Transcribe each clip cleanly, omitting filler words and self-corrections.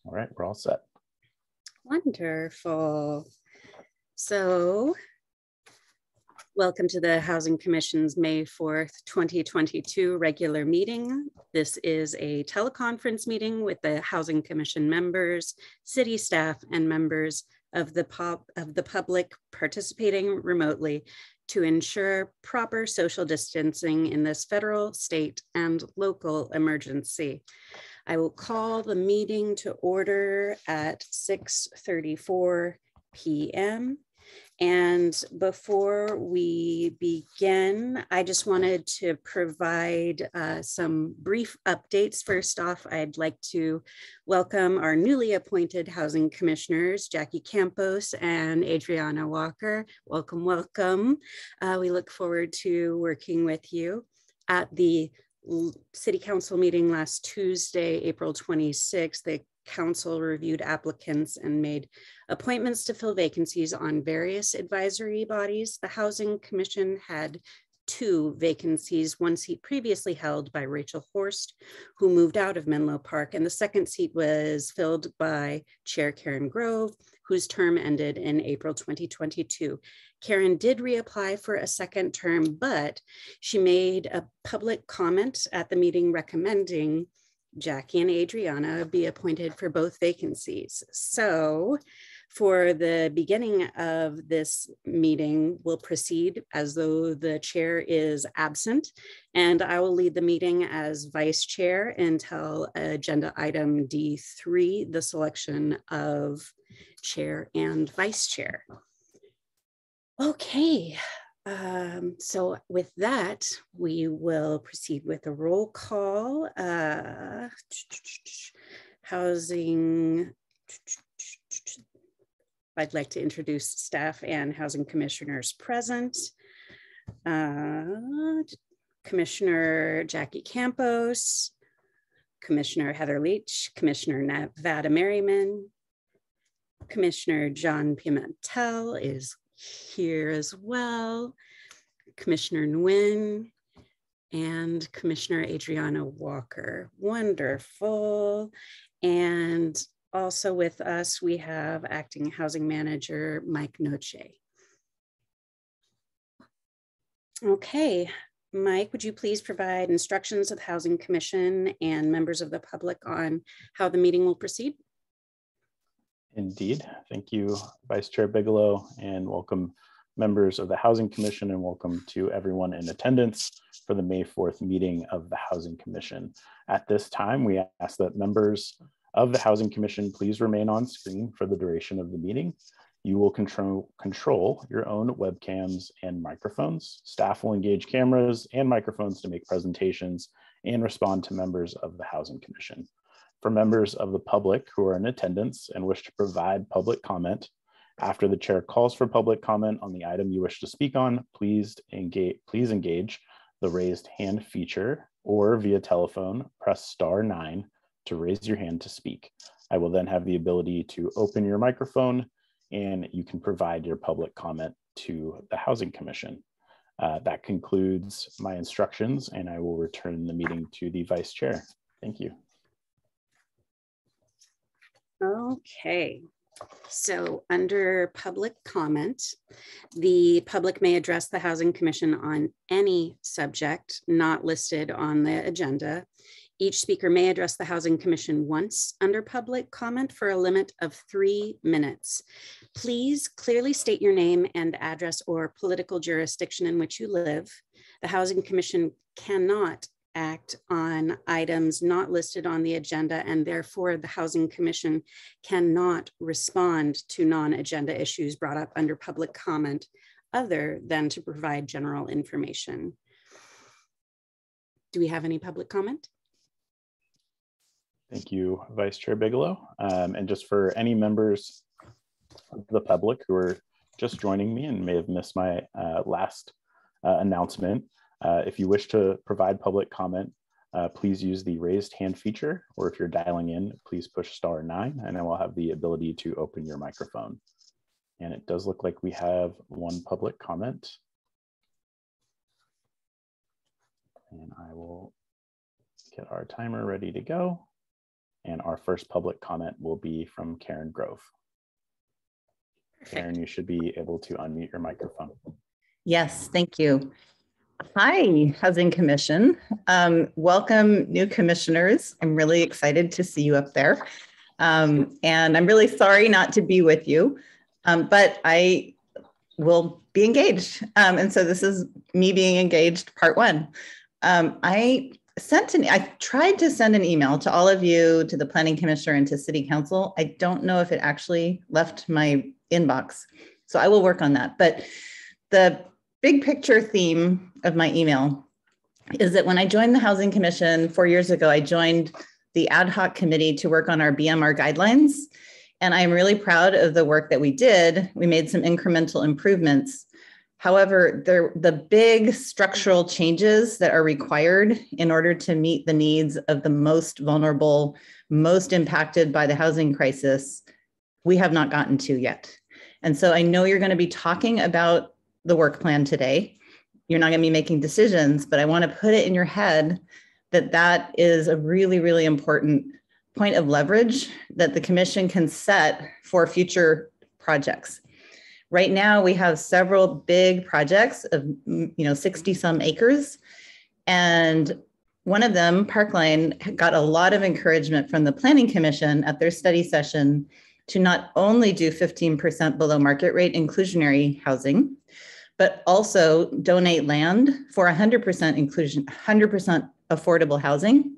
All right, we're all set. Wonderful. So, welcome to the Housing Commission's May 4th, 2022 regular meeting. This is a teleconference meeting with the Housing Commission members, city staff, and members of the public participating remotely to ensure proper social distancing in this federal, state, and local emergency. I will call the meeting to order at 6:34 p.m. And before we begin, I just wanted to provide some brief updates. First off, I'd like to welcome our newly appointed housing commissioners, Jackie Campos and Adriana Walker. Welcome, welcome. We look forward to working with you. At the City Council meeting last Tuesday, April 26th, the Council reviewed applicants and made appointments to fill vacancies on various advisory bodies. The Housing Commission had 2 vacancies, one seat previously held by Rachel Horst, who moved out of Menlo Park, and the second seat was filled by Chair Karen Grove, whose term ended in April 2022. Karen did reapply for a second term, but she made a public comment at the meeting recommending Jackie and Adriana be appointed for both vacancies. So for the beginning of this meeting, we'll proceed as though the chair is absent, and I will lead the meeting as vice chair until agenda item D3, the selection of chair and vice chair. Okay, so with that, we will proceed with a roll call. Housing, I'd like to introduce staff and housing commissioners present. Commissioner Jackie Campos, Commissioner Heather Leach, Commissioner Nevada Merriman, Commissioner John Pimentel is here as well, Commissioner Nguyen, and Commissioner Adriana Walker. Wonderful. And also with us, we have Acting Housing Manager Mike Noche. Okay, Mike, would you please provide instructions of the Housing Commission and members of the public on how the meeting will proceed? Indeed. Thank you, Vice Chair Bigelow, and welcome members of the Housing Commission, and welcome to everyone in attendance for the May 4th meeting of the Housing Commission. At this time, we ask that members of the Housing Commission please remain on screen for the duration of the meeting. You will control your own webcams and microphones. Staff will engage cameras and microphones to make presentations and respond to members of the Housing Commission. For members of the public who are in attendance and wish to provide public comment, after the chair calls for public comment on the item you wish to speak on, please engage the raised hand feature, or via telephone, press *9 to raise your hand to speak. I will then have the ability to open your microphone and you can provide your public comment to the Housing Commission. That concludes my instructions, and I will return the meeting to the Vice Chair. Thank you. Okay, so under public comment, the public may address the Housing Commission on any subject not listed on the agenda. Each speaker may address the Housing Commission once under public comment for a limit of 3 minutes. Please clearly state your name and address or political jurisdiction in which you live. The Housing Commission cannot act on items not listed on the agenda, and therefore the Housing Commission cannot respond to non-agenda issues brought up under public comment other than to provide general information. Do we have any public comment? Thank you, Vice Chair Bigelow. And just for any members of the public who are just joining me and may have missed my last announcement, if you wish to provide public comment, please use the raised hand feature, or if you're dialing in, please push *9 and I will have the ability to open your microphone. And it does look like we have one public comment. And I will get our timer ready to go. And our first public comment will be from Karen Grove. Perfect. Karen, you should be able to unmute your microphone. Yes, thank you. Hi, Housing Commission. Welcome, new commissioners. I'm really excited to see you up there. And I'm really sorry not to be with you, but I will be engaged. And so this is me being engaged, part one. I tried to send an email to all of you, to the Planning Commissioner and to City Council. I don't know if it actually left my inbox, so I will work on that. But the big picture theme of my email is that when I joined the Housing Commission 4 years ago, I joined the ad hoc committee to work on our Bmr guidelines. And I'm really proud of the work that we did. We made some incremental improvements. However, the big structural changes that are required in order to meet the needs of the most vulnerable, most impacted by the housing crisis, we have not gotten to yet. And so I know you're going to be talking about the work plan today. You're not going to be making decisions, but I want to put it in your head that that is a really, really important point of leverage that the commission can set for future projects. Right now, we have several big projects of 60 some acres. And one of them, Parkline, got a lot of encouragement from the Planning Commission at their study session to not only do 15% below market rate inclusionary housing, but also donate land for 100% inclusion, 100% affordable housing,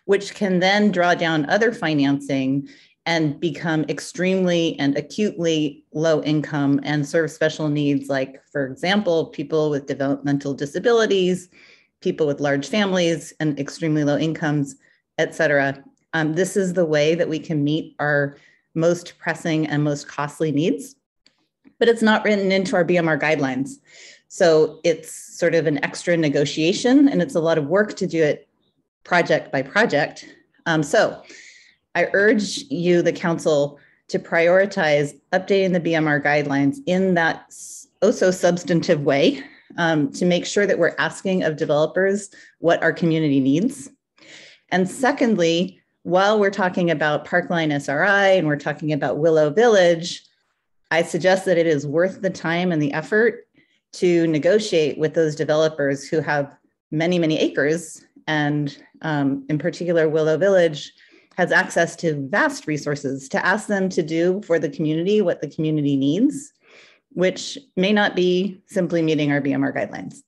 which can then draw down other financing and become extremely and acutely low income and serve special needs, like, for example, people with developmental disabilities, people with large families and extremely low incomes, et cetera. This is the way that we can meet our most pressing and most costly needs, but it's not written into our Bmr guidelines. So it's sort of an extra negotiation, and it's a lot of work to do it project by project. So I urge you, the council, to prioritize updating the Bmr guidelines in that so substantive way to make sure that we're asking of developers what our community needs. And secondly, while we're talking about Parkline SRI and we're talking about Willow Village, I suggest that it is worth the time and the effort to negotiate with those developers who have many, many acres. And in particular, Willow Village has access to vast resources to ask them to do for the community what the community needs, which may not be simply meeting our Bmr guidelines.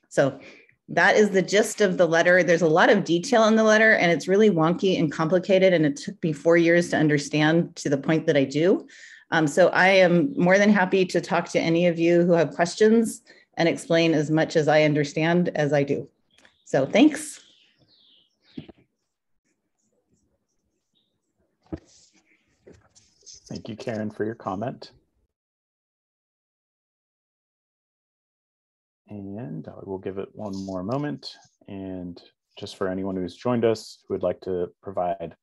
So that is the gist of the letter. There's a lot of detail in the letter, and it's really wonky and complicated, and it took me 4 years to understand to the point that I do. So I am more than happy to talk to any of you who have questions and explain as much as I understand as I do. So thanks. Thank you, Karen, for your comment. And I will give it one more moment. And just for anyone who's joined us who would like to provide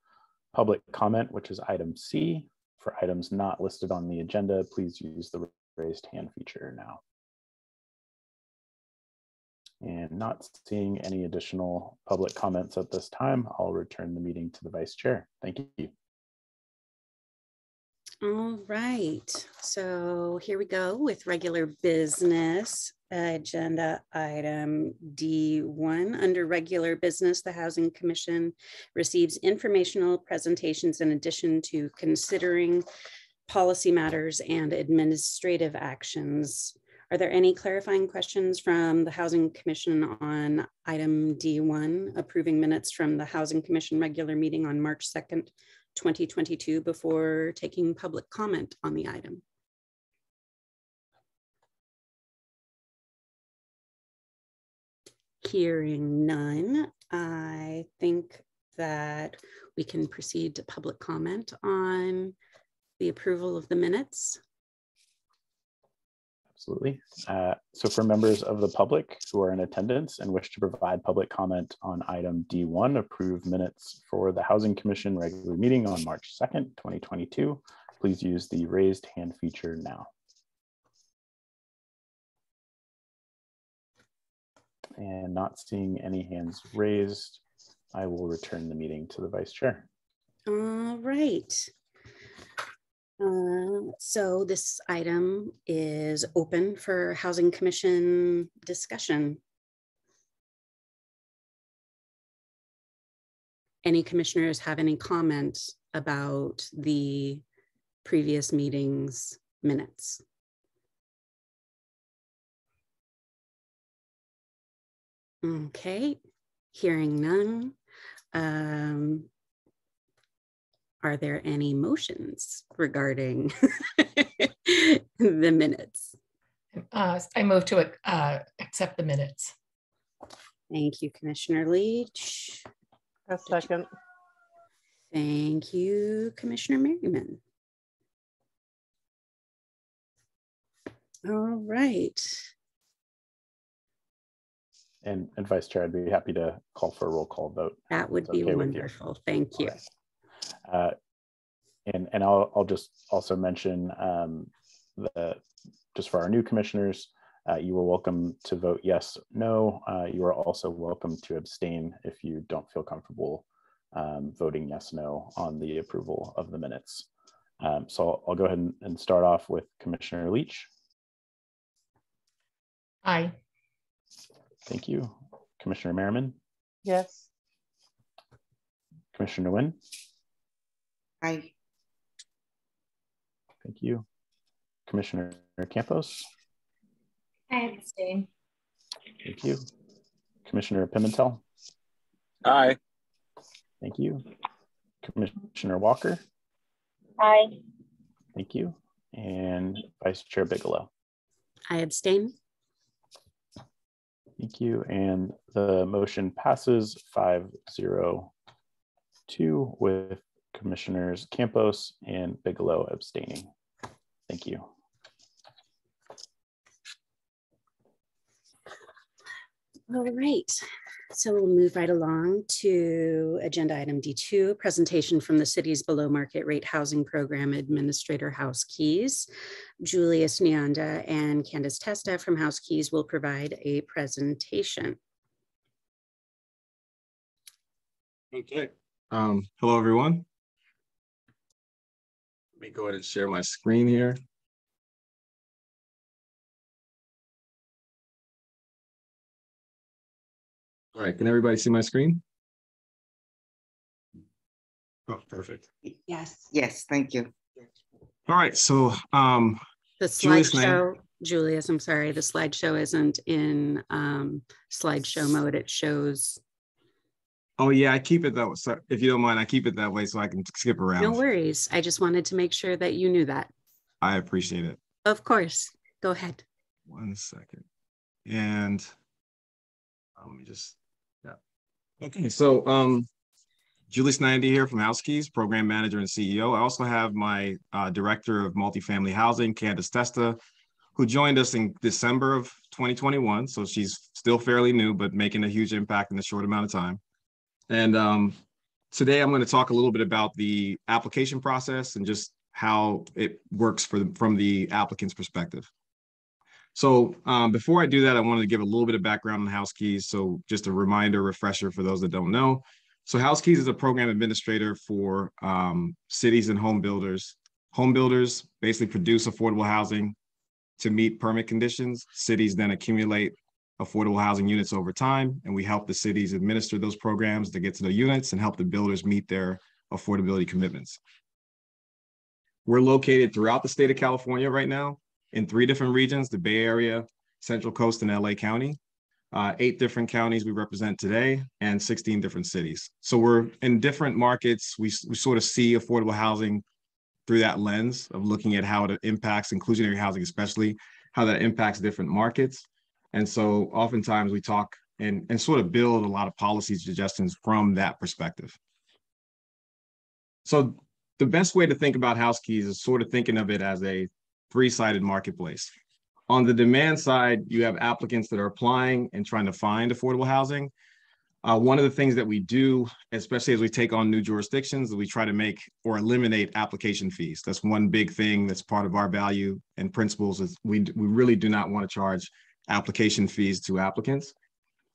public comment, which is item C, for items not listed on the agenda, please use the raised hand feature now. And not seeing any additional public comments at this time, I'll return the meeting to the Vice Chair. Thank you. All right, so here we go with regular business. Agenda item D1. Under regular business, the Housing Commission receives informational presentations in addition to considering policy matters and administrative actions. Are there any clarifying questions from the Housing Commission on item D1, approving minutes from the Housing Commission regular meeting on March 2nd, 2022, before taking public comment on the item? Hearing none, I think that we can proceed to public comment on the approval of the minutes. Absolutely. So for members of the public who are in attendance and wish to provide public comment on item D1, approved minutes for the Housing Commission regular meeting on March 2nd, 2022, please use the raised hand feature now. And not seeing any hands raised, I will return the meeting to the Vice Chair. All All right. So this item is open for Housing Commission discussion. Any commissioners have any comments about the previous meeting's minutes? Okay, hearing none. Are there any motions regarding the minutes? I move to accept the minutes. Thank you, Commissioner Leach. A second. Thank you, Commissioner Merriman. All right. And Vice Chair, I'd be happy to call for a roll call vote. That would be wonderful. Thank you. Right. And I'll just also mention just for our new commissioners, you are welcome to vote yes, no. You are also welcome to abstain if you don't feel comfortable voting yes, no on the approval of the minutes. So I'll go ahead and start off with Commissioner Leach. Aye. Thank you. Commissioner Merriman. Yes. Commissioner Nguyen. Aye. Thank you. Commissioner Campos. I abstain. Thank you. Commissioner Pimentel. Aye. Thank you. Commissioner Walker. Aye. Thank you. And Vice Chair Bigelow. I abstain. Thank you. And the motion passes 5-0-2 with Commissioners Campos and Bigelow abstaining. Thank you. All right. So we'll move right along to agenda item D2, presentation from the city's below market rate housing program administrator House Keys. Julius Nyanda and Candace Testa from House Keys will provide a presentation. Okay. Hello, everyone. Let me go ahead and share my screen here. All right, can everybody see my screen? Oh, perfect. Yes. Yes, thank you. All right, so The Julius slideshow, Julius, I'm sorry, the slideshow isn't in slideshow mode. It shows. oh yeah, I keep it that way. So if you don't mind, I keep it that way so I can skip around. No worries. I just wanted to make sure that you knew that. I appreciate it. Of course. Go ahead. 1 second. And let me just, yeah. Okay, so Julius Nyanda here from House Keys, Program Manager and CEO. I also have my Director of Multifamily Housing, Candace Testa, who joined us in December of 2021. So she's still fairly new, but making a huge impact in a short amount of time. And today I'm going to talk a little bit about the application process and just how it works from the applicant's perspective. So before I do that, I wanted to give a little bit of background on House Keys. So just a reminder, refresher for those that don't know. So House Keys is a program administrator for cities and home builders. Home builders basically produce affordable housing to meet permit conditions. Cities then accumulate affordable housing units over time, and we help the cities administer those programs to get to the units and help the builders meet their affordability commitments. We're located throughout the state of California right now in 3 different regions: the Bay Area, Central Coast, and LA County. 8 different counties we represent today and 16 different cities. So we're in different markets. We sort of see affordable housing through that lens of looking at how it impacts inclusionary housing, especially how that impacts different markets. And so oftentimes we talk and sort of build a lot of policy suggestions from that perspective. So the best way to think about House Keys is sort of thinking of it as a 3-sided marketplace. On the demand side, you have applicants that are applying and trying to find affordable housing. One of the things that we do, especially as we take on new jurisdictions, is we try to make or eliminate application fees. That's one big thing that's part of our value and principles is we really do not want to charge application fees to applicants.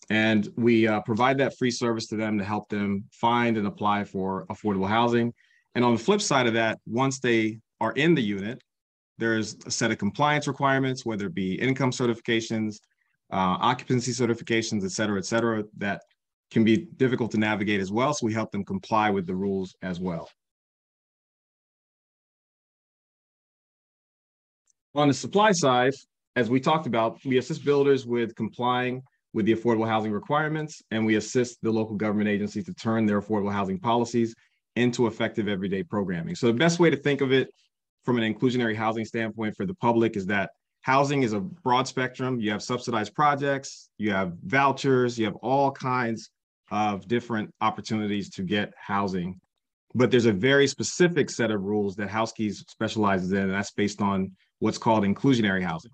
And we provide that free service to them to help them find and apply for affordable housing. And on the flip side of that, once they are in the unit, there's a set of compliance requirements, whether it be income certifications, occupancy certifications, et cetera, that can be difficult to navigate as well. So we help them comply with the rules as well. On the supply side, as we talked about, we assist builders with complying with the affordable housing requirements, and we assist the local government agencies to turn their affordable housing policies into effective everyday programming. So the best way to think of it from an inclusionary housing standpoint for the public is that housing is a broad spectrum. You have subsidized projects, you have vouchers, you have all kinds of different opportunities to get housing. But there's a very specific set of rules that HouseKeys specializes in, and that's based on what's called inclusionary housing,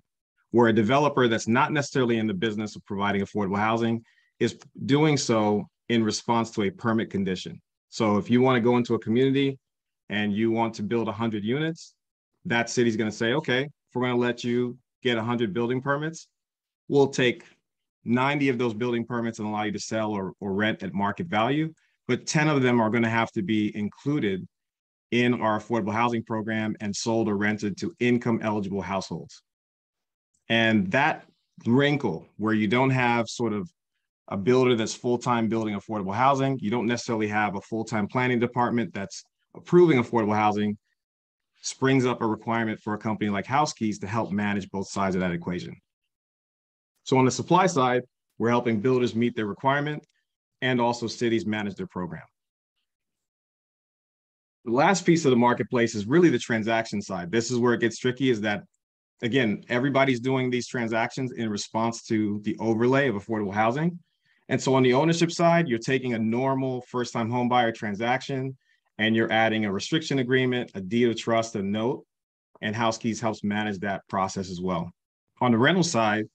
where a developer that's not necessarily in the business of providing affordable housing is doing so in response to a permit condition. So if you want to go into a community and you want to build 100 units, that city's going to say, okay, if we're going to let you get 100 building permits, we'll take 90 of those building permits and allow you to sell or rent at market value, but 10 of them are going to have to be included in our affordable housing program and sold or rented to income eligible households. And that wrinkle where you don't have sort of a builder that's full-time building affordable housing, you don't necessarily have a full-time planning department that's approving affordable housing, springs up a requirement for a company like HouseKeys to help manage both sides of that equation. So on the supply side, we're helping builders meet their requirement and also cities manage their program. The last piece of the marketplace is really the transaction side. This is where it gets tricky, is that, again, everybody's doing these transactions in response to the overlay of affordable housing. And so on the ownership side, you're taking a normal first-time home buyer transaction and you're adding a restriction agreement, a deed of trust, a note, and HouseKeys helps manage that process as well. On the rental side,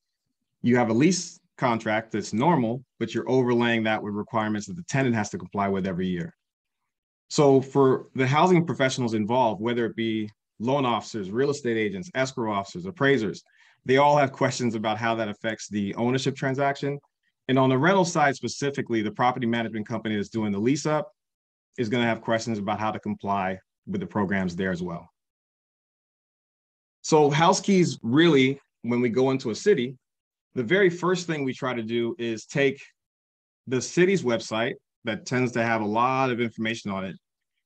you have a lease contract that's normal, but you're overlaying that with requirements that the tenant has to comply with every year. So for the housing professionals involved, whether it be loan officers, real estate agents, escrow officers, appraisers, they all have questions about how that affects the ownership transaction. And on the rental side specifically, the property management company that's doing the lease up is going to have questions about how to comply with the programs there as well. So HouseKeys really, when we go into a city, the very first thing we try to do is take the city's website that tends to have a lot of information on it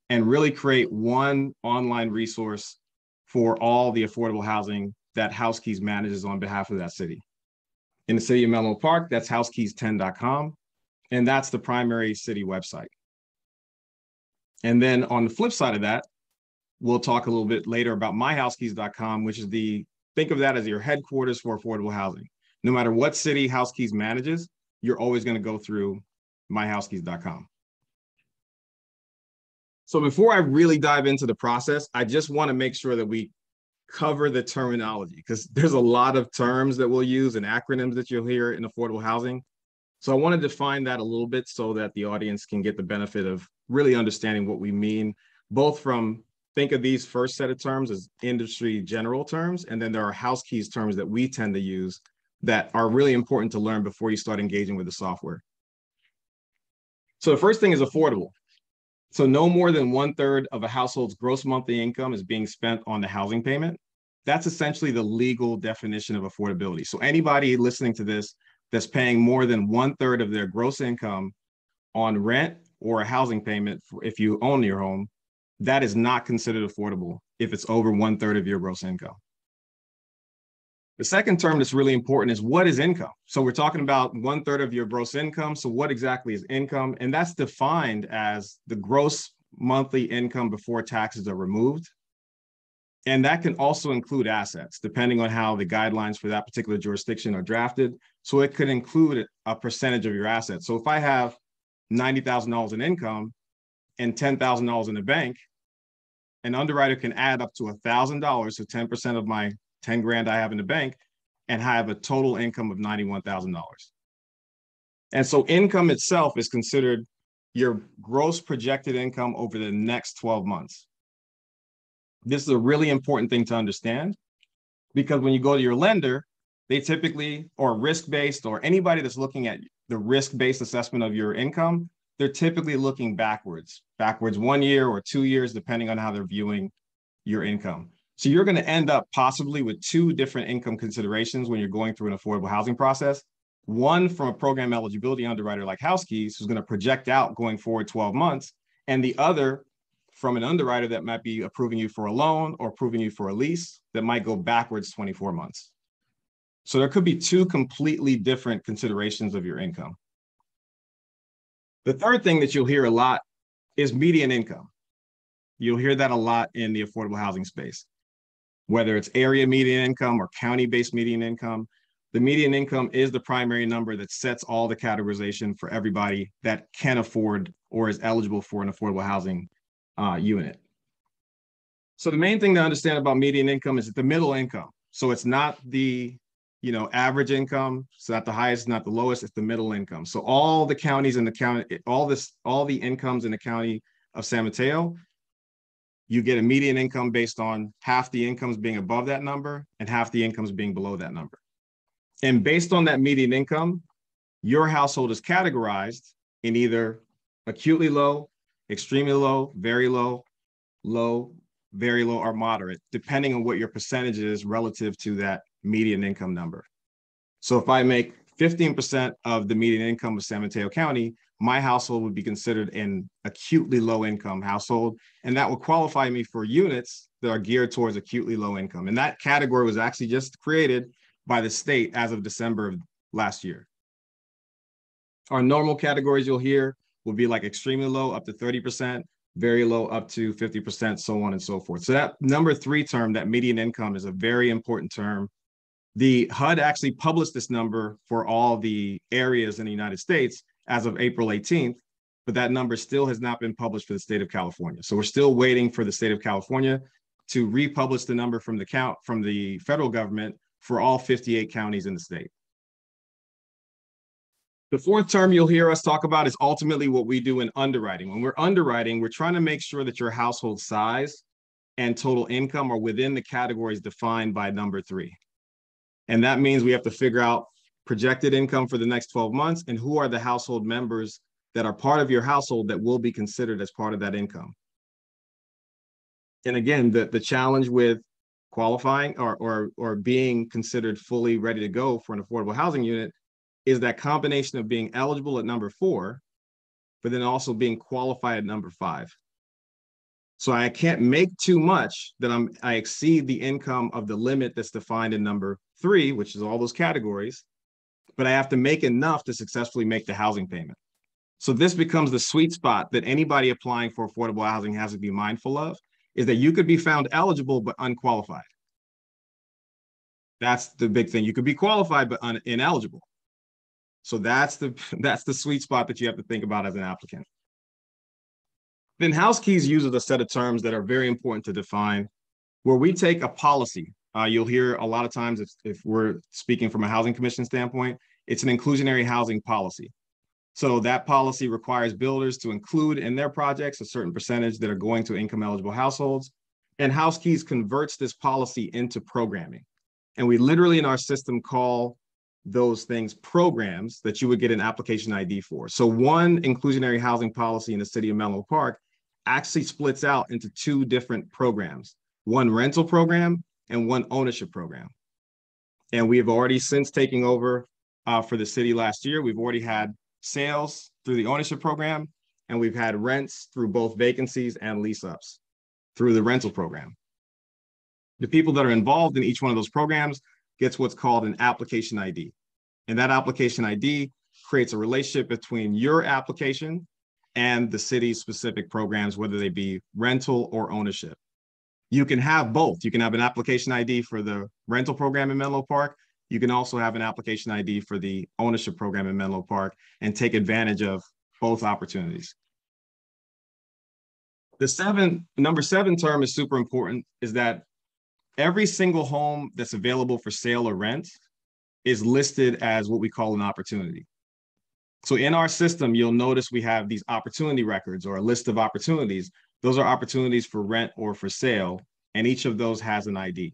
and really create one online resource for all the affordable housing that HouseKeys manages on behalf of that city. In the city of Menlo Park, that's housekeys10.com, and that's the primary city website. And then on the flip side of that, we'll talk a little bit later about myhousekeys.com, which is think of that as your headquarters for affordable housing. No matter what city HouseKeys manages, you're always going to go through myhousekeys.com. So before I really dive into the process, I just want to make sure that we cover the terminology, because there's a lot of terms that we'll use and acronyms that you'll hear in affordable housing. So I want to define that a little bit so that the audience can get the benefit of really understanding what we mean, both from, think of these first set of terms as industry general terms, and then there are HouseKeys terms that we tend to use that are really important to learn before you start engaging with the software. So the first thing is affordable. So no more than 1/3 of a household's gross monthly income is being spent on the housing payment. That's essentially the legal definition of affordability. So anybody listening to this that's paying more than 1/3 of their gross income on rent or a housing payment, if you own your home, that is not considered affordable if it's over 1/3 of your gross income. The second term that's really important is, what is income? So we're talking about 1/3 of your gross income. So what exactly is income? And that's defined as the gross monthly income before taxes are removed. And that can also include assets, depending on how the guidelines for that particular jurisdiction are drafted. So it could include a percentage of your assets. So if I have $90,000 in income and $10,000 in the bank, an underwriter can add up to $1,000, so 10% of my 10 grand I have in the bank, and have a total income of $91,000. And so income itself is considered your gross projected income over the next 12 months. This is a really important thing to understand, because when you go to your lender, they typically, or risk-based, or anybody that's looking at the risk-based assessment of your income, they're typically looking backwards 1 year or 2 years, depending on how they're viewing your income. So you're going to end up possibly with 2 different income considerations when you're going through an affordable housing process. One from a program eligibility underwriter like Housekeys, who's going to project out going forward 12 months, and the other from an underwriter that might be approving you for a loan or approving you for a lease that might go backwards 24 months. So there could be 2 completely different considerations of your income. The third thing that you'll hear a lot is median income. You'll hear that a lot in the affordable housing space, whether it's area median income or county-based median income. The median income is the primary number that sets all the categorization for everybody that can afford or is eligible for an affordable housing unit. So the main thing to understand about median income is the middle income. So it's not the average income. It's not the highest, not the lowest, it's the middle income. So all the counties in the county, all the incomes in the county of San Mateo, you get a median income based on half the incomes being above that number and half the incomes being below that number. And based on that median income, your household is categorized in either acutely low, extremely low, very low, low, very low, or moderate, depending on what your percentage is relative to that median income number. So if I make 15% of the median income of San Mateo County, my household would be considered an acutely low income household, and that would qualify me for units that are geared towards acutely low income. And that category was actually just created by the state as of December of last year. Our normal categories you'll hear will be like extremely low up to 30%, very low up to 50%, so on and so forth. So that number 3 term, that median income, is a very important term. The HUD actually published this number for all the areas in the United States as of April 18th, but that number still has not been published for the state of California. So we're still waiting for the state of California to republish the number from the federal government for all 58 counties in the state. The 4th term you'll hear us talk about is ultimately what we do in underwriting. When we're underwriting, we're trying to make sure that your household size and total income are within the categories defined by number 3. And that means we have to figure out projected income for the next 12 months and who are the household members that are part of your household that will be considered as part of that income. And again, the challenge with qualifying or being considered fully ready to go for an affordable housing unit is that combination of being eligible at number 4, but then also being qualified at number 5. So I can't make too much that I exceed the income of the limit that's defined in number 3, which is all those categories, but I have to make enough to successfully make the housing payment. So this becomes the sweet spot that anybody applying for affordable housing has to be mindful of, is that you could be found eligible but unqualified. That's the big thing. You could be qualified but ineligible. So that's the sweet spot that you have to think about as an applicant. Then Housekeys uses a set of terms that are very important to define, where we take a policy. You'll hear a lot of times, if we're speaking from a housing commission standpoint, it's an inclusionary housing policy. So that policy requires builders to include in their projects a certain percentage that are going to income eligible households. And Housekeys converts this policy into programming. And we literally in our system call those things programs that you would get an application ID for. So one inclusionary housing policy in the city of Menlo Park actually splits out into 2 different programs, one rental program and one ownership program. And we have already, since taking over for the city last year, we've already had sales through the ownership program, and we've had rents through both vacancies and lease ups through the rental program. The people that are involved in each one of those programs gets what's called an application ID. And that application ID creates a relationship between your application and the city's specific programs, whether they be rental or ownership. You can have both. You can have an application ID for the rental program in Menlo Park. You can also have an application ID for the ownership program in Menlo Park and take advantage of both opportunities. The number 7 term is super important, is that every single home that's available for sale or rent is listed as what we call an opportunity. So in our system, you'll notice we have these opportunity records or a list of opportunities. Those are opportunities for rent or for sale, and each of those has an ID.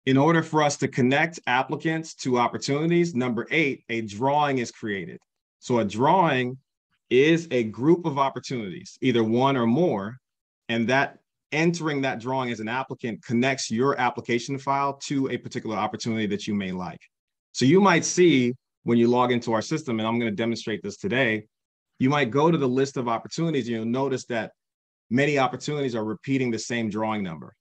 In order for us to connect applicants to opportunities, number 8, a drawing is created. So a drawing is a group of opportunities, either one or more, and that entering that drawing as an applicant connects your application file to a particular opportunity that you may like. So you might see when you log into our system, and I'm going to demonstrate this today, you might go to the list of opportunities and you'll notice that many opportunities are repeating the same drawing number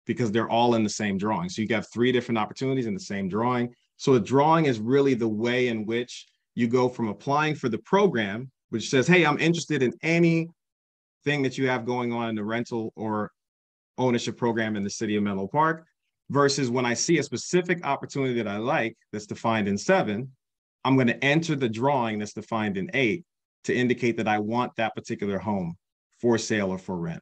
because they're all in the same drawing. So you have 3 different opportunities in the same drawing. So a drawing is really the way in which you go from applying for the program, which says, hey, I'm interested in anything that you have going on in the rental or ownership program in the city of Menlo Park, versus when I see a specific opportunity that I like that's defined in 7, I'm going to enter the drawing that's defined in 8 to indicate that I want that particular home for sale or for rent.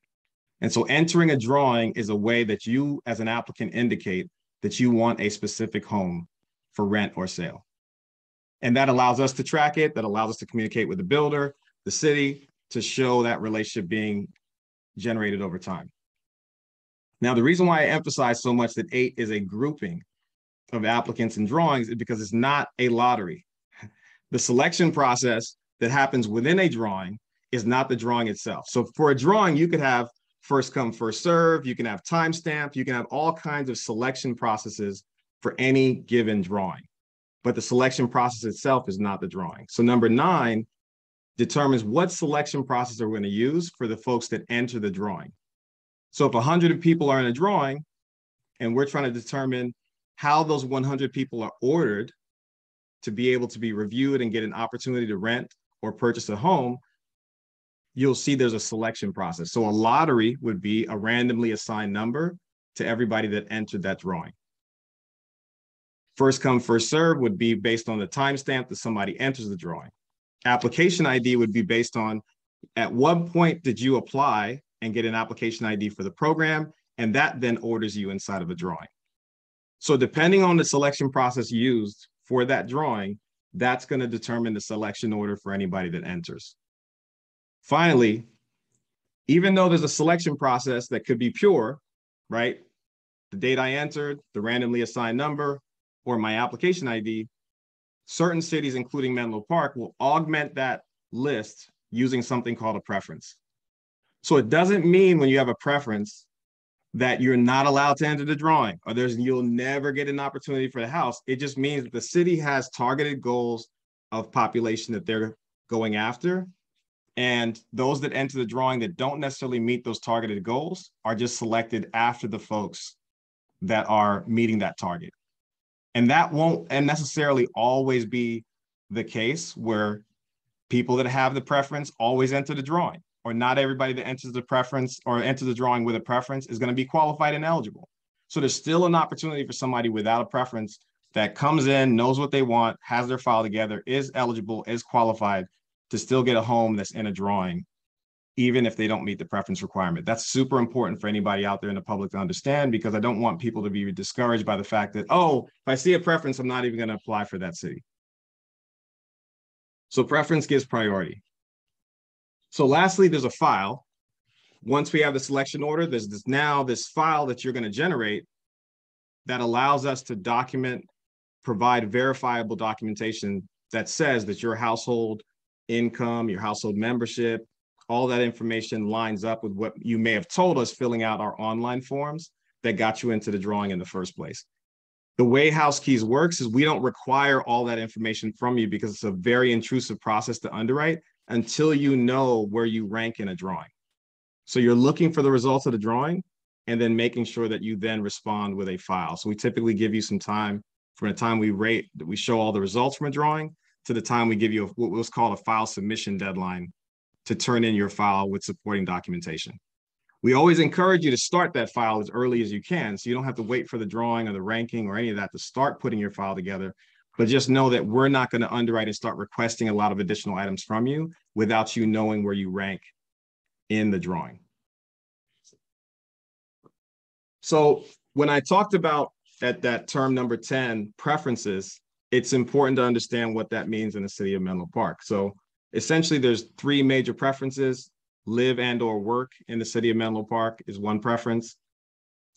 And so entering a drawing is a way that you as an applicant indicate that you want a specific home for rent or sale. And that allows us to track it, that allows us to communicate with the builder, the city, to show that relationship being generated over time. Now, the reason why I emphasize so much that 8 is a grouping of applicants and drawings is because it's not a lottery. The selection process that happens within a drawing is not the drawing itself. So for a drawing, you could have first come, first serve, you can have timestamp, you can have all kinds of selection processes for any given drawing. But the selection process itself is not the drawing. So number 9 determines what selection process are we going to use for the folks that enter the drawing. So if 100 people are in a drawing and we're trying to determine how those 100 people are ordered to be able to be reviewed and get an opportunity to rent or purchase a home, you'll see there's a selection process. So a lottery would be a randomly assigned number to everybody that entered that drawing. First come, first serve would be based on the timestamp that somebody enters the drawing. Application ID would be based on at what point did you apply and get an application ID for the program, and that then orders you inside of a drawing. So depending on the selection process used for that drawing, that's going to determine the selection order for anybody that enters. Finally, even though there's a selection process that could be pure, right? The date I entered, the randomly assigned number, or my application ID, certain cities, including Menlo Park, will augment that list using something called a preference. So it doesn't mean when you have a preference that you're not allowed to enter the drawing or you'll never get an opportunity for the house. It just means that the city has targeted goals of population that they're going after. And those that enter the drawing that don't necessarily meet those targeted goals are just selected after the folks that are meeting that target. And that won't necessarily always be the case where people that have the preference always enter the drawing, or not everybody that enters the preference or enters the drawing with a preference is going to be qualified and eligible. So there's still an opportunity for somebody without a preference that comes in, knows what they want, has their file together, is eligible, is qualified to still get a home that's in a drawing, even if they don't meet the preference requirement. That's super important for anybody out there in the public to understand, because I don't want people to be discouraged by the fact that, oh, if I see a preference, I'm not even going to apply for that city. So preference gives priority. So lastly, there's a file. Once we have the selection order, there's this file that you're going to generate that allows us to document, provide verifiable documentation that says that your household income, your household membership, all that information lines up with what you may have told us filling out our online forms that got you into the drawing in the first place. The way House Keys works is we don't require all that information from you because it's a very intrusive process to underwrite until you know where you rank in a drawing. So you're looking for the results of the drawing and then making sure that you then respond with a file. So we typically give you some time from the time we rate, that we show all the results from a drawing, to the time we give you what was called a file submission deadline to turn in your file with supporting documentation. We always encourage you to start that file as early as you can, so you don't have to wait for the drawing or the ranking or any of that to start putting your file together. But just know that we're not going to underwrite and start requesting a lot of additional items from you without you knowing where you rank in the drawing. So when I talked about at that term number 10, preferences, it's important to understand what that means in the city of Menlo Park. So essentially, there's 3 major preferences. Live and or work in the city of Menlo Park is one preference.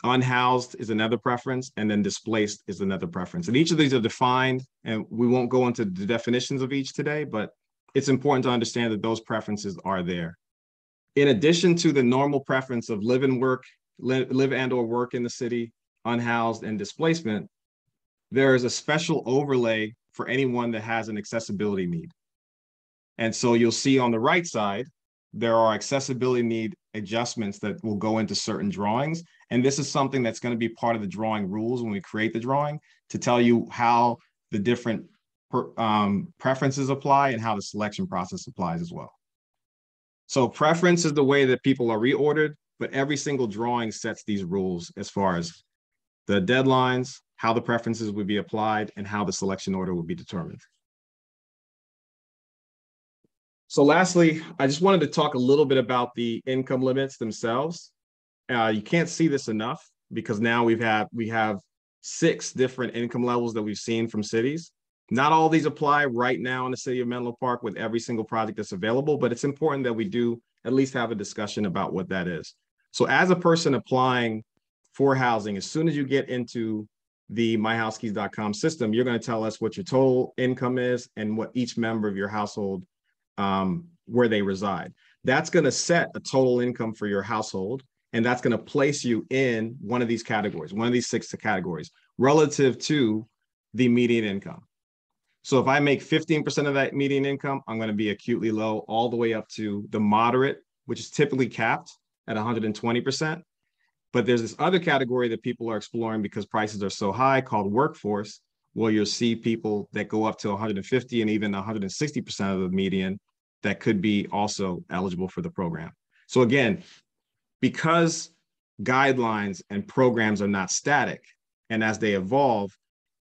Unhoused is another preference, and then displaced is another preference. And each of these are defined, and we won't go into the definitions of each today, but it's important to understand that those preferences are there. In addition to the normal preference of live and or work in the city, unhoused, and displacement, there is a special overlay for anyone that has an accessibility need. And so you'll see on the right side, there are accessibility need adjustments that will go into certain drawings. And this is something that's going to be part of the drawing rules when we create the drawing to tell you how the different preferences apply and how the selection process applies as well. So preference is the way that people are reordered, but every single drawing sets these rules as far as the deadlines, how the preferences would be applied, and how the selection order would be determined. So lastly, I just wanted to talk a little bit about the income limits themselves. You can't see this enough because now we have 6 different income levels that we've seen from cities. Not all these apply right now in the city of Menlo Park with every single project that's available, but it's important that we do at least have a discussion about what that is. So as a person applying for housing, as soon as you get into the myhousekeys.com system, you're going to tell us what your total income is and what each member of your household, where they reside. That's going to set a total income for your household, and that's going to place you in one of these categories, one of these 6 categories, relative to the median income. So if I make 15% of that median income, I'm going to be acutely low all the way up to the moderate, which is typically capped at 120%. But there's this other category that people are exploring because prices are so high called workforce, where you'll see people that go up to 150 and even 160% of the median that could be also eligible for the program. So again, because guidelines and programs are not static, and as they evolve,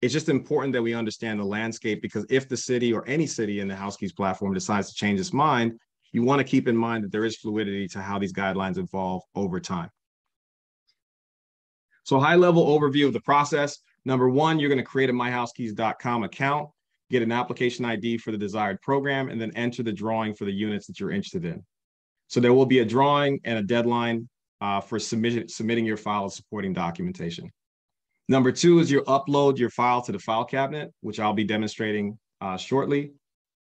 it's just important that we understand the landscape, because if the city or any city in the HouseKeys platform decides to change its mind, you want to keep in mind that there is fluidity to how these guidelines evolve over time. So high-level overview of the process. Number 1, you're going to create a myhousekeys.com account, get an application ID for the desired program, and then enter the drawing for the units that you're interested in. So there will be a drawing and a deadline for submitting your file of supporting documentation. Number 2 is you upload your file to the file cabinet, which I'll be demonstrating shortly.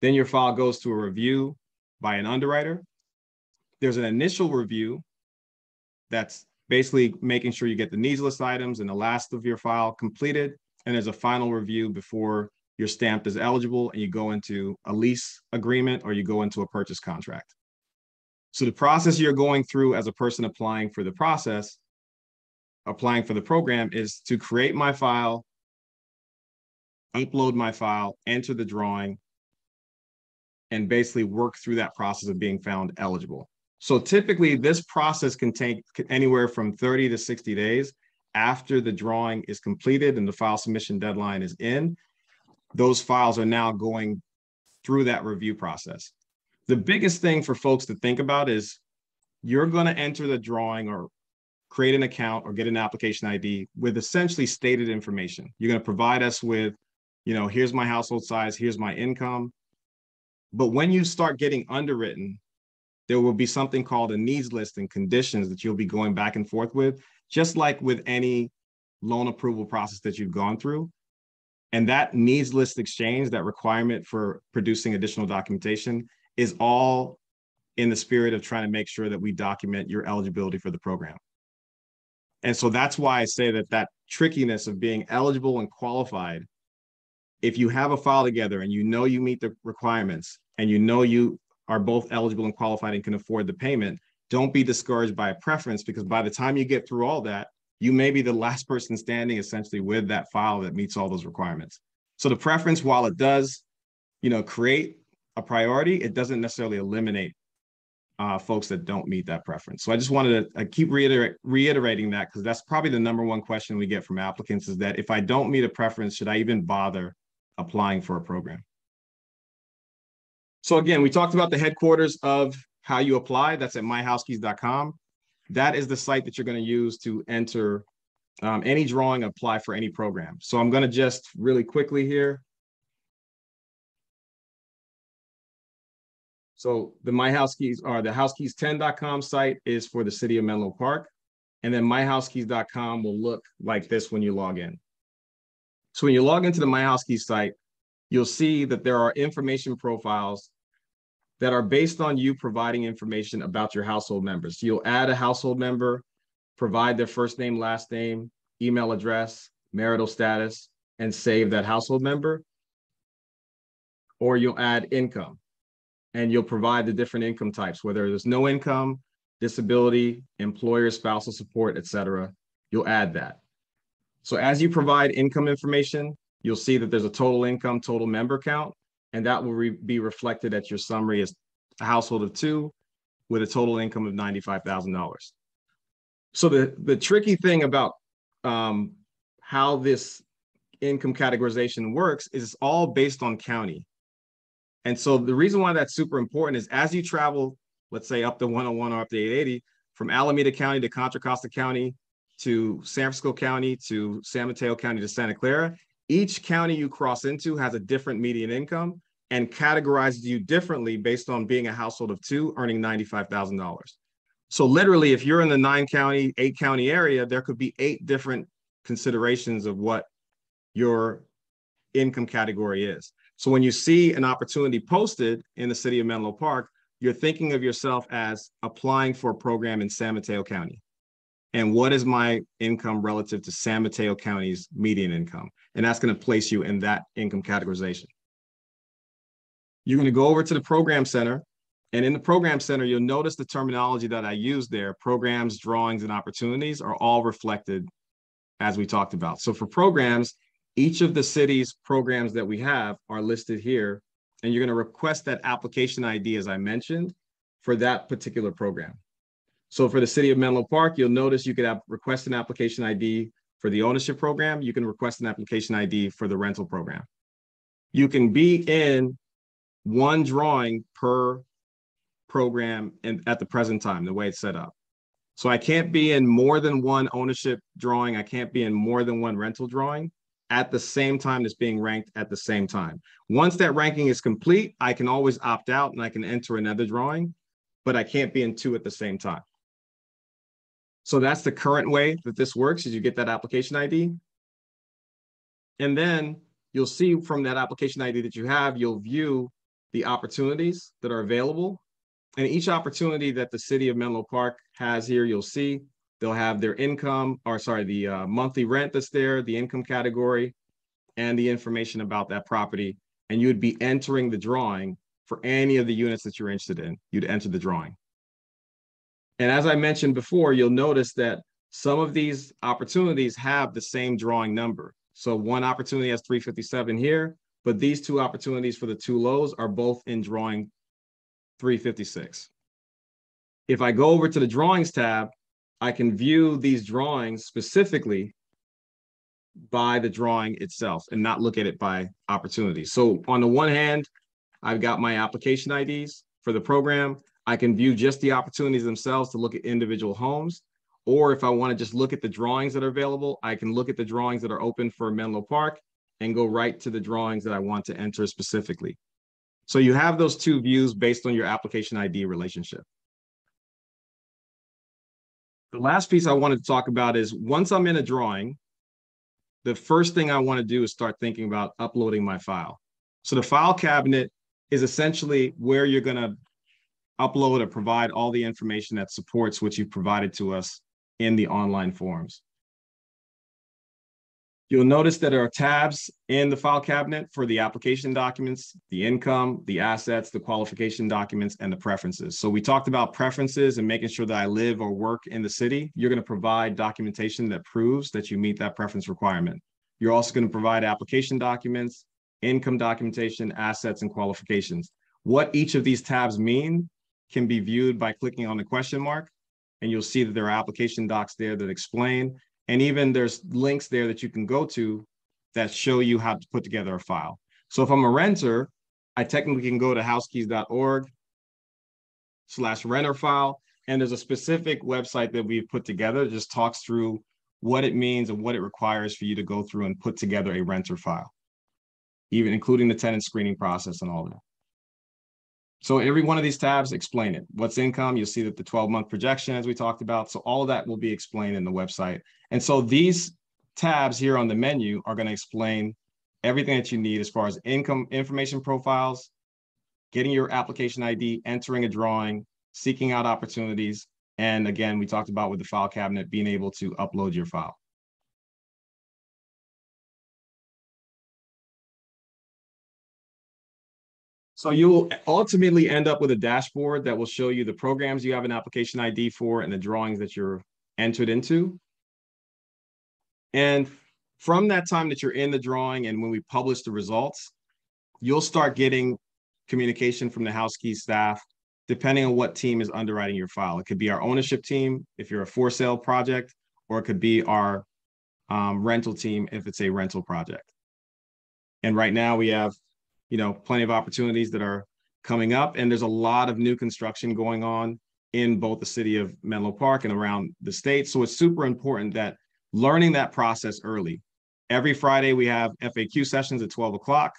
Then your file goes to a review by an underwriter. There's an initial review that's basically making sure you get the needs list items and the last of your file completed. And there's a final review before you're stamped as eligible and you go into a lease agreement or you go into a purchase contract. So the process you're going through as a person applying for the program is to create my file, upload my file, enter the drawing, and basically work through that process of being found eligible. So typically this process can take anywhere from 30 to 60 days after the drawing is completed and the file submission deadline is in. Those files are now going through that review process. The biggest thing for folks to think about is you're going to enter the drawing or create an account or get an application ID with essentially stated information. You're going to provide us with, here's my household size, here's my income. But when you start getting underwritten, there will be something called a needs list and conditions that you'll be going back and forth with, just like with any loan approval process that you've gone through. And that needs list exchange, that requirement for producing additional documentation, is all in the spirit of trying to make sure that we document your eligibility for the program. And so that's why I say that trickiness of being eligible and qualified, if you have a file together and you meet the requirements and you are both eligible and qualified and can afford the payment, don't be discouraged by a preference, because by the time you get through all that, you may be the last person standing essentially with that file that meets all those requirements. So the preference, while it does, create a priority, it doesn't necessarily eliminate folks that don't meet that preference. So I just wanted to keep reiterating that, because that's probably the #1 question we get from applicants, is that if I don't meet a preference, should I even bother applying for a program? So again, we talked about the headquarters of how you apply. That's at myhousekeys.com. That is the site that you're going to use to enter any drawing, apply for any program. So I'm going to just really quickly here. So the MyHouseKeys, or the housekeys10.com site, is for the city of Menlo Park. And then myhousekeys.com will look like this when you log in. So when you log into the MyHouseKeys site, you'll see that there are information profiles that are based on you providing information about your household members. You'll add a household member, provide their first name, last name, email address, marital status, and save that household member. Or you'll add income, and you'll provide the different income types, whether there's no income, disability, employer, spousal support, etc. You'll add that. So as you provide income information, you'll see that there's a total income, total member count, and that will be reflected at your summary as a household of 2 with a total income of $95,000. So the tricky thing about how this income categorization works is it's all based on county. And so the reason why that's super important is as you travel, let's say up to 101 or up to 880, from Alameda County to Contra Costa County to San Francisco County to San Mateo County to Santa Clara, each county you cross into has a different median income and categorizes you differently based on being a household of 2 earning $95,000. So literally, if you're in the 9-county, 8-county area, there could be 8 different considerations of what your income category is. So when you see an opportunity posted in the city of Menlo Park, you're thinking of yourself as applying for a program in San Mateo County. And what is my income relative to San Mateo County's median income? And that's going to place you in that income categorization. You're going to go over to the program center. And in the program center, you'll notice the terminology that I use there. Programs, drawings, and opportunities are all reflected as we talked about. So for programs, each of the city's programs that we have are listed here. And you're going to request that application ID, as I mentioned, for that particular program. So for the city of Menlo Park, you'll notice you could request an application ID for the ownership program. You can request an application ID for the rental program. You can be in one drawing per program at the present time, the way it's set up. So I can't be in more than one ownership drawing. I can't be in more than one rental drawing at the same time as being ranked at the same time. Once that ranking is complete, I can always opt out and I can enter another drawing, but I can't be in 2 at the same time. So that's the current way that this works, is you get that application ID. And then you'll see from that application ID that you have, you'll view the opportunities that are available. And each opportunity that the city of Menlo Park has here, you'll see they'll have their income, or sorry, the monthly rent that's there, the income category, and the information about that property. And you would be entering the drawing for any of the units that you're interested in. You'd enter the drawing. And as I mentioned before, you'll notice that some of these opportunities have the same drawing number. So one opportunity has 357 here, but these 2 opportunities for the 2 lows are both in drawing 356. If I go over to the drawings tab, I can view these drawings specifically by the drawing itself and not look at it by opportunity. So on the one hand, I've got my application IDs for the program. I can view just the opportunities themselves to look at individual homes. Or if I want to just look at the drawings that are available, I can look at the drawings that are open for Menlo Park and go right to the drawings that I want to enter specifically. So you have those 2 views based on your application ID relationship. The last piece I wanted to talk about is once I'm in a drawing, the first thing I want to do is start thinking about uploading my file. So the file cabinet is essentially where you're going to upload or provide all the information that supports what you've provided to us in the online forms. You'll notice that there are tabs in the file cabinet for the application documents, the income, the assets, the qualification documents, and the preferences. So we talked about preferences and making sure that I live or work in the city. You're going to provide documentation that proves that you meet that preference requirement. You're also going to provide application documents, income documentation, assets, and qualifications. What each of these tabs mean can be viewed by clicking on the question mark, and you'll see that there are application docs there that explain. And even there's links there that you can go to that show you how to put together a file. So if I'm a renter, I technically can go to housekeys.org/renter file. And there's a specific website that we've put together that just talks through what it means and what it requires for you to go through and put together a renter file, even including the tenant screening process and all that. So every one of these tabs explain it. What's income? You'll see that the 12-month projection, as we talked about. So all of that will be explained in the website. And so these tabs here on the menu are going to explain everything that you need as far as income information profiles, getting your application ID, entering a drawing, seeking out opportunities. And again, we talked about with the file cabinet, being able to upload your file. So you'll ultimately end up with a dashboard that will show you the programs you have an application ID for and the drawings that you're entered into. And from that time that you're in the drawing and when we publish the results, you'll start getting communication from the house key staff, depending on what team is underwriting your file. It could be our ownership team if you're a for sale project, or it could be our rental team if it's a rental project. And right now we have, plenty of opportunities that are coming up, and there's a lot of new construction going on in both the city of Menlo Park and around the state. So it's super important that learning that process early. Every Friday we have FAQ sessions at 12 o'clock.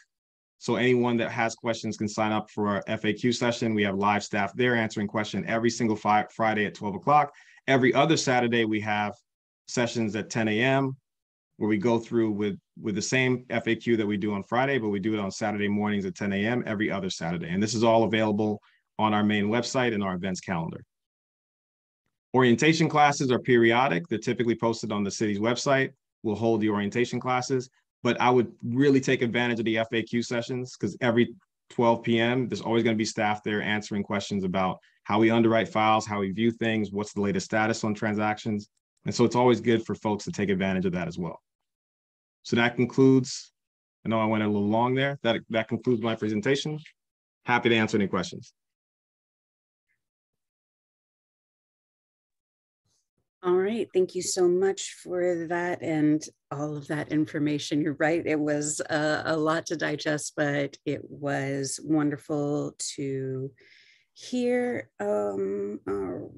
So anyone that has questions can sign up for our FAQ session. We have live staff there answering questions every single Friday at 12 o'clock. Every other Saturday, we have sessions at 10 a.m. where we go through with the same FAQ that we do on Friday, but we do it on Saturday mornings at 10 a.m. every other Saturday. And this is all available on our main website and our events calendar. Orientation classes are periodic. They're typically posted on the city's website. We'll hold the orientation classes. But I would really take advantage of the FAQ sessions because every 12 p.m., there's always going to be staff there answering questions about how we underwrite files, how we view things, what's the latest status on transactions. And so it's always good for folks to take advantage of that as well. So that concludes, I know I went a little long there. That concludes my presentation. Happy to answer any questions. All right, thank you so much for that and all of that information. You're right, it was a lot to digest, but it was wonderful to hear. All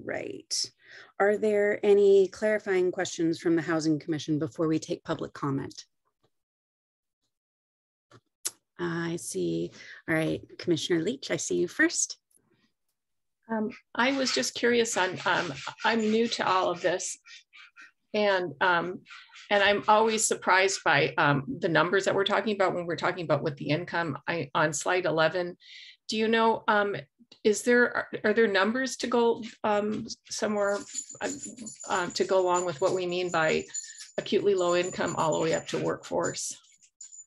right, are there any clarifying questions from the Housing Commission before we take public comment? I see. All right, Commissioner Leach, I see you first. I was just curious on, I'm new to all of this, and I'm always surprised by the numbers that we're talking about when we're talking about with the income. On slide 11, do you know, are there numbers to go somewhere to go along with what we mean by acutely low income all the way up to workforce?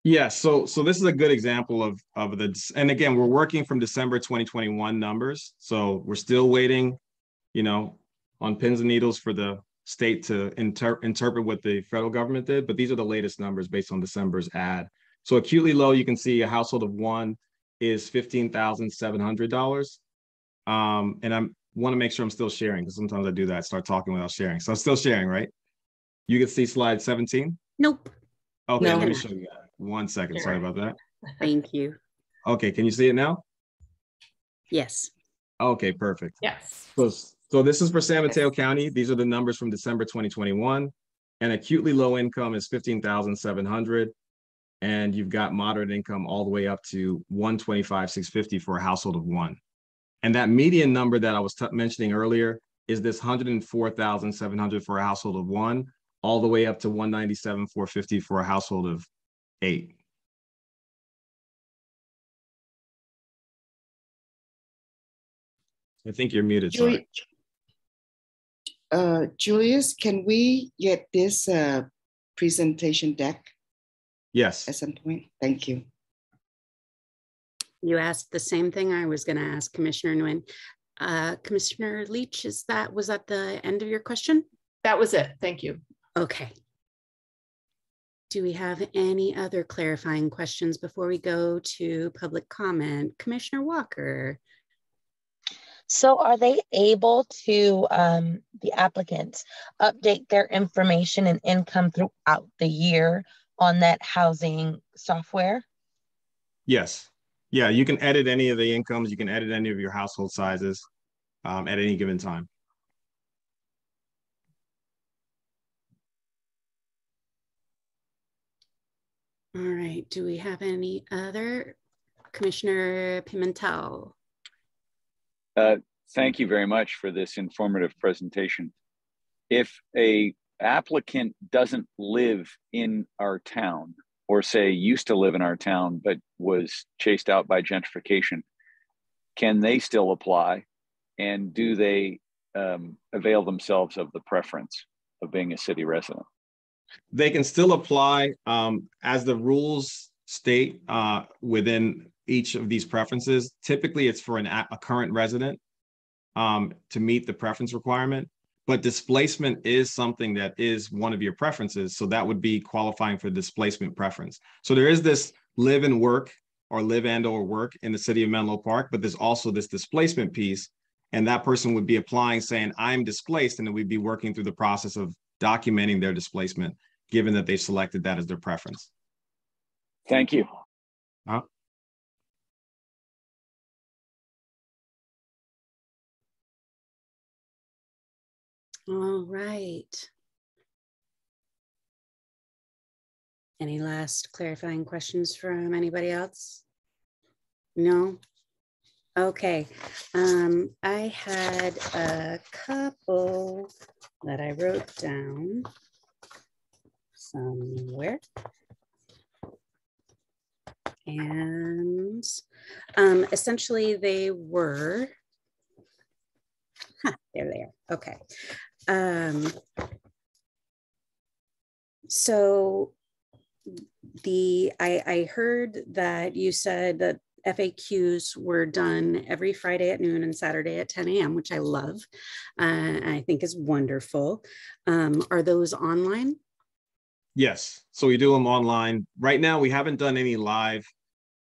Yeah, so this is a good example of and again, we're working from December 2021 numbers. So we're still waiting, on pins and needles for the state to interpret what the federal government did. But these are the latest numbers based on December's ad. So acutely low, you can see a household of one is $15,700. And I want to make sure I'm still sharing because sometimes I do that, start talking without sharing. So I'm still sharing, right? You can see slide 17? Nope. Okay, No. let me show you that. 1 second, sorry about that. Thank you. Okay, can you see it now? Yes. Okay, perfect. Yes. So this is for San Mateo County. These are the numbers from December 2021. And acutely low income is $15,700. And you've got moderate income all the way up to $125,650 for a household of one. And that median number that I was mentioning earlier is this $104,700 for a household of one, all the way up to $197,450 for a household of 8. I think you're muted. Sorry. Julius, can we get this presentation deck? Yes. At some point? Thank you. You asked the same thing I was going to ask Commissioner Nguyen. Commissioner Leach, was that the end of your question? That was it. Thank you. Okay. Do we have any other clarifying questions before we go to public comment? Commissioner Walker. So are they able to, the applicants, update their information and income throughout the year on that housing software? Yes. Yeah, you can edit any of the incomes. You can edit any of your household sizes at any given time. All right. Do we have any other? Commissioner Pimentel. Thank you very much for this informative presentation. If a applicant doesn't live in our town, or say used to live in our town, but was chased out by gentrification, can they still apply? And do they avail themselves of the preference of being a city resident? They can still apply as the rules state within each of these preferences. Typically, it's for a current resident to meet the preference requirement, but displacement is something that is one of your preferences. So that would be qualifying for displacement preference. So there is this live and work or live and or work in the city of Menlo Park, but there's also this displacement piece. And that person would be applying saying, I'm displaced, and then we'd be working through the process of documenting their displacement, given that they selected that as their preference. Thank you. All right. Any last clarifying questions from anybody else? No? Okay. I had a couple that I wrote down somewhere. And essentially they were, there they are. Okay. So I heard that you said that FAQs were done every Friday at noon and Saturday at 10 a.m., which I love. I think is wonderful. Are those online? Yes. So we do them online. Right now, we haven't done any live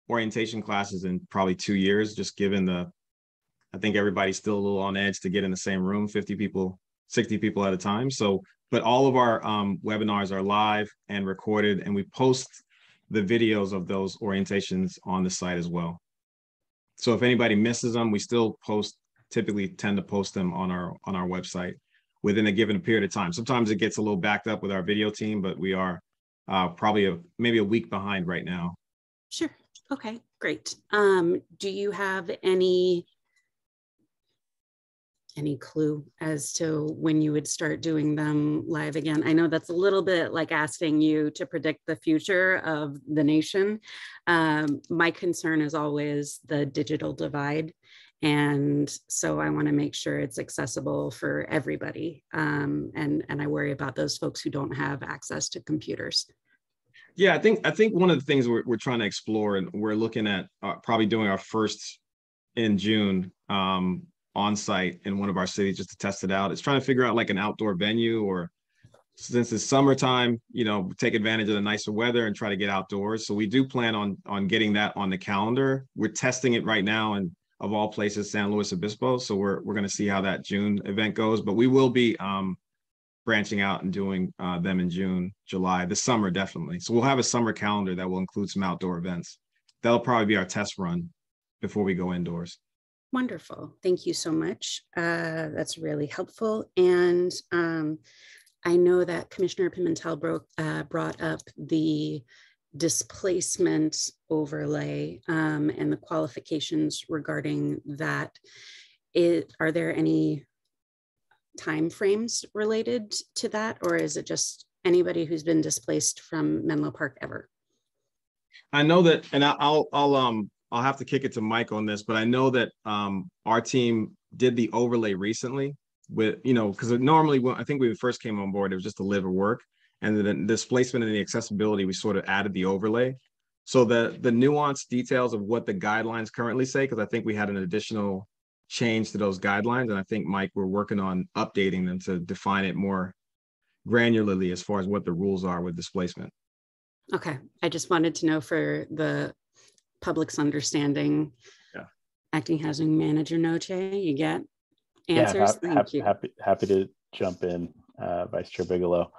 orientation classes in probably 2 years, just given I think everybody's still a little on edge to get in the same room, 50 people, 60 people at a time. So, but all of our webinars are live and recorded, and we post the videos of those orientations on the site as well. So if anybody misses them, we still typically tend to post them on our website within a given period of time. Sometimes it gets a little backed up with our video team, but we are probably maybe a week behind right now. Sure. Okay, great. Do you have any clue as to when you would start doing them live again? I know that's a little bit like asking you to predict the future of the nation. My concern is always the digital divide. And so I want to make sure it's accessible for everybody. And I worry about those folks who don't have access to computers. Yeah, I think one of the things we're trying to explore, and we're looking at probably doing our first in June on site in one of our cities just to test it out. It's trying to figure out like an outdoor venue, or since it's summertime, take advantage of the nicer weather and try to get outdoors. So we do plan on getting that on the calendar. We're testing it right now, and of all places, San Luis Obispo. So we're going to see how that June event goes, but we will be branching out and doing them in June, July, this summer, definitely. So we'll have a summer calendar that will include some outdoor events. That'll probably be our test run before we go indoors. Wonderful. Thank you so much. That's really helpful. And I know that Commissioner Pimentel brought up the displacement overlay and the qualifications regarding that. Are there any time frames related to that, or is it just anybody who's been displaced from Menlo Park ever? I know that, and I'll have to kick it to Mike on this, but I know that our team did the overlay recently with, because normally I think when we first came on board, it was just to live or work, and then the displacement and the accessibility, we sort of added the overlay. So the nuanced details of what the guidelines currently say, because I think we had an additional change to those guidelines, and I think, Mike, we're working on updating them to define it more granularly as far as what the rules are with displacement. Okay, I just wanted to know for the public's understanding. Yeah. Acting Housing Manager Noche, you get answers? Yeah, happy to jump in, Vice Chair Bigelow.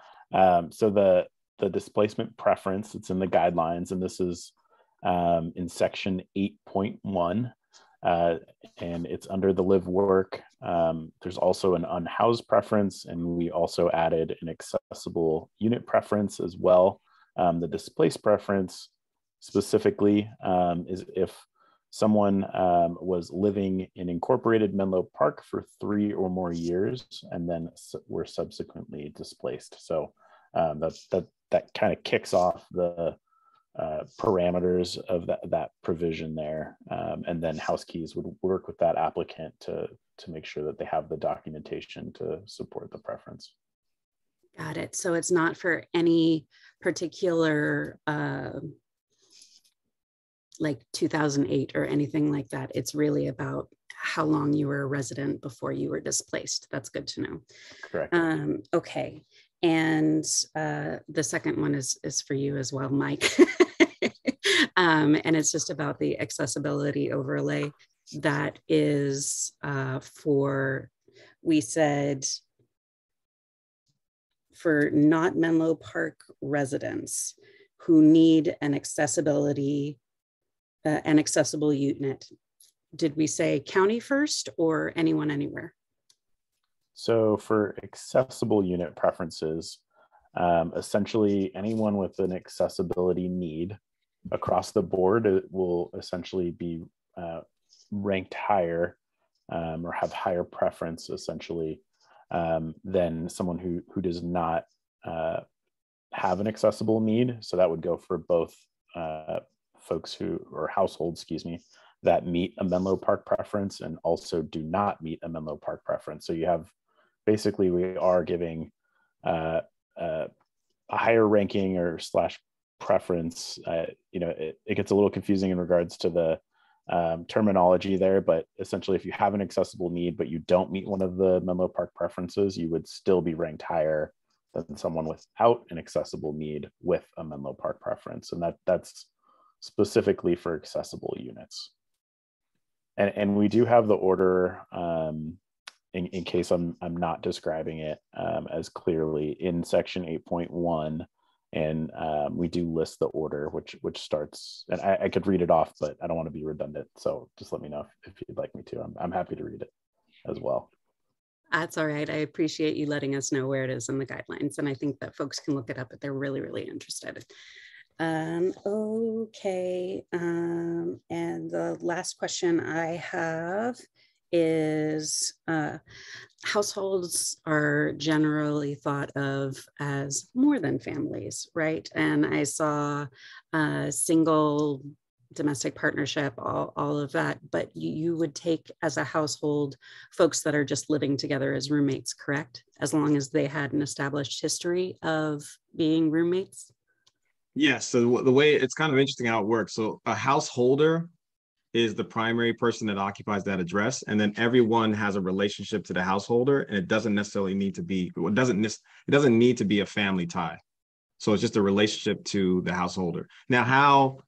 So the displacement preference, it's in the guidelines, and this is in section 8.1. And it's under the live work. There's also an unhoused preference, and we also added an accessible unit preference as well. The displaced preference specifically is if someone was living in incorporated Menlo Park for 3 or more years and then were subsequently displaced. So that kind of kicks off the parameters of that provision there. And then house keys would work with that applicant to make sure that they have the documentation to support the preference. Got it. So it's not for any particular like 2008 or anything like that. It's really about how long you were a resident before you were displaced. That's good to know. Correct. Okay. And the second one is for you as well, Mike. And it's just about the accessibility overlay that is for, we said, for not Menlo Park residents who need an accessible unit. Did we say county first or anyone anywhere? So for accessible unit preferences, essentially anyone with an accessibility need across the board will essentially be ranked higher or have higher preference essentially than someone who does not have an accessible need. So that would go for both folks or households, excuse me, that meet a Menlo Park preference and also do not meet a Menlo Park preference. So you have, basically we are giving a higher ranking or / preference. It gets a little confusing in regards to the terminology there, but essentially if you have an accessible need but you don't meet one of the Menlo Park preferences, you would still be ranked higher than someone without an accessible need with a Menlo Park preference, and that's specifically for accessible units. And we do have the order in case I'm not describing it as clearly in section 8.1. And we do list the order, which starts, and I could read it off, but I don't want to be redundant. So just let me know if you'd like me to. I'm happy to read it as well. That's all right. I appreciate you letting us know where it is in the guidelines. And I think that folks can look it up if they're really, really interested. Okay. And the last question I have is households are generally thought of as more than families, right? And I saw single, domestic partnership, all of that, but you would take as a household folks that are just living together as roommates, correct? As long as they had an established history of being roommates? Yes. So the way it's kind of interesting how it works. So a householder is the primary person that occupies that address, and then everyone has a relationship to the householder, and it doesn't necessarily need to be, it doesn't need to be a family tie. So it's just a relationship to the householder. Now, how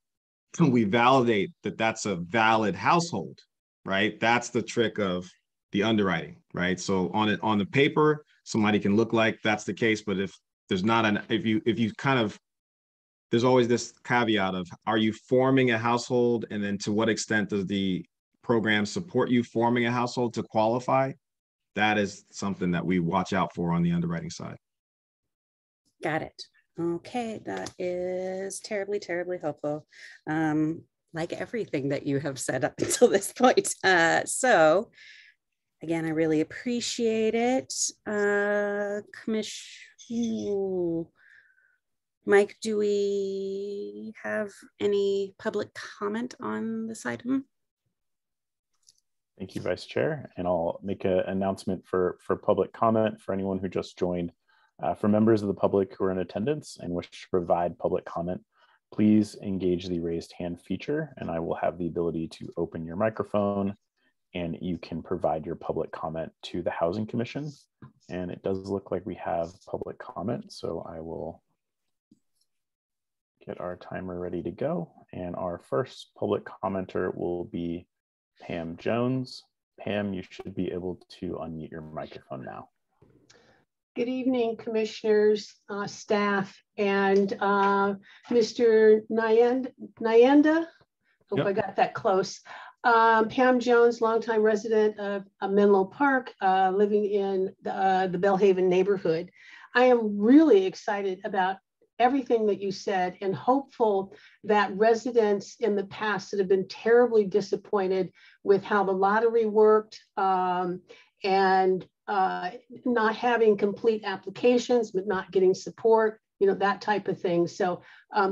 can we validate that that's a valid household, right? That's the trick of the underwriting, right? So on the paper, somebody can look like that's the case, but if there's not if you kind of, there's always this caveat of, are you forming a household? And then to what extent does the program support you forming a household to qualify? That is something that we watch out for on the underwriting side. Got it. Okay, that is terribly, terribly helpful. Like everything that you have said up until this point. So again, I really appreciate it. Mike, do we have any public comment on this item? Thank you, Vice Chair. And I'll make an announcement for public comment for anyone who just joined. For members of the public who are in attendance and wish to provide public comment, please engage the raised hand feature, and I will have the ability to open your microphone and you can provide your public comment to the Housing Commission. And it does look like we have public comment, so I will get our timer ready to go. And our first public commenter will be Pam Jones. Pam, you should be able to unmute your microphone now. Good evening, commissioners, staff, and Mr. Nyanda. Hope I got that close. Pam Jones, longtime resident of Menlo Park, living in the Bellhaven neighborhood. I am really excited about everything that you said and hopeful that residents in the past that have been terribly disappointed with how the lottery worked and not having complete applications, but not getting support that type of thing. So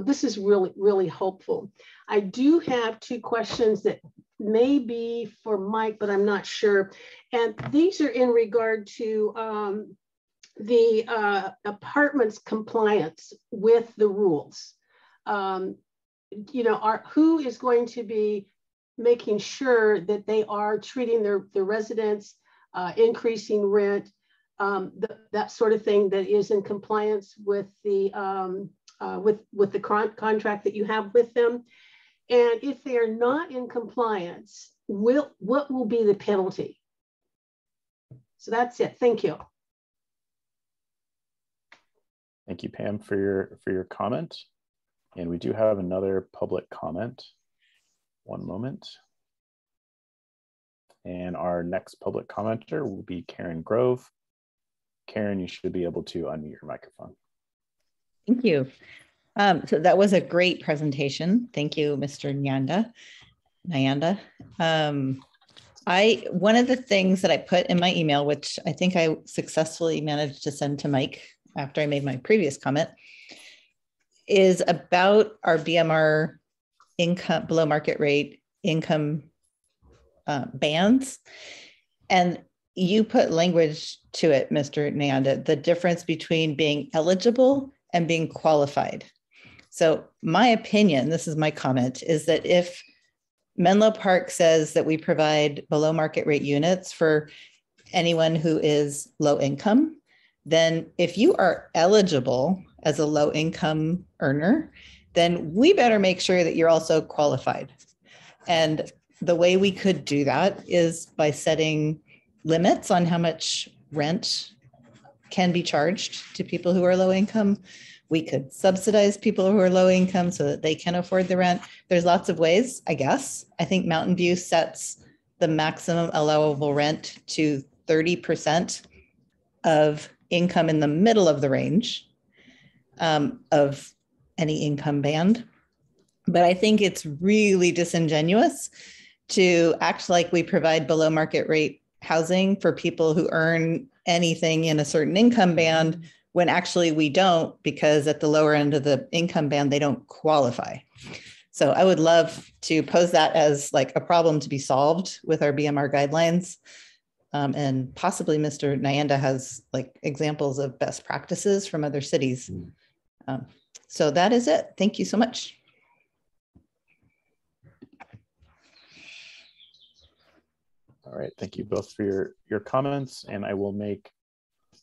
this is really, really hopeful. I do have two questions that may be for Mike, but I'm not sure. And these are in regard to the apartment's compliance with the rules. Who is going to be making sure that they are treating their residents, increasing rent, that sort of thing that is in compliance with the contract that you have with them. And if they are not in compliance, what will be the penalty? So that's it. Thank you. Thank you, Pam, for your comment. And we do have another public comment. One moment. And our next public commenter will be Karen Grove. Karen, you should be able to unmute your microphone. Thank you. So that was a great presentation. Thank you, Mr. Nyanda. One of the things that I put in my email, which I think I successfully managed to send to Mike after I made my previous comment, is about our Bmr income below market rate income bands. And you put language to it, Mr. Nyanda, the difference between being eligible and being qualified. So my opinion, this is my comment, is that if Menlo Park says that we provide below market rate units for anyone who is low income, then if you are eligible as a low income earner, then we better make sure that you're also qualified. And the way we could do that is by setting limits on how much rent can be charged to people who are low income. We could subsidize people who are low income so that they can afford the rent. There's lots of ways, I guess. I think Mountain View sets the maximum allowable rent to 30% of income in the middle of the range of any income band. But I think it's really disingenuous to act like we provide below market rate housing for people who earn anything in a certain income band when actually we don't, because at the lower end of the income band, they don't qualify. So I would love to pose that as like a problem to be solved with our Bmr guidelines. And possibly Mr. Nyanda has like examples of best practices from other cities. So that is it. Thank you so much. All right, thank you both for your comments, and I will make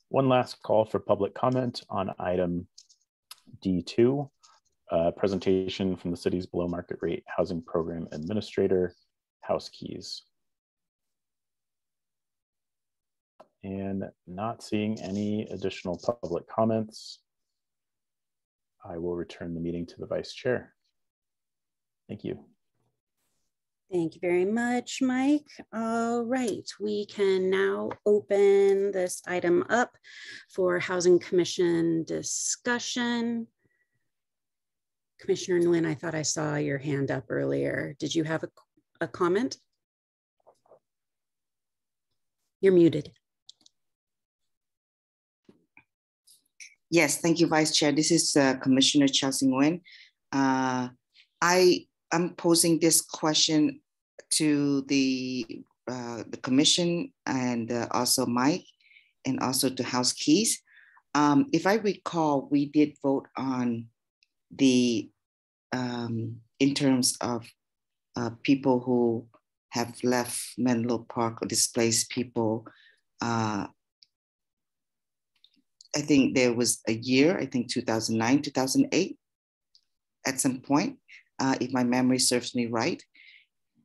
one last call for public comment on item D2, presentation from the city's below market rate housing program administrator, House Keys. And not seeing any additional public comments, I will return the meeting to the vice chair. Thank you. Thank you very much, Mike. All right, we can now open this item up for Housing Commission discussion. Commissioner Nguyen, I thought I saw your hand up earlier. Did you have a comment? You're muted. Yes, thank you, Vice Chair. This is Commissioner Chelsea Nguyen. I'm posing this question to the commission and also Mike and also to House Keys. If I recall, we did vote on the, in terms of people who have left Menlo Park or displaced people. I think there was a year, I think 2009, 2008, at some point. If my memory serves me right.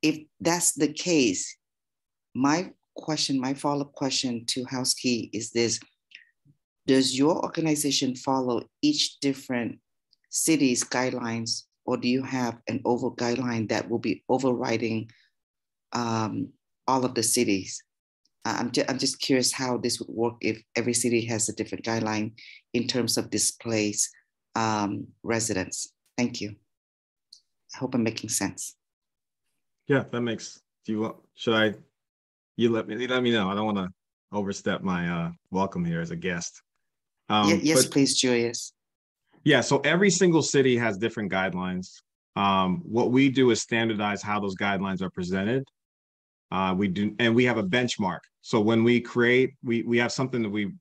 If that's the case, my follow-up question to House Key is this: does your organization follow each different city's guidelines, or do you have an overall guideline that will be overriding all of the cities? I'm just curious how this would work if every city has a different guideline in terms of displaced residents. Thank you. I hope I'm making sense. Yeah, that makes. Do you want? Should I? You let me know. I don't want to overstep my welcome here as a guest. Yes, please, Julius. Yeah, so every single city has different guidelines. What we do is standardize how those guidelines are presented. We have a benchmark. So when we create, we have something that we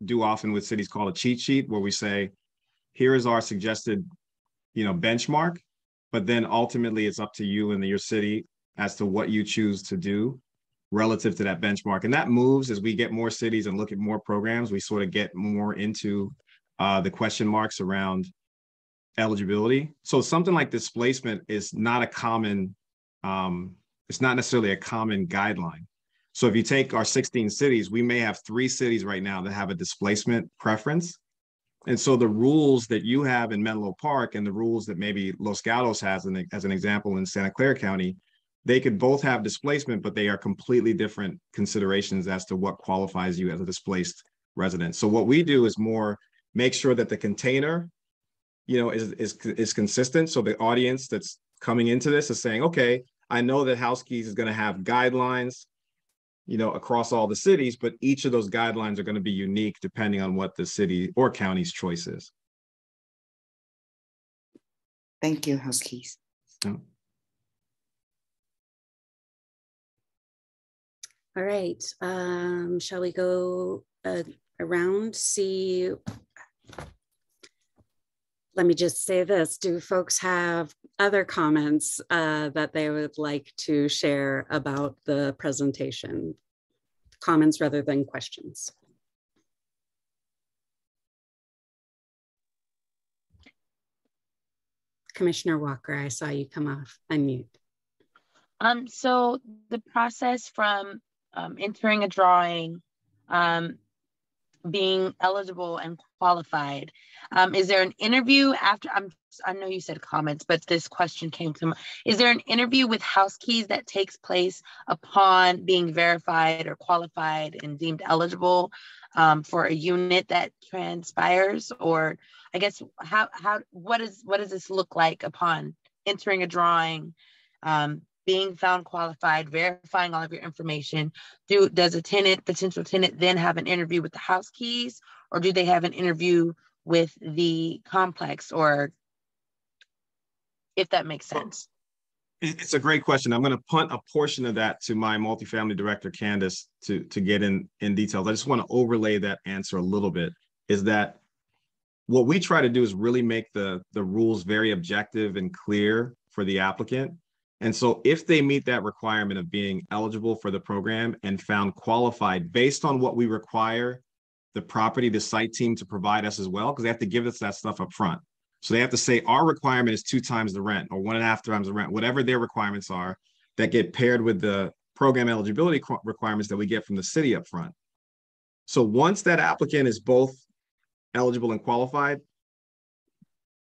do often with cities called a cheat sheet, where we say, here is our suggested, benchmark, but then ultimately it's up to you and your city as to what you choose to do relative to that benchmark. And that moves as we get more cities and look at more programs. We sort of get more into the question marks around eligibility. So something like displacement is not a common, it's not necessarily a common guideline. So if you take our 16 cities, we may have 3 cities right now that have a displacement preference. And so the rules that you have in Menlo Park and the rules that maybe Los Gatos has, as an example, in Santa Clara County, they could both have displacement, but they are completely different considerations as to what qualifies you as a displaced resident. So what we do is more make sure that the container, is consistent. So the audience that's coming into this is saying, okay, I know that House Keys is going to have guidelines, across all the cities, but each of those guidelines are going to be unique depending on what the city or county's choice is. Thank you, House Keys. Yeah. All right, shall we go around, see? Let me just say this, do folks have other comments that they would like to share about the presentation? Comments rather than questions. Commissioner Walker, I saw you come off unmute. So the process from entering a drawing, being eligible and qualified, is there an interview after? I know you said comments, but this question came to mind. Is there an interview with House Keys that takes place upon being verified or qualified and deemed eligible for a unit that transpires? Or I guess what does this look like upon entering a drawing, being found qualified, verifying all of your information? Does a potential tenant then have an interview with the House Keys, or do they have an interview with the complex, or if that makes sense? It's a great question. I'm going to punt a portion of that to my multifamily director, Candace, to get in details. I just want to overlay that answer a little bit, is that what we try to do is really make the rules very objective and clear for the applicant. And so if they meet that requirement of being eligible for the program and found qualified based on what we require the property, the site team to provide us as well, because they have to give us that stuff up front. So they have to say our requirement is 2 times the rent or 1.5 times the rent, whatever their requirements are, that get paired with the program eligibility requirements that we get from the city up front. So once that applicant is both eligible and qualified,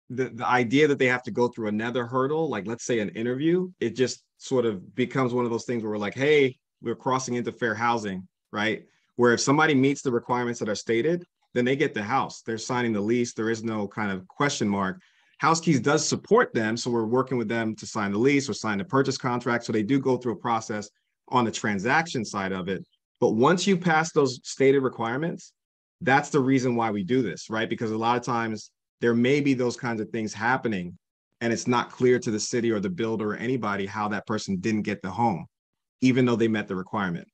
the idea that they have to go through another hurdle, like let's say an interview, it just sort of becomes one of those things where we're like, hey, we're crossing into fair housing, right? Where if somebody meets the requirements that are stated, then they get the house. They're signing the lease. There is no kind of question mark. House Keys does support them. So we're working with them to sign the lease or sign the purchase contract. So they do go through a process on the transaction side of it. But once you pass those stated requirements, that's the reason why we do this, right? Because a lot of times there may be those kinds of things happening and it's not clear to the city or the builder or anybody how that person didn't get the home, even though they met the requirement.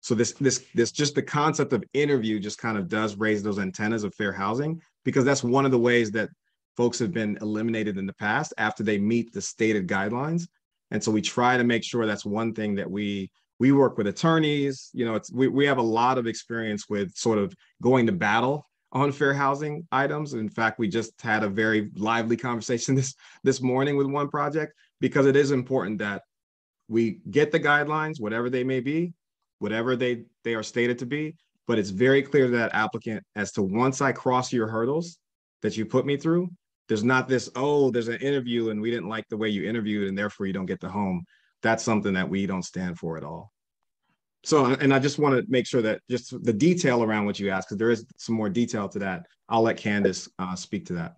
So this just the concept of interview just kind of does raise those antennas of fair housing, because that's one of the ways that folks have been eliminated in the past after they meet the stated guidelines. And so we try to make sure that's one thing that we work with attorneys. We have a lot of experience with sort of going to battle on fair housing items. In fact, we just had a very lively conversation this morning with one project, because it is important that we get the guidelines, whatever they may be, whatever they are stated to be, but it's very clear to that applicant as to once I cross your hurdles that you put me through, there's not this, oh, there's an interview and we didn't like the way you interviewed and therefore you don't get the home. That's something that we don't stand for at all. So, and I just want to make sure that just the detail around what you asked, because there is some more detail to that. I'll let Candace speak to that.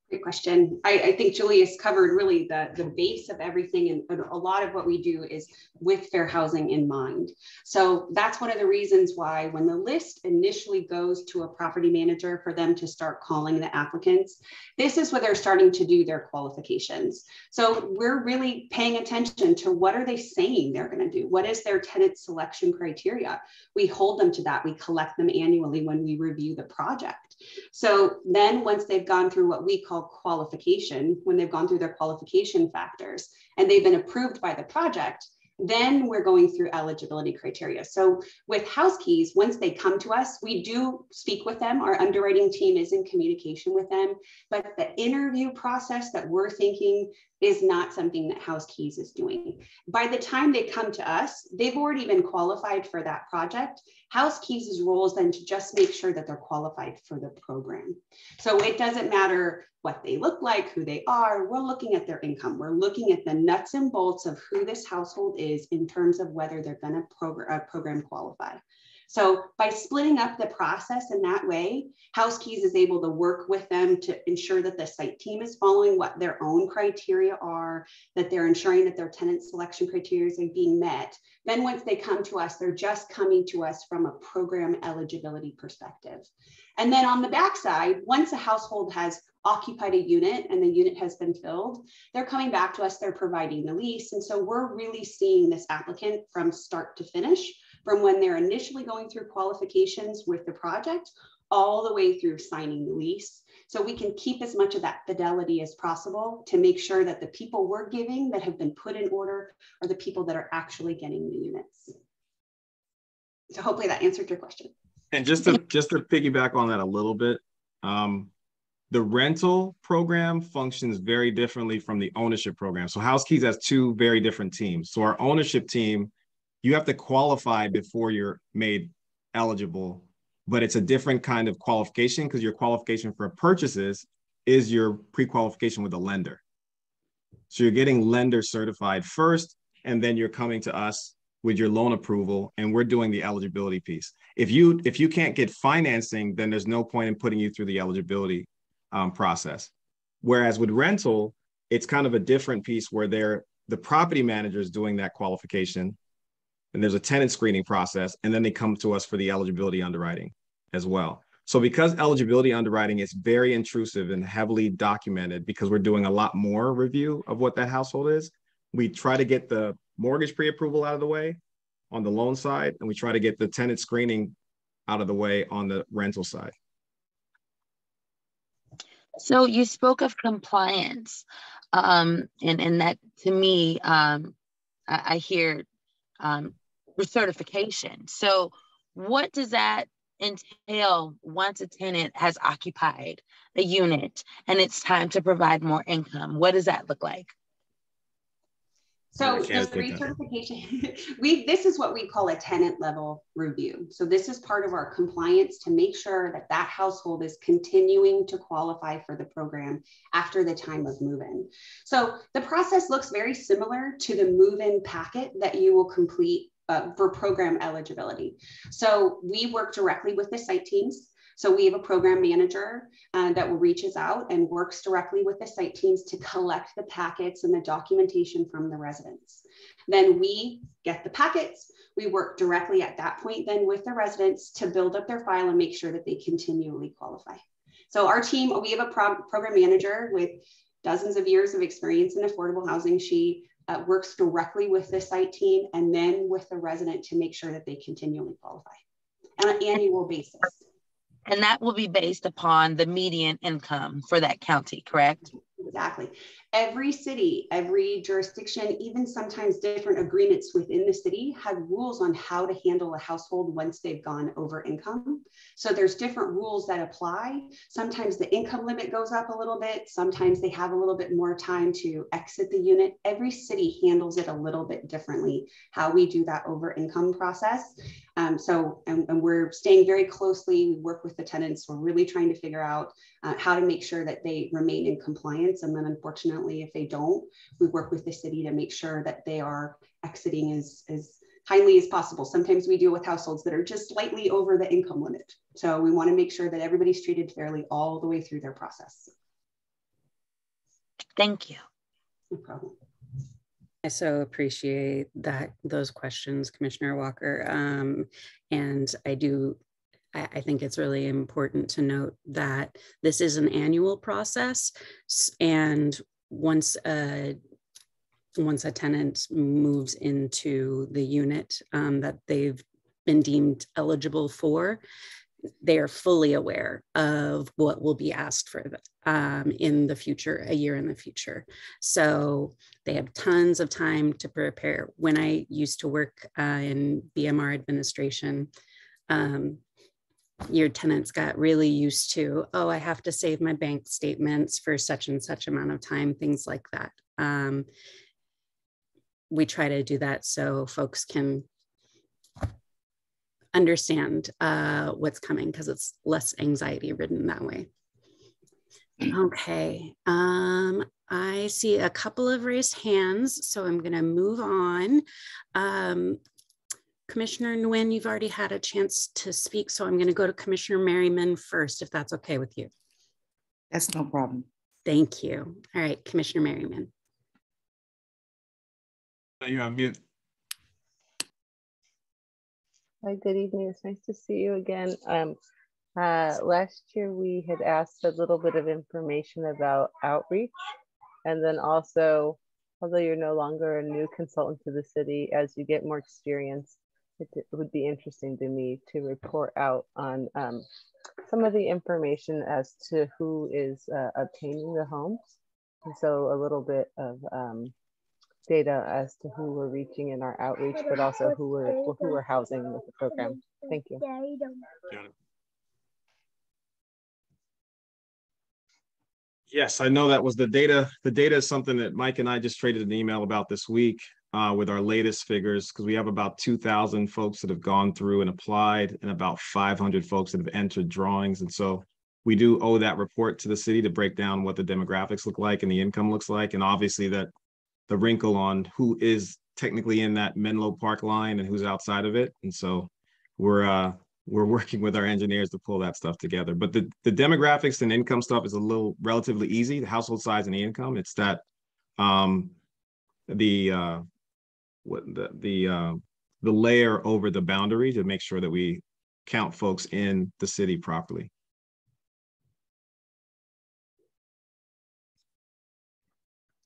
Great question. I think Julius covered really the base of everything, and a lot of what we do is with fair housing in mind. So that's one of the reasons why when the list initially goes to a property manager for them to start calling the applicants, this is where they're starting to do their qualifications. So we're really paying attention to what are they saying they're going to do? What is their tenant selection criteria? We hold them to that. We collect them annually when we review the project. So then once they've gone through what we call qualification, when they've gone through their qualification factors and they've been approved by the project, then we're going through eligibility criteria. So with house keys, once they come to us, we do speak with them. Our underwriting team is in communication with them, but the interview process that we're thinking is not something that house keys is doing. By the time they come to us, they've already been qualified for that project. House keys' role is then to just make sure that they're qualified for the program. So it doesn't matter what they look like, who they are. We're looking at their income. We're looking at the nuts and bolts of who this household is in terms of whether they're going to program qualify. So by splitting up the process in that way, House Keys is able to work with them to ensure that the site team is following what their own criteria are, that they're ensuring that their tenant selection criteria are being met. Then once they come to us, they're just coming to us from a program eligibility perspective. And then on the backside, once a household has occupied a unit and the unit has been filled, they're coming back to us, they're providing the lease. And so we're really seeing this applicant from start to finish, from when they're initially going through qualifications with the project, all the way through signing the lease. So we can keep as much of that fidelity as possible to make sure that the people we're giving that have been put in order are the people that are actually getting the units. So hopefully that answered your question. And just to piggyback on that a little bit, the rental program functions very differently from the ownership program. So House Keys has two very different teams. So our ownership team, you have to qualify before you're made eligible, but it's a different kind of qualification because your qualification for purchases is your pre-qualification with a lender. So you're getting lender certified first, and then you're coming to us with your loan approval, and we're doing the eligibility piece. If you can't get financing, then there's no point in putting you through the eligibility process. Whereas with rental, it's kind of a different piece where the property manager is doing that qualification, and there's a tenant screening process, and then they come to us for the eligibility underwriting as well. So because eligibility underwriting is very intrusive and heavily documented, because we're doing a lot more review of what that household is, we try to get the mortgage pre-approval out of the way on the loan side, and we try to get the tenant screening out of the way on the rental side. So you spoke of compliance, and that to me, I hear certification. So what does that entail once a tenant has occupied a unit and it's time to provide more income? What does that look like? So the recertification, this is what we call a tenant level review. So this is part of our compliance to make sure that that household is continuing to qualify for the program after the time of move-in. So the process looks very similar to the move-in packet that you will complete for program eligibility. So we work directly with the site teams. So we have a program manager that reaches out and works directly with the site teams to collect the packets and the documentation from the residents. Then we get the packets. We work directly at that point then with the residents to build up their file and make sure that they continually qualify. So our team, we have a program manager with dozens of years of experience in affordable housing. She works directly with the site team and then with the resident to make sure that they continually qualify on an annual basis. And that will be based upon the median income for that county, correct? Exactly. Every city, every jurisdiction, even sometimes different agreements within the city have rules on how to handle a household once they've gone over income. So there's different rules that apply. Sometimes the income limit goes up a little bit. Sometimes they have a little bit more time to exit the unit. Every city handles it a little bit differently, how we do that over income process. And we're staying very closely. We work with the tenants. We're really trying to figure out how to make sure that they remain in compliance. And then unfortunately, if they don't, we work with the city to make sure that they are exiting as timely as possible. Sometimes we deal with households that are just slightly over the income limit. So we want to make sure that everybody's treated fairly all the way through their process. Thank you. No problem. I so appreciate those questions, Commissioner Walker. And I think it's really important to note that this is an annual process, and once a tenant moves into the unit that they've been deemed eligible for, they are fully aware of what will be asked for them in the future, a year in the future. So they have tons of time to prepare. When I used to work in BMR administration, your tenants got really used to, oh, I have to save my bank statements for such and such amount of time, things like that. We try to do that so folks can understand what's coming, because it's less anxiety ridden that way. Okay, I see a couple of raised hands, so I'm gonna move on. Commissioner Nguyen, you've already had a chance to speak, so I'm gonna go to Commissioner Merriman first, if that's okay with you. That's no problem. Thank you. All right, Commissioner Merriman. You're on mute. Hi, good evening. It's nice to see you again. Last year we had asked a little bit of information about outreach, and then also, although you're no longer a new consultant to the city, as you get more experience, it would be interesting to me to report out on some of the information as to who is obtaining the homes. And so a little bit of data as to who we're reaching in our outreach, but also who we're housing with the program. Thank you. Yes, I know that was the data. The data is something that Mike and I just traded an email about this week with our latest figures, because we have about 2,000 folks that have gone through and applied, and about 500 folks that have entered drawings. And so we do owe that report to the city to break down what the demographics look like and the income looks like. And obviously that the wrinkle on who is technically in that Menlo Park line and who's outside of it. And so we're working with our engineers to pull that stuff together. But the demographics and income stuff is a little relatively easy, the household size and the income. It's that the layer over the boundary to make sure that we count folks in the city properly.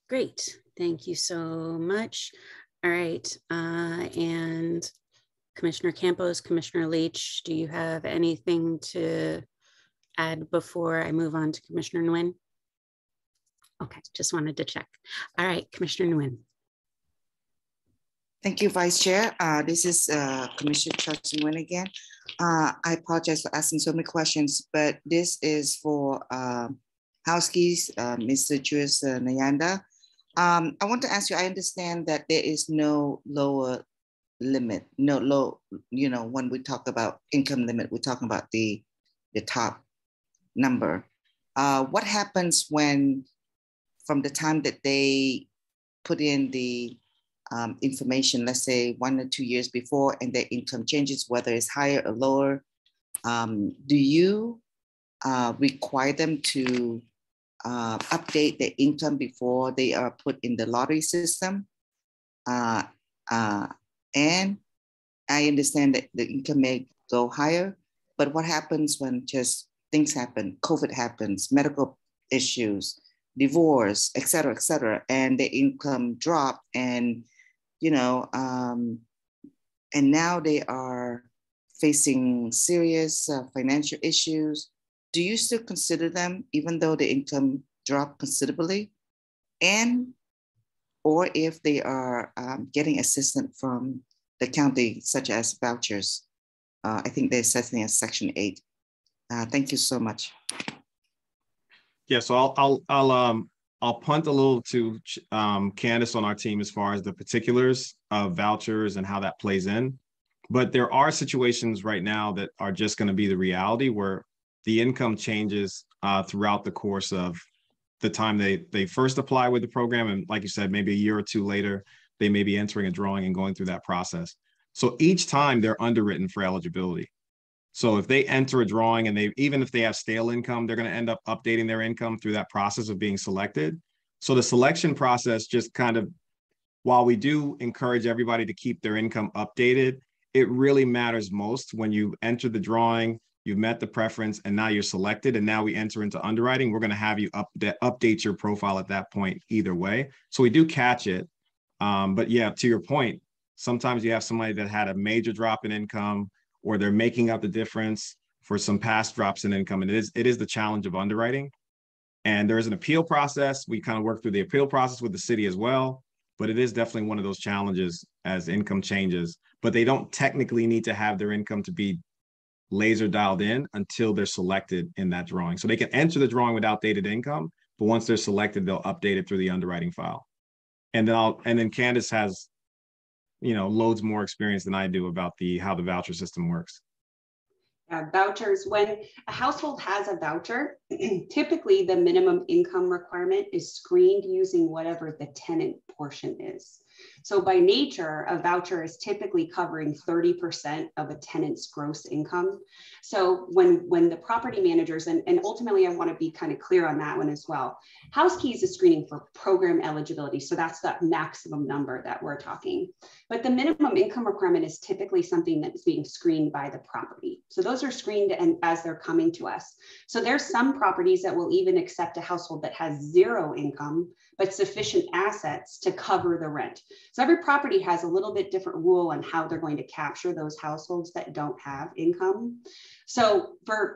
Great, thank you so much. All right, and Commissioner Campos, Commissioner Leach, do you have anything to add before I move on to Commissioner Nguyen? Okay, just wanted to check. All right, Commissioner Nguyen. Thank you, Vice Chair. This is Commissioner Charles Nguyen again. I apologize for asking so many questions, but this is for Housekeys, Mr. Julius Nayanda. I want to ask you, I understand that there is no lower limit, no low, when we talk about income limit, we're talking about the top number. What happens when, from the time that they put in the information, let's say 1 or 2 years before, and their income changes, whether it's higher or lower, do you require them to update their income before they are put in the lottery system? And I understand that the income may go higher, but what happens when just things happen, COVID happens, medical issues, divorce, et cetera, and the income drop, and and now they are facing serious financial issues. Do you still consider them, even though the income dropped considerably? Or if they are getting assistance from the county, such as vouchers? I think they're assessing as Section 8. Thank you so much. Yeah, so I'll punt a little to Candace on our team as far as the particulars of vouchers and how that plays in. But there are situations right now that are just going to be the reality, where the income changes throughout the course of the time they first apply with the program. And like you said, maybe a year or two later, they may be entering a drawing and going through that process. So each time they're underwritten for eligibility. So if they enter a drawing and even if they have stale income, they're going to end up updating their income through that process of being selected. So the selection process just kind of, while we do encourage everybody to keep their income updated, it really matters most when you enter the drawing, you've met the preference, and now you're selected, and now we enter into underwriting. We're going to have you update your profile at that point either way. So we do catch it. But yeah, to your point, sometimes you have somebody that had a major drop in income, or they're making up the difference for some past drops in income. And it is the challenge of underwriting. And there is an appeal process. We kind of work through the appeal process with the city as well. But it is definitely one of those challenges as income changes. But they don't technically need to have their income to be laser dialed in until they're selected in that drawing. So they can enter the drawing with outdated income, but once they're selected, they'll update it through the underwriting file. And then Candace has, loads more experience than I do about how the voucher system works. Vouchers, when a household has a voucher, typically the minimum income requirement is screened using whatever the tenant portion is. So by nature, a voucher is typically covering 30% of a tenant's gross income. So when the property managers, and ultimately I want to be kind of clear on that one as well, House Keys is screening for program eligibility. So that's that maximum number that we're talking. But the minimum income requirement is typically something that's being screened by the property. So those are screened and as they're coming to us. So there's some properties that will even accept a household that has zero income, but sufficient assets to cover the rent. So every property has a little bit different rule on how they're going to capture those households that don't have income. So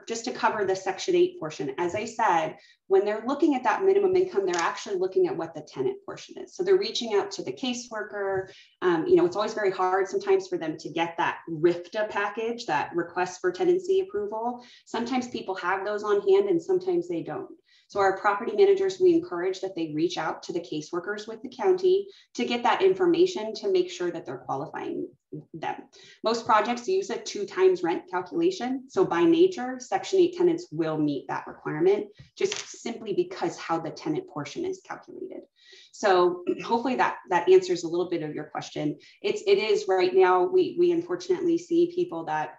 just to cover the Section 8 portion, as I said, when they're looking at that minimum income, they're actually looking at what the tenant portion is. So they're reaching out to the caseworker. It's always very hard sometimes for them to get that RFTA package, that request for tenancy approval. Sometimes people have those on hand and sometimes they don't. So our property managers, we encourage that they reach out to the caseworkers with the county to get that information to make sure that they're qualifying them. Most projects use a 2 times rent calculation. So by nature, Section 8 tenants will meet that requirement, just simply because how the tenant portion is calculated. So hopefully that answers a little bit of your question. It is right now, we unfortunately see people that,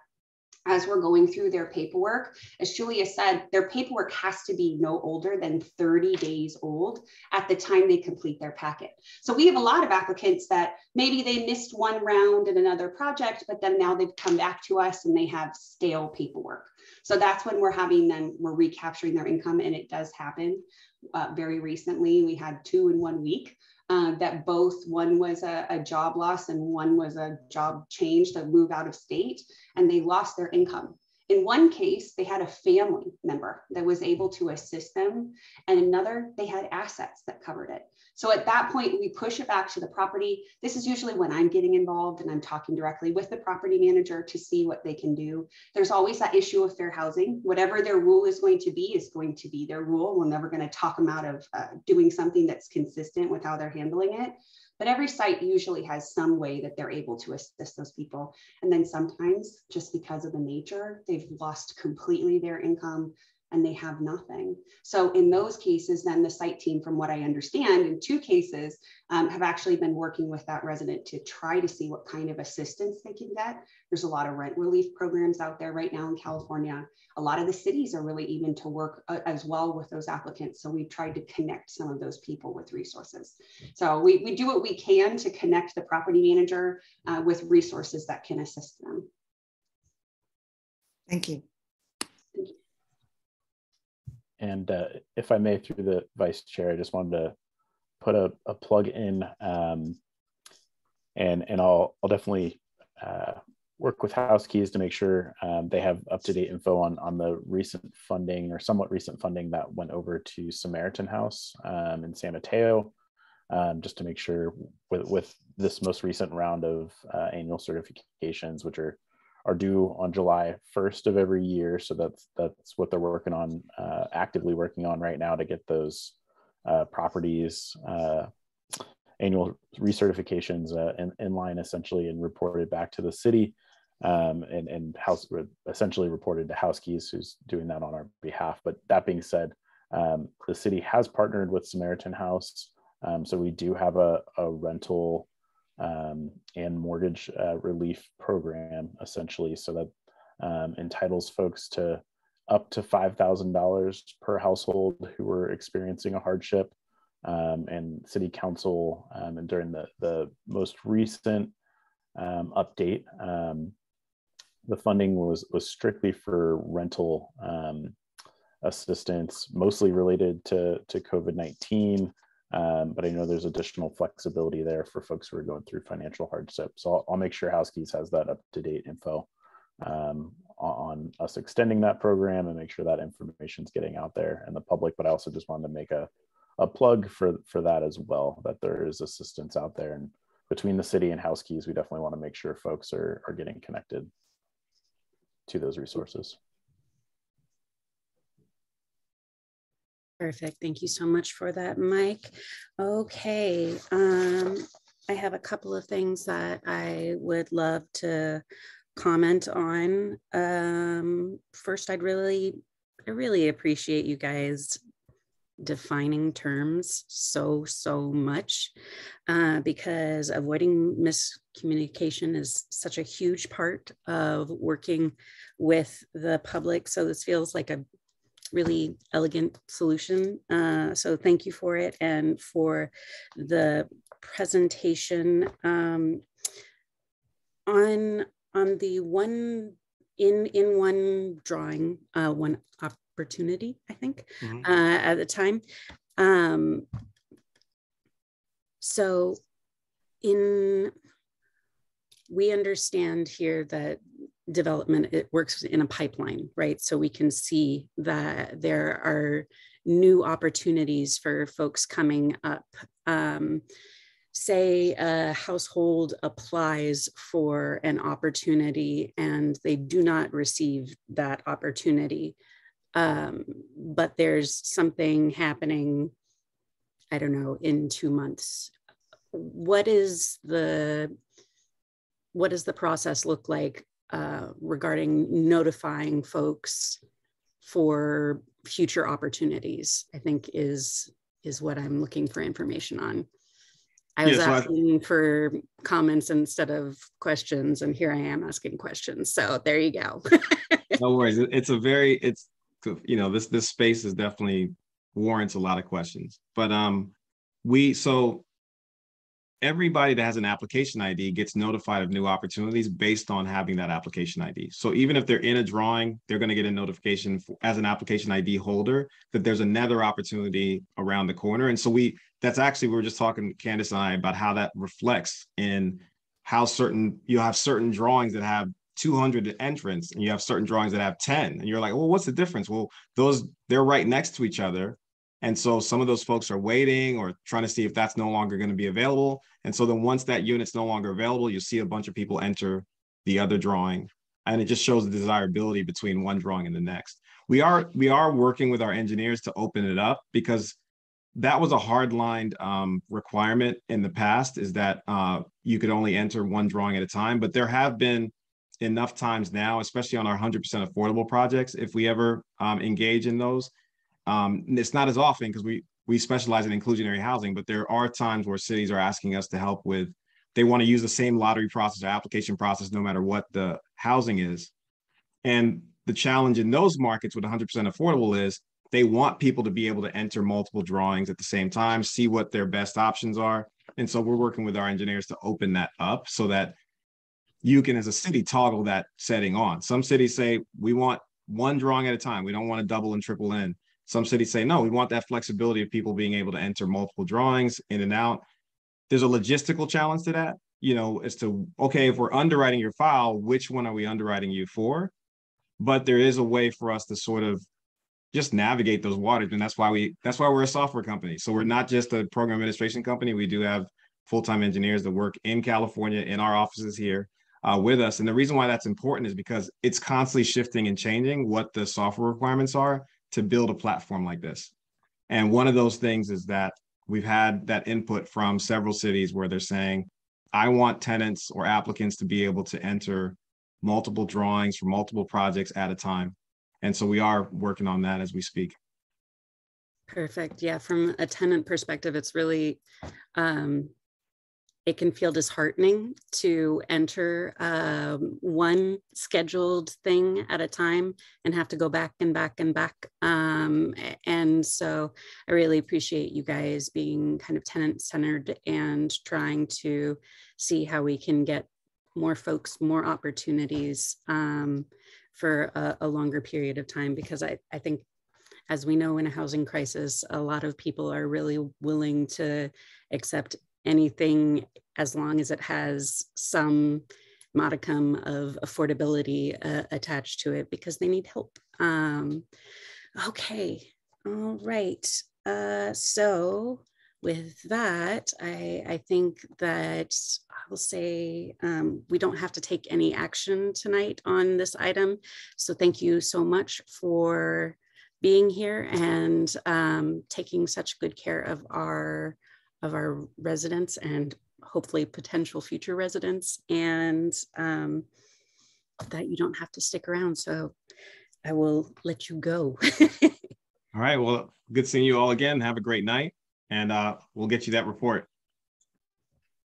as we're going through their paperwork, as Julia said, their paperwork has to be no older than 30 days old at the time they complete their packet. So we have a lot of applicants that maybe they missed one round in another project, but then now they've come back to us and they have stale paperwork. So that's when we're recapturing their income, and it does happen. Very recently, we had 2 in 1 week. That one was a job loss and one was a job change to move out of state, and they lost their income. In one case, they had a family member that was able to assist them, and another, they had assets that covered it. So at that point, we push it back to the property. This is usually when I'm getting involved and I'm talking directly with the property manager to see what they can do. There's always that issue of fair housing. Whatever their rule is going to be their rule. We're never going to talk them out of doing something that's consistent with how they're handling it. But every site usually has some way that they're able to assist those people. And then sometimes, just because of the nature, they've lost completely their income and they have nothing. So in those cases, then the site team, from what I understand, in 2 cases, have actually been working with that resident to try to see what kind of assistance they can get. There's a lot of rent relief programs out there right now in California. A lot of the cities are really even to work as well with those applicants. So we've tried to connect some of those people with resources. So we do what we can to connect the property manager with resources that can assist them. Thank you. And if I may, through the vice chair, I just wanted to put a plug in, and I'll definitely work with House Keys to make sure they have up-to-date info on the recent funding or somewhat recent funding that went over to Samaritan House in San Mateo, just to make sure with this most recent round of annual certifications, which are due on July 1st of every year. So that's what they're working on, actively working on right now to get those properties annual recertifications in line essentially and reported back to the city, and essentially reported to House Keys, who's doing that on our behalf. But that being said, the city has partnered with Samaritan House. So we do have a rental and mortgage relief program, essentially, so that entitles folks to up to $5,000 per household who are experiencing a hardship. and city council. And during the most recent update, the funding was strictly for rental assistance, mostly related to COVID-19. But I know there's additional flexibility there for folks who are going through financial hardship. So I'll make sure Housekeys has that up-to-date info on us extending that program and make sure that information's getting out there in the public. But I also just wanted to make a plug for that as well, that there is assistance out there. And between the city and Housekeys, we definitely want to make sure folks are getting connected to those resources. Perfect. Thank you so much for that, Mike. Okay. I have a couple of things that I would love to comment on. First, I really appreciate you guys defining terms so much, because avoiding miscommunication is such a huge part of working with the public. So this feels like a really elegant solution. So thank you for it and for the presentation. On the one in one drawing, one opportunity, I think, at the time. So we understand here that development, it works in a pipeline, right? So we can see that there are new opportunities for folks coming up. Say a household applies for an opportunity and they do not receive that opportunity, but there's something happening, I don't know, in 2 months. What does the process look like regarding notifying folks for future opportunities? I think is what I'm looking for information on. I was asking for comments instead of questions, and here I am asking questions. So there you go. No worries. This space is definitely warrants a lot of questions. But everybody that has an application ID gets notified of new opportunities based on having that application ID. So even if they're in a drawing, they're going to get a notification as an application ID holder that there's another opportunity around the corner. And so we were just talking, Candace and I, about how that reflects in how you have certain drawings that have 200 entrants and you have certain drawings that have 10. And you're like, well, what's the difference? Well, they're right next to each other. And so some of those folks are waiting or trying to see if that's no longer going to be available. And so then once that unit's no longer available, you see a bunch of people enter the other drawing. And it just shows the desirability between one drawing and the next. We are working with our engineers to open it up, because that was a hard-lined requirement in the past, is that you could only enter one drawing at a time. But there have been enough times now, especially on our 100% affordable projects, if we ever engage in those. It's not as often because we specialize in inclusionary housing, but there are times where cities are asking us to help with, they want to use the same lottery process or application process no matter what the housing is. And the challenge in those markets with 100% affordable is they want people to be able to enter multiple drawings at the same time, see what their best options are. And so we're working with our engineers to open that up so that you can, as a city, toggle that setting on. Some cities say, we want one drawing at a time. We don't want to double and triple in. Some cities say, no, we want that flexibility of people being able to enter multiple drawings in and out. There's a logistical challenge to that, as to, okay, if we're underwriting your file, which one are we underwriting you for? But there is a way for us to sort of just navigate those waters. And that's why we're a software company. So we're not just a program administration company. We do have full-time engineers that work in California in our offices here with us. And the reason why that's important is because it's constantly shifting and changing what the software requirements are to build a platform like this. And one of those things is that we've had that input from several cities where they're saying, I want tenants or applicants to be able to enter multiple drawings for multiple projects at a time. And so we are working on that as we speak. Perfect. Yeah, from a tenant perspective, it's really it can feel disheartening to enter one scheduled thing at a time and have to go back and back and back. And so I really appreciate you guys being kind of tenant-centered and trying to see how we can get more folks, more opportunities for a longer period of time, because I think, as we know, in a housing crisis, a lot of people are really willing to accept anything as long as it has some modicum of affordability attached to it, because they need help. Okay, all right. So with that, I think that I'll say we don't have to take any action tonight on this item. So thank you so much for being here and taking such good care of our residents and hopefully potential future residents, and that you don't have to stick around. So I will let you go. All right, well, good seeing you all again. Have a great night, and we'll get you that report.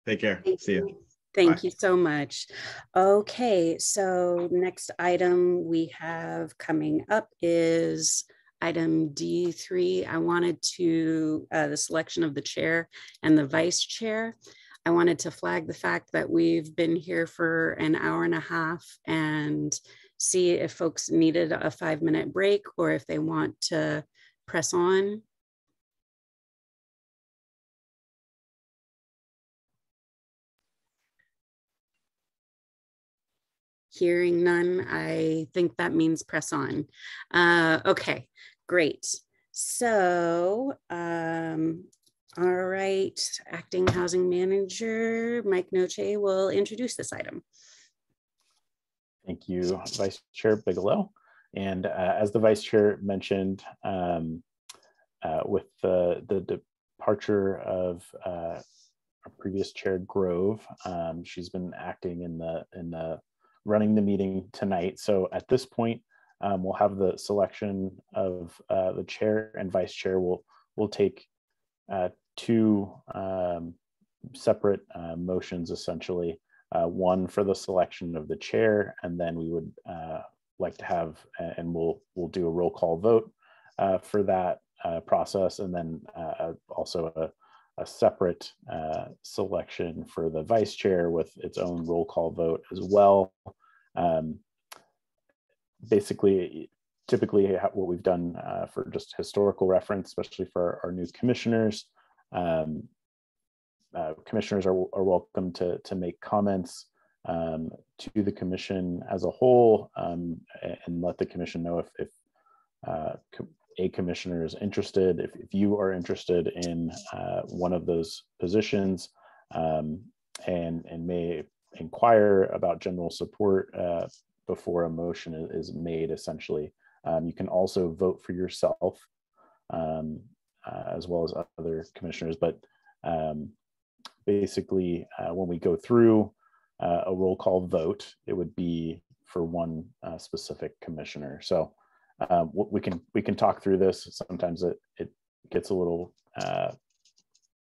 Take care. See you. Thank you so much. Okay, so next item we have coming up is item D3. I wanted to, the selection of the chair and the vice chair. I wanted to flag the fact that we've been here for an hour and a half and see if folks needed a 5-minute break or if they want to press on. Hearing none, I think that means press on. Okay, great. So, all right, Acting Housing Manager Mike Noche will introduce this item. Thank you, Vice Chair Bigelow. And as the Vice Chair mentioned, with the departure of our previous Chair Grove, she's been acting in the running the meeting tonight. So at this point, we'll have the selection of the chair and vice chair. We'll take two separate motions, essentially. One for the selection of the chair, and then we would like to have, and we'll do a roll call vote for that process, and then also a separate selection for the vice chair with its own roll call vote as well. Basically, typically what we've done for just historical reference, especially for our new commissioners, commissioners are welcome to make comments to the commission as a whole, and let the commission know if a commissioner is interested, if you are interested in one of those positions, and may inquire about general support before a motion is made, essentially. You can also vote for yourself, as well as other commissioners, but basically when we go through a roll call vote, it would be for one specific commissioner. So we can talk through this. Sometimes it gets a little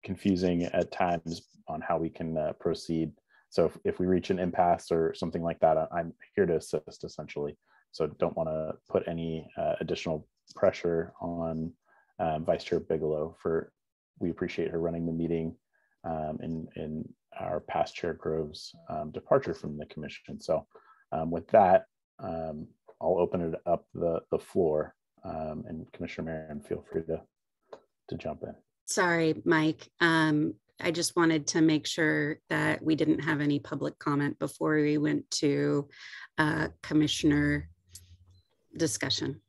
confusing at times on how we can proceed. So if we reach an impasse or something like that, I'm here to assist, essentially. So don't want to put any additional pressure on Vice Chair Bigelow. We appreciate her running the meeting in our past Chair Grove's departure from the commission. So with that, I'll open it up the floor, and Commissioner Merriman, feel free to jump in. Sorry, Mike. I just wanted to make sure that we didn't have any public comment before we went to commissioner discussion.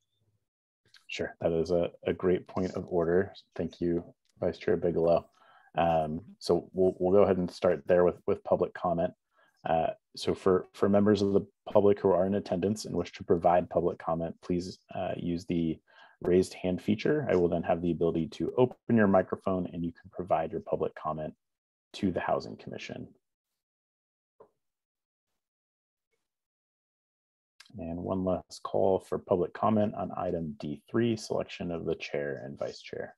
Sure, that is a great point of order. Thank you, Vice Chair Bigelow. So we'll go ahead and start there with public comment. So for members of the public who are in attendance and wish to provide public comment, please use the raised hand feature. I will then have the ability to open your microphone and you can provide your public comment to the Housing Commission. And one last call for public comment on item D3, selection of the chair and vice chair.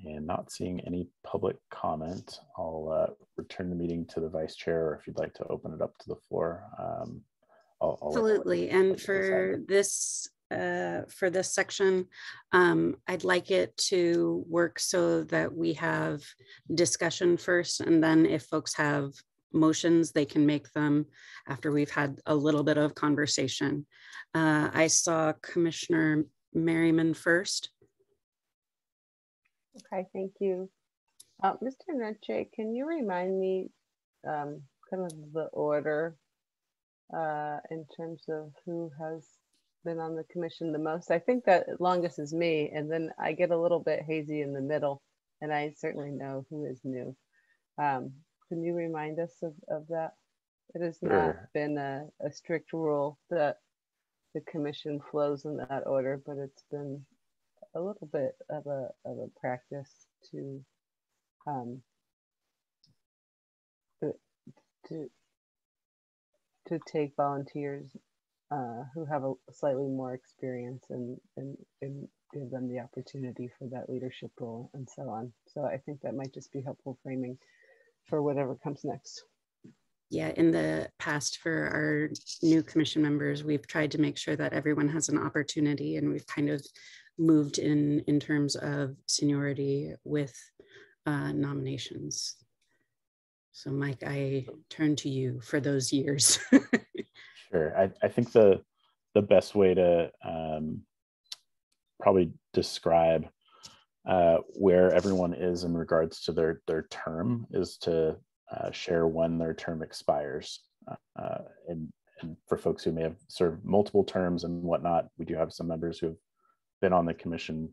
And not seeing any public comment, I'll return the meeting to the vice chair, or if you'd like to open it up to the floor. Absolutely. And for this section, I'd like it to work so that we have discussion first, and then if folks have motions, they can make them after we've had a little bit of conversation. I saw Commissioner Merriman first. Okay, thank you. Mr. Neche, can you remind me kind of the order in terms of who has been on the commission the most? I think that longest is me, and then I get a little bit hazy in the middle, and I certainly know who is new. Can you remind us of that? It has not been a strict rule that the commission flows in that order, but it's been a little bit of a practice to take volunteers who have a slightly more experience and give them the opportunity for that leadership role and so on. So I think that might just be helpful framing for whatever comes next. Yeah, in the past for our new commission members, we've tried to make sure that everyone has an opportunity, and we've kind of moved in terms of seniority with nominations. So Mike, I turn to you for those years. Sure. I think the best way to probably describe where everyone is in regards to their term is to share when their term expires. And for folks who may have served multiple terms and whatnot, we do have some members who have been on the commission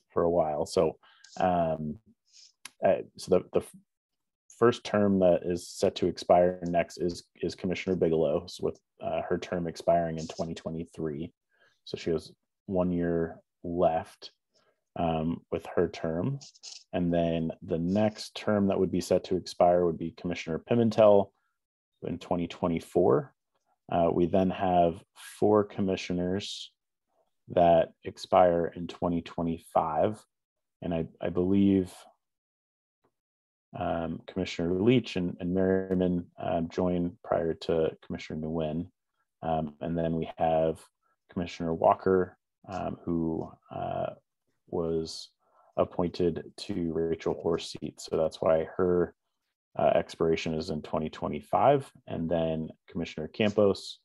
for a while. So, the first term that is set to expire next is Commissioner Bigelow, so with her term expiring in 2023. So she has 1 year left with her term. And then the next term that would be set to expire would be Commissioner Pimentel in 2024. We then have 4 commissioners that expire in 2025. And I believe Commissioner Leach and Merriman joined prior to Commissioner Nguyen. And then we have Commissioner Walker, who was appointed to Rachel Horst's seat. So that's why her expiration is in 2025. And then Commissioner Campos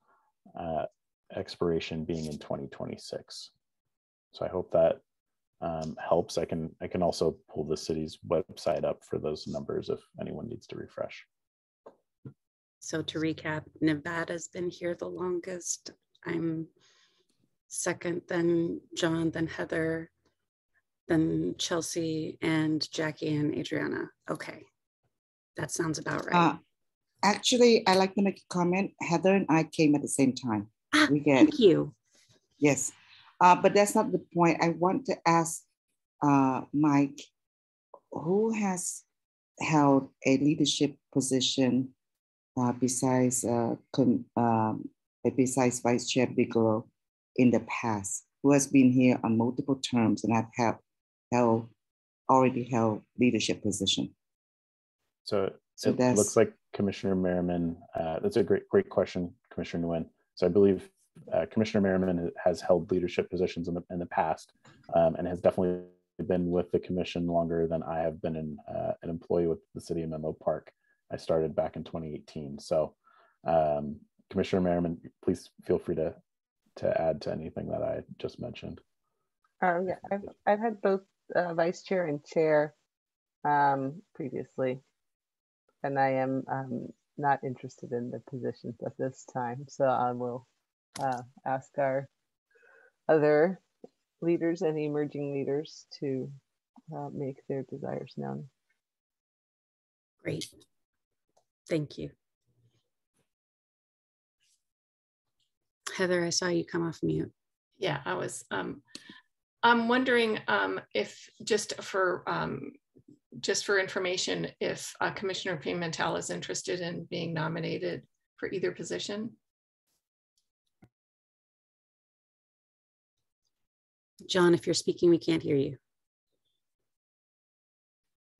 expiration being in 2026. So I hope that helps. I can also pull the city's website up for those numbers if anyone needs to refresh. So to recap, Nevada's been here the longest. I'm second, then John, then Heather, then Chelsea, and Jackie and Adriana. Okay, that sounds about right. Actually, I'd like to make a comment. Heather and I came at the same time. Thank you. Yes, but that's not the point. I want to ask Mike, who has held a leadership position besides Vice Chair Bigelow in the past, who has been here on multiple terms and have already held leadership position? So it looks like Commissioner Merriman. That's a great question, Commissioner Nguyen. So I believe Commissioner Merriman has held leadership positions in the past and has definitely been with the commission longer than I have been an employee with the city of Menlo Park. I started back in 2018. So Commissioner Merriman, please feel free to add to anything that I just mentioned. Yeah, I've had both vice chair and chair previously, and I am not interested in the positions at this time. So I will ask our other leaders and emerging leaders to make their desires known. Great. Thank you. Heather, I saw you come off mute. Yeah, I was. I'm wondering if just for information, if Commissioner Pimentel is interested in being nominated for either position. John, if you're speaking, we can't hear you.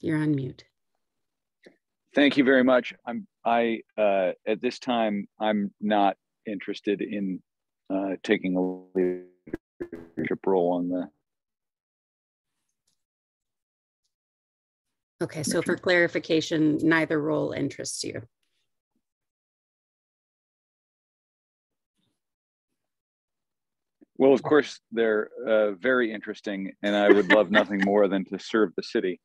You're on mute. Thank you very much. At this time, I'm not interested in taking a leadership role on the. Okay, so for clarification, neither role interests you. Well, of course, they're very interesting, and I would love nothing more than to serve the city.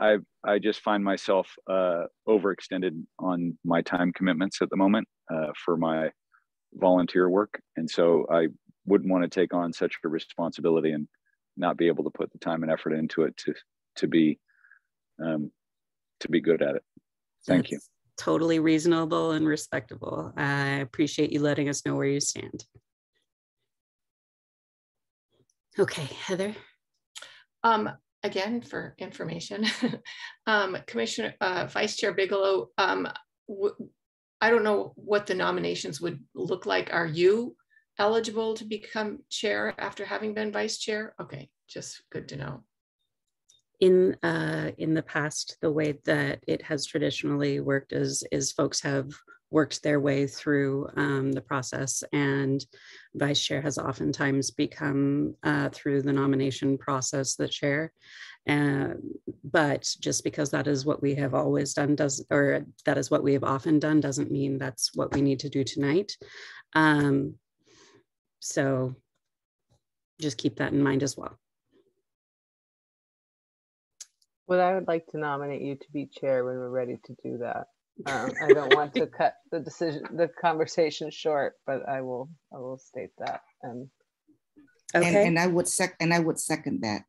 I just find myself overextended on my time commitments at the moment for my volunteer work, and so I wouldn't want to take on such a responsibility and not be able to put the time and effort into it to be good at it. Thank you. Totally reasonable and respectable. I appreciate you letting us know where you stand. Okay, Heather. Again, for information, Commissioner Vice Chair Bigelow, I don't know what the nominations would look like. Are you eligible to become chair after having been vice chair? Okay, just good to know. In the past, the way that it has traditionally worked is folks have worked their way through the process, and vice chair has oftentimes become through the nomination process the chair. But just because that is what we have always done that is what we have often done doesn't mean that's what we need to do tonight. So just keep that in mind as well. Well, I would like to nominate you to be chair when we're ready to do that. I don't want to cut the conversation short, but I will state that. Okay. And I would second that.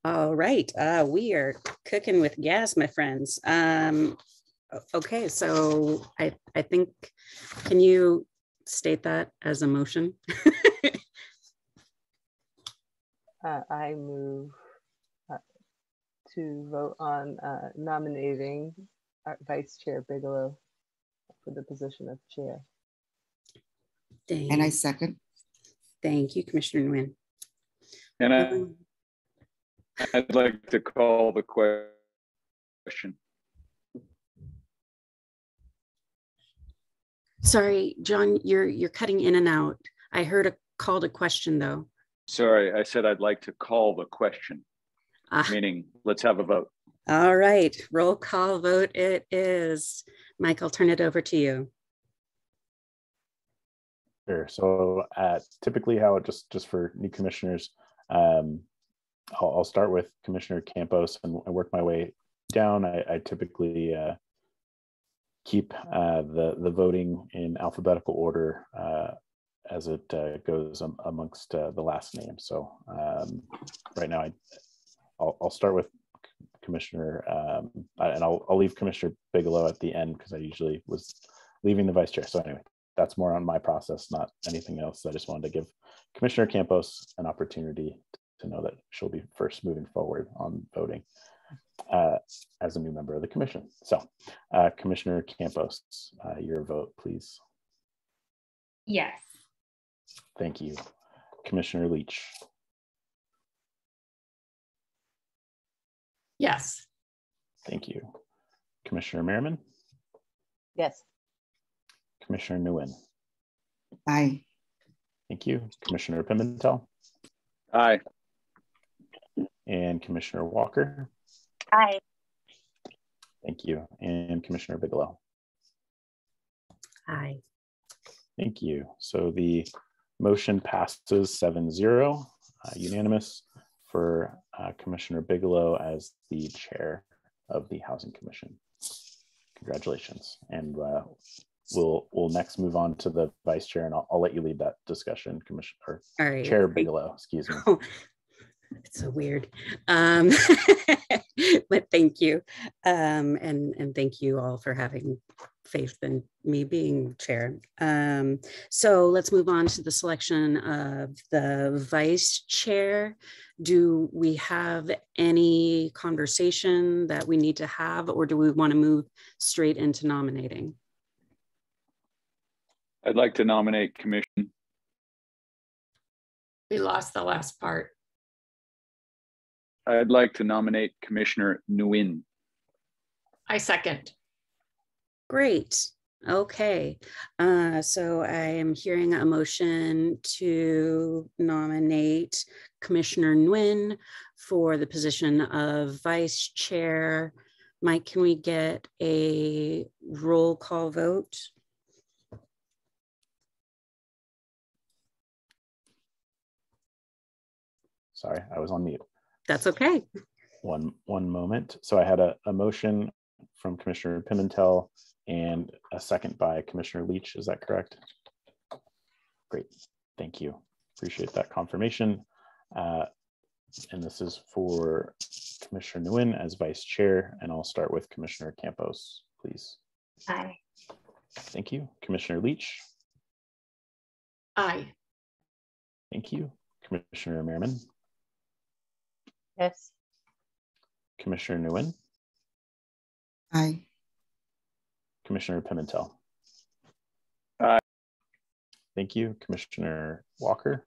All right, we are cooking with gas, my friends. Okay, so I think, can you state that as a motion? I move to vote on nominating our Vice Chair Bigelow for the position of chair. And I second. Thank you, Commissioner Nguyen. And I'd like to call the question. Sorry, John, you're cutting in and out. I heard a call to question though. Sorry, I said I'd like to call the question. Meaning, let's have a vote. All right, roll call vote it is. Mike, I'll turn it over to you. Sure. So typically how it just for new commissioners, I'll start with Commissioner Campos and work my way down. I typically keep the voting in alphabetical order as it goes amongst the last name. So right now I'll start with Commissioner, and I'll leave Commissioner Bigelow at the end because I usually was leaving the vice chair. So anyway, that's more on my process, not anything else. I just wanted to give Commissioner Campos an opportunity to know that she'll be first moving forward on voting as a new member of the commission. So Commissioner Campos, your vote, please. Yes. Thank you. Commissioner Leach. Yes. Thank you. Commissioner Merriman. Yes. Commissioner Nguyen. Aye. Thank you. Commissioner Pimentel. Aye. And Commissioner Walker. Aye. Thank you. And Commissioner Bigelow. Aye. Thank you. So the motion passes 7-0, unanimous for Commissioner Bigelow as the chair of the Housing Commission. Congratulations. And we'll next move on to the vice chair, and I'll let you lead that discussion, Commissioner right. Chair Bigelow, excuse me. Oh, it's so weird. But thank you. And thank you all for having faith in me being chair. So let's move on to the selection of the vice chair. Do we have any conversation that we need to have, or do we want to move straight into nominating? I'd like to nominate Commissioner. We lost the last part. I'd like to nominate Commissioner Nguyen. I second. Great. Okay. So I am hearing a motion to nominate Commissioner Nguyen for the position of Vice Chair. Mike, can we get a roll call vote? Sorry, I was on mute. That's okay. One moment. So I had a motion from Commissioner Pimentel and a second by Commissioner Leach. Is that correct? Great. Thank you. Appreciate that confirmation. And this is for Commissioner Nguyen as Vice Chair. And I'll start with Commissioner Campos, please. Aye. Thank you. Commissioner Leach. Aye. Thank you. Commissioner Merriman. Yes. Commissioner Nguyen. Aye. Commissioner Pimentel. Aye. Thank you. Commissioner Walker.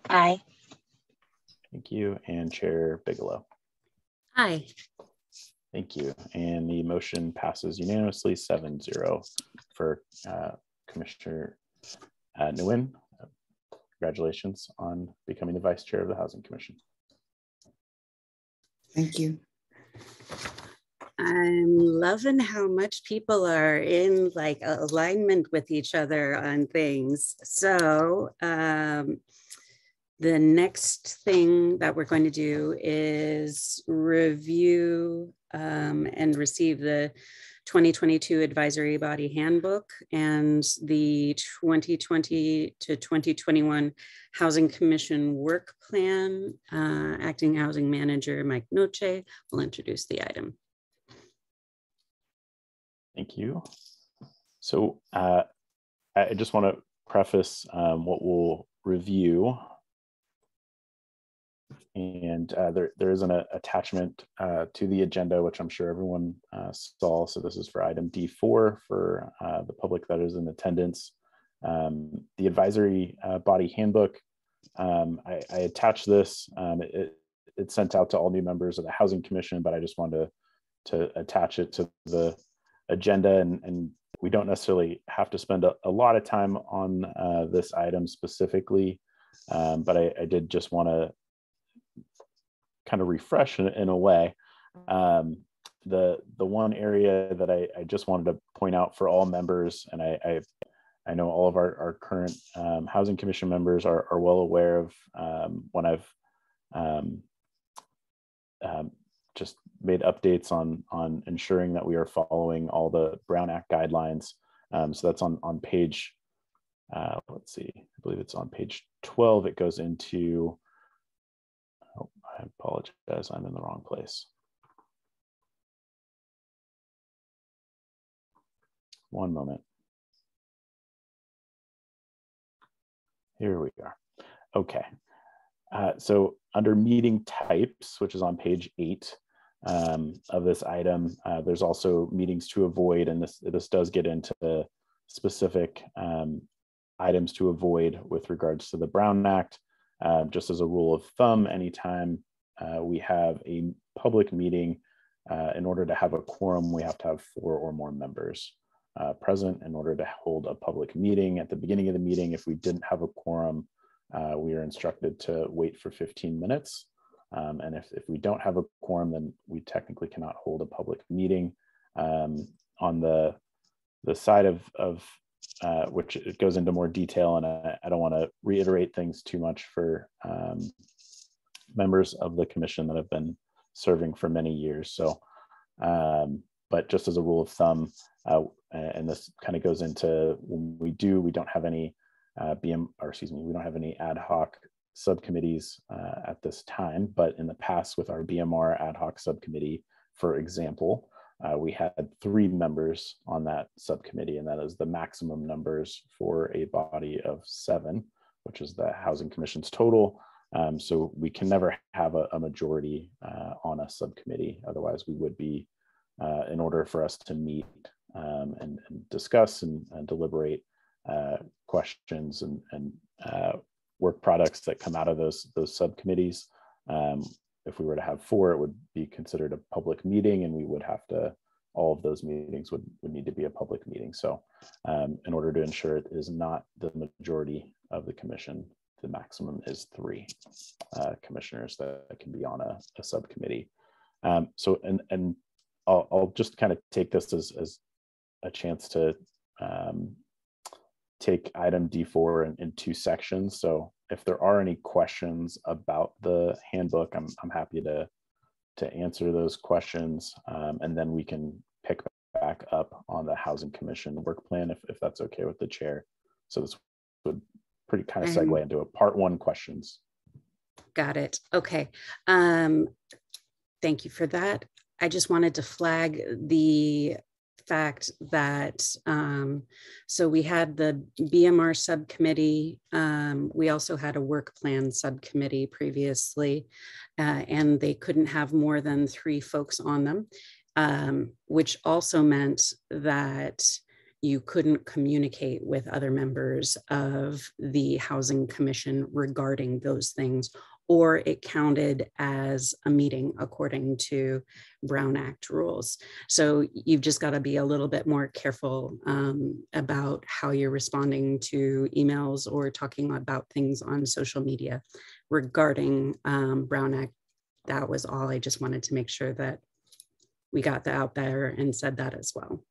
Aye. Thank you. And Chair Bigelow. Aye. Thank you. And the motion passes unanimously 7-0 for Commissioner Nguyen. Congratulations on becoming the Vice Chair of the Housing Commission. Thank you. I'm loving how much people are in like alignment with each other on things. So the next thing that we're going to do is review and receive the 2022 Advisory Body Handbook and the 2020 to 2021 Housing Commission Work Plan. Acting Housing Manager Mike Noche will introduce the item. Thank you. So I just want to preface what we'll review. And there is an attachment to the agenda, which I'm sure everyone saw. So this is for item D4 for the public that is in attendance. The Advisory Body Handbook, I attached this. It's sent out to all new members of the Housing Commission, but I just wanted to attach it to the agenda, and we don't necessarily have to spend a lot of time on this item specifically, but I did just want to kind of refresh in a way. The one area that I just wanted to point out for all members, and I know all of our current Housing Commission members are well aware of when I've just made updates on ensuring that we are following all the Brown Act guidelines. So that's on page, let's see, I believe it's on page 12. It goes into, oh, I apologize, I'm in the wrong place. One moment. Here we are. Okay. So under meeting types, which is on page 8 of this item, there's also meetings to avoid, and this does get into specific items to avoid with regards to the Brown Act. Just as a rule of thumb, anytime we have a public meeting, in order to have a quorum, we have to have 4 or more members present in order to hold a public meeting. At the beginning of the meeting, if we didn't have a quorum, we are instructed to wait for 15 minutes. And if we don't have a quorum, then we technically cannot hold a public meeting. On the side of which it goes into more detail, and I don't want to reiterate things too much for members of the commission that have been serving for many years. So, but just as a rule of thumb, and this kind of goes into when we don't have any we don't have any ad hoc subcommittees at this time, but in the past with our BMR ad hoc subcommittee, for example, we had 3 members on that subcommittee, and that is the maximum numbers for a body of 7, which is the Housing Commission's total. So we can never have a majority on a subcommittee. Otherwise, we would be, in order for us to meet and discuss and deliberate questions and work products that come out of those subcommittees. If we were to have 4, it would be considered a public meeting, and we would have to, all of those meetings would need to be a public meeting. So in order to ensure it is not the majority of the commission, the maximum is 3 commissioners that can be on a subcommittee. So, and I'll just kind of take this as a chance to take item D4 in 2 sections. So if there are any questions about the handbook, I'm happy to answer those questions, and then we can pick back up on the Housing Commission work plan if that's okay with the chair. So this would pretty kind of segue into a part 1 questions. Got it. Okay. Thank you for that. I just wanted to flag the fact that so we had the Bmr Subcommittee. We also had a work plan subcommittee previously, and they couldn't have more than 3 folks on them, which also meant that you couldn't communicate with other members of the Housing Commission regarding those things, or it counted as a meeting according to Brown Act rules. So you've just got to be a little bit more careful about how you're responding to emails or talking about things on social media regarding Brown Act. That was all. I just wanted to make sure that we got that out there and said that as well.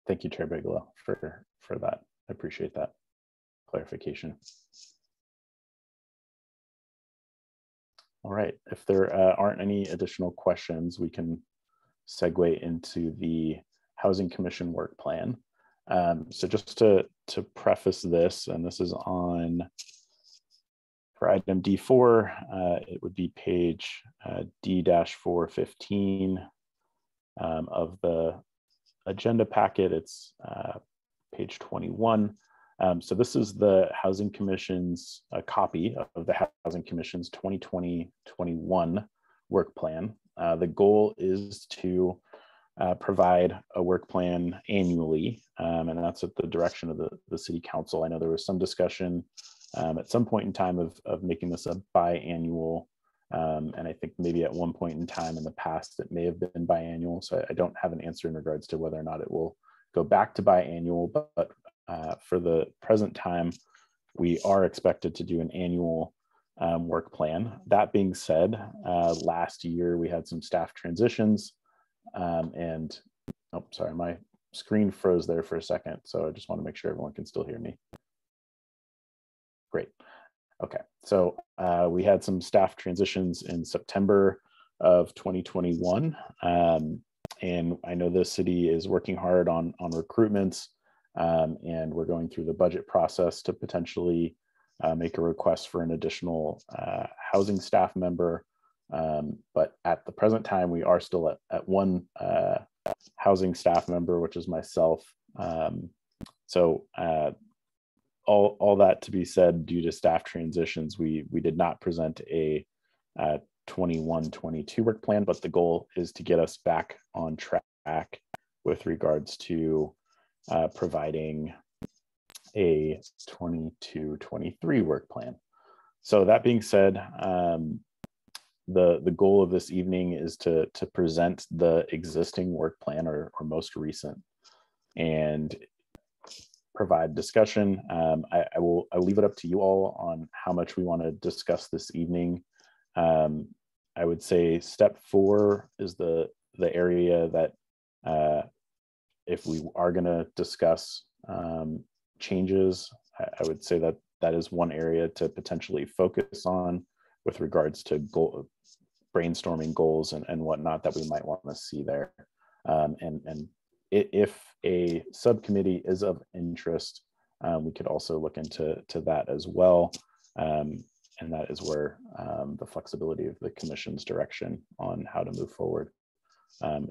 Thank you, Chair Bigelow, for that. I appreciate that clarification. All right, if there aren't any additional questions, we can segue into the Housing Commission work plan. So just to preface this, and this is on, for item D4, it would be page D-415 of the agenda packet. It's page 21. So this is the Housing Commission's copy of the Housing Commission's 2020-21 work plan. The goal is to provide a work plan annually, and that's at the direction of the City Council. I know there was some discussion at some point in time of making this a biannual, and I think maybe at one point in time in the past it may have been biannual. So I don't have an answer in regards to whether or not it will go back to biannual, but for the present time, we are expected to do an annual work plan. That being said, last year we had some staff transitions, and oh, sorry, my screen froze there for a second. So I just want to make sure everyone can still hear me. Great. Okay, so we had some staff transitions in September of 2021, and I know the city is working hard on recruitments. And we're going through the budget process to potentially make a request for an additional housing staff member. But at the present time, we are still at 1 housing staff member, which is myself. So all that to be said, due to staff transitions, we did not present a 21-22 work plan, but the goal is to get us back on track with regards to providing a 22-23 work plan. So that being said, the goal of this evening is to present the existing work plan or most recent and provide discussion. I'll leave it up to you all on how much we want to discuss this evening. I would say step 4 is the area that if we are going to discuss changes, I would say that is one area to potentially focus on with regards to brainstorming goals and whatnot that we might want to see there. And if a subcommittee is of interest, we could also look into that as well. And that is where the flexibility of the commission's direction on how to move forward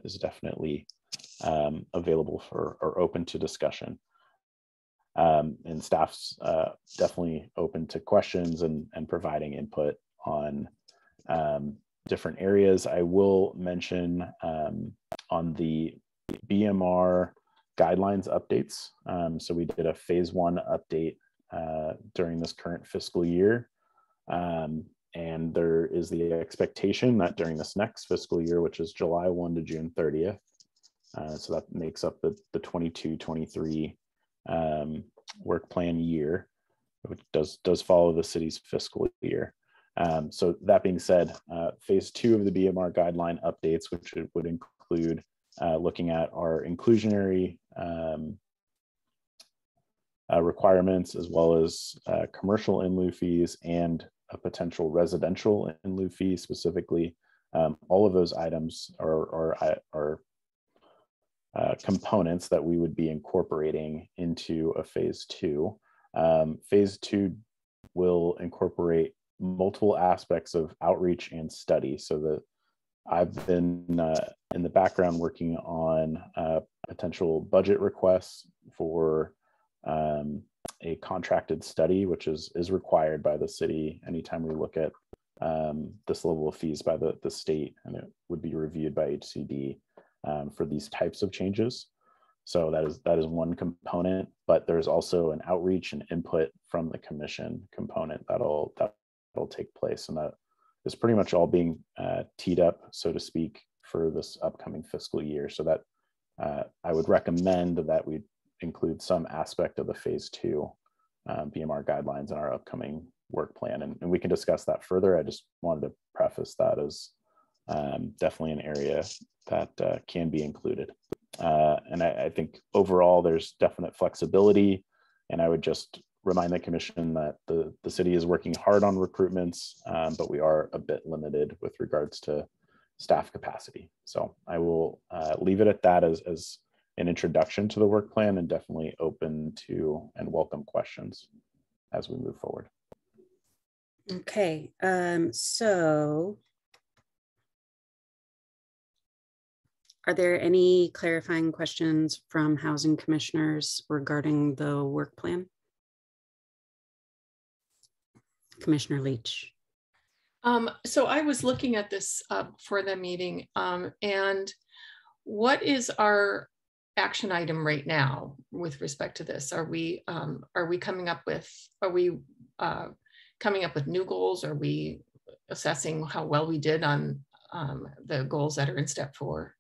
is definitely available for or open to discussion. And staff's definitely open to questions and providing input on different areas. I will mention on the Bmr guidelines updates. So we did a phase 1 update during this current fiscal year. And there is the expectation that during this next fiscal year, which is July 1 to June 30th, so that makes up the 22-23 work plan year, which does follow the city's fiscal year. So that being said, phase 2 of the BMR guideline updates, which would include looking at our inclusionary requirements, as well as commercial in lieu fees and a potential residential in lieu fee specifically. All of those items are components that we would be incorporating into a phase 2. Phase 2 will incorporate multiple aspects of outreach and study. So that I've been in the background working on potential budget requests for a contracted study, which is required by the city anytime we look at this level of fees by the state, and it would be reviewed by HCD for these types of changes. So that is one component, but there's also an outreach and input from the commission component that'll take place, and that is pretty much all being teed up, so to speak, for this upcoming fiscal year. So that I would recommend that we include some aspect of the phase 2 BMR guidelines in our upcoming work plan, and we can discuss that further. I just wanted to preface that as definitely an area that can be included. And I think overall there's definite flexibility, and I would just remind the commission that the city is working hard on recruitments, but we are a bit limited with regards to staff capacity. So I will leave it at that as an introduction to the work plan, and definitely open to and welcome questions as we move forward. Okay, so are there any clarifying questions from housing commissioners regarding the work plan? Commissioner Leach. So I was looking at this for the meeting, and what is our action item right now with respect to this? Are we coming up with new goals? Are we assessing how well we did on the goals that are in step 4?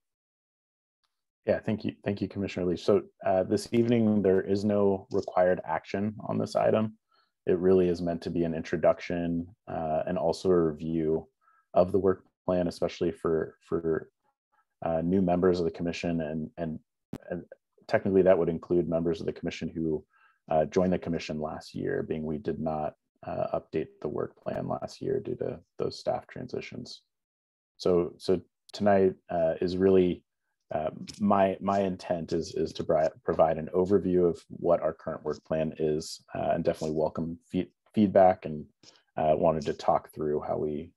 Yeah, thank you, Commissioner Leach. So this evening there is no required action on this item. It really is meant to be an introduction and also a review of the work plan, especially for new members of the commission, and technically that would include members of the commission who joined the commission last year, being we did not update the work plan last year due to those staff transitions. So tonight is really my intent is to provide an overview of what our current work plan is, and definitely welcome feedback, and wanted to talk through how we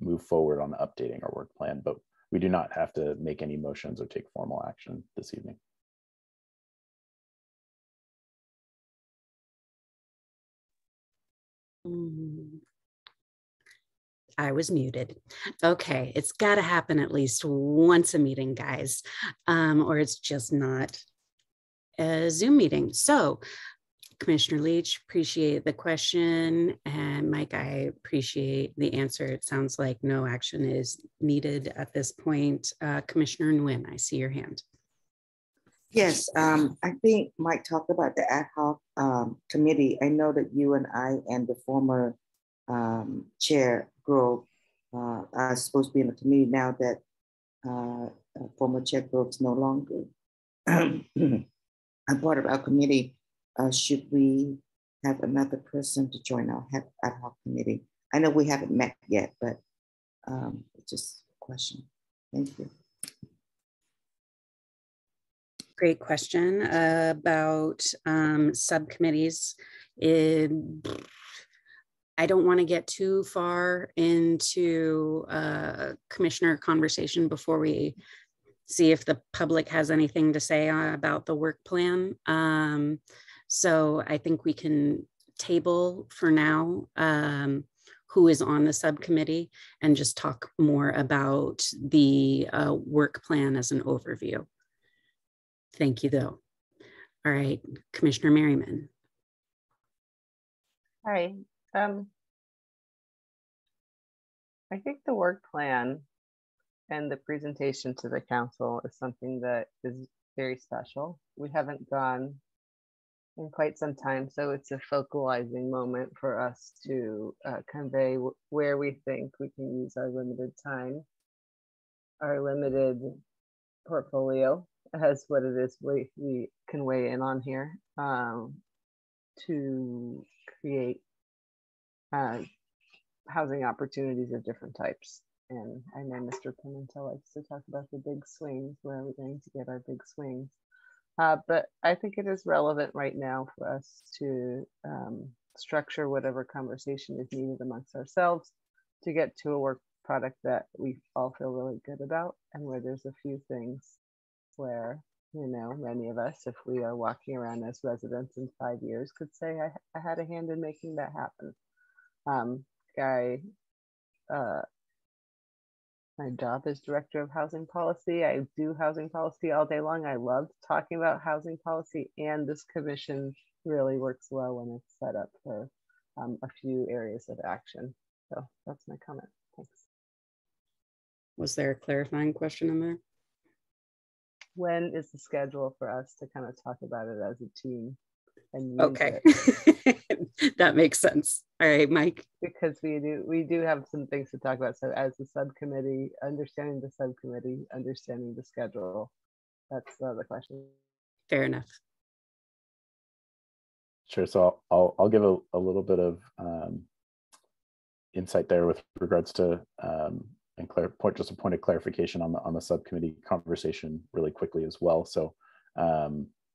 move forward on updating our work plan, but we do not have to make any motions or take formal action this evening. I was muted. Okay, it's got to happen at least once a meeting, guys, or it's just not a Zoom meeting. So, Commissioner Leach, appreciate the question, and Mike, I appreciate the answer. It sounds like no action is needed at this point. Commissioner Nguyen, I see your hand. Yes, I think Mike talked about the ad hoc committee. I know that you and I and the former chair Grove are supposed to be in the committee now that former chair Grove's no longer a part of our committee. Should we have another person to join our ad hoc committee? I know we haven't met yet, but it's just a question. Thank you. Great question about subcommittees. I don't want to get too far into commissioner conversation before we see if the public has anything to say about the work plan. So I think we can table for now who is on the subcommittee and just talk more about the work plan as an overview. Thank you, though. All right, Commissioner Merriman. Hi. I think the work plan and the presentation to the council is something that is very special. We haven't gone in quite some time, so it's a focalizing moment for us to convey where we think we can use our limited time, our limited portfolio, as what it is we can weigh in on here, to create housing opportunities of different types. And I know Mr. Pimentel likes to talk about the big swings. Where are we going to get our big swings? But I think it is relevant right now for us to structure whatever conversation is needed amongst ourselves to get to a work product that we all feel really good about, and where there's a few things where, you know, many of us, if we are walking around as residents in 5 years, could say, I had a hand in making that happen. My job is director of housing policy. I do housing policy all day long. I love talking about housing policy, and this commission really works well when it's set up for a few areas of action. So that's my comment. Thanks. Was there a clarifying question in there? When is the schedule for us to kind of talk about it as a team? And okay. That makes sense. All right, Mike. Because we do have some things to talk about. So as a subcommittee, understanding the schedule. That's the question. Fair enough. Sure. So I'll give a little bit of insight there with regards to just a point of clarification on the subcommittee conversation really quickly as well. So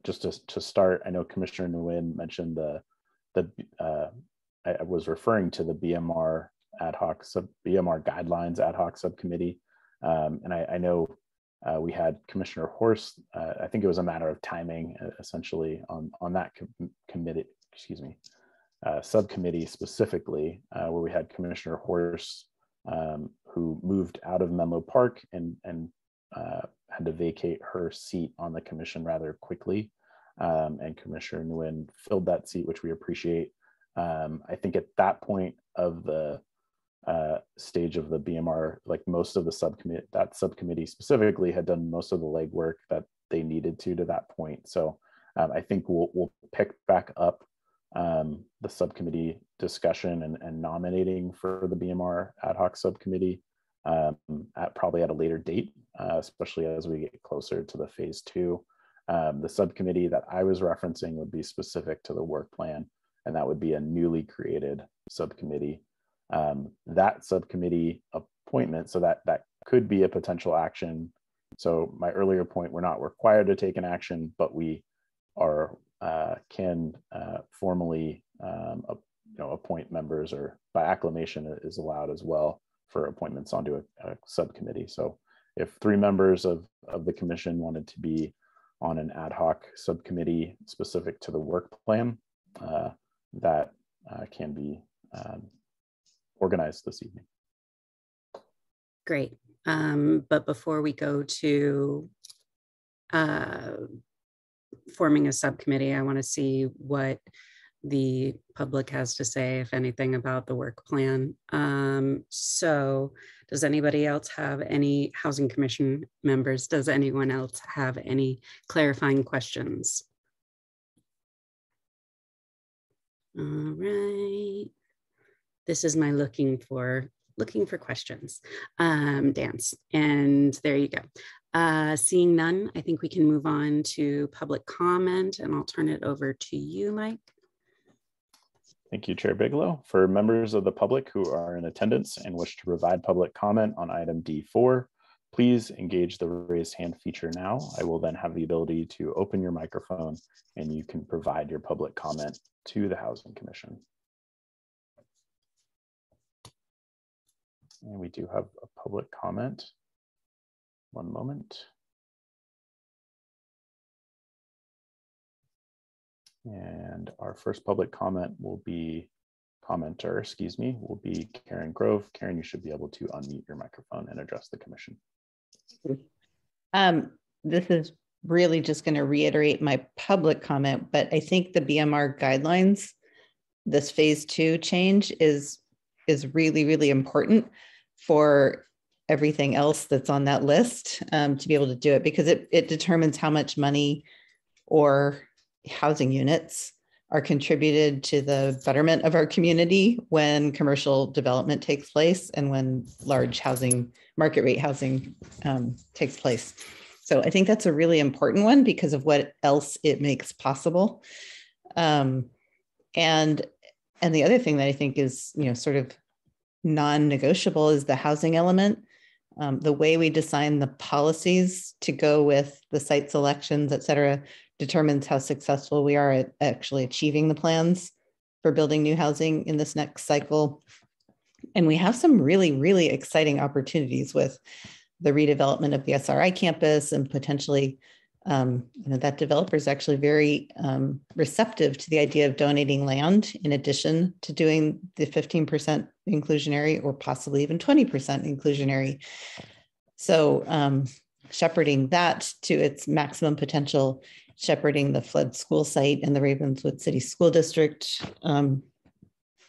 just to start, I know Commissioner Nguyen mentioned I was referring to the Bmr Guidelines Ad Hoc Subcommittee, and I know we had Commissioner Horst. I think it was a matter of timing, essentially, on that subcommittee specifically, where we had Commissioner Horst, who moved out of Menlo Park and had to vacate her seat on the commission rather quickly, and Commissioner Nguyen filled that seat, which we appreciate. I think at that point of the stage of the BMR, like most of the subcommittee specifically had done most of the legwork that they needed to that point. So I think we'll pick back up the subcommittee discussion and nominating for the BMR ad hoc subcommittee probably at a later date, especially as we get closer to the phase 2. The subcommittee that I was referencing would be specific to the work plan, and that would be a newly created subcommittee. That subcommittee appointment, so that could be a potential action. So my earlier point, we're not required to take an action, but we can formally appoint members, or by acclamation is allowed as well for appointments onto a subcommittee. So if 3 members of the commission wanted to be on an ad hoc subcommittee specific to the work plan, that can be organized this evening. Great. But before we go to forming a subcommittee, I want to see what the public has to say, if anything, about the work plan. So does anybody else have any Housing Commission members? Does anyone else have any clarifying questions? All right. This is my looking for questions dance. And there you go. Seeing none, I think we can move on to public comment, and I'll turn it over to you, Mike. Thank you, Chair Bigelow. For members of the public who are in attendance and wish to provide public comment on item D4, please engage the raise hand feature now. I will then have the ability to open your microphone and you can provide your public comment to the Housing Commission. And we do have a public comment. One moment. And our first public comment will be, will be Karen Grove. Karen, you should be able to unmute your microphone and address the commission. This is really just going to reiterate my public comment, but I think the BMR guidelines, this phase 2 change is really, really important for everything else that's on that list to be able to do it, because it determines how much money or housing units are contributed to the betterment of our community when commercial development takes place and when large housing, market rate housing takes place. So I think that's a really important one because of what else it makes possible. And the other thing that I think is, sort of non-negotiable is the housing element. The way we design the policies to go with the site selections, et cetera, determines how successful we are at actually achieving the plans for building new housing in this next cycle. And we have some really, really exciting opportunities with the redevelopment of the SRI campus, and potentially, that developer is actually very receptive to the idea of donating land in addition to doing the 15% inclusionary or possibly even 20% inclusionary. So shepherding that to its maximum potential, shepherding the flood school site in the Ravenswood City School District,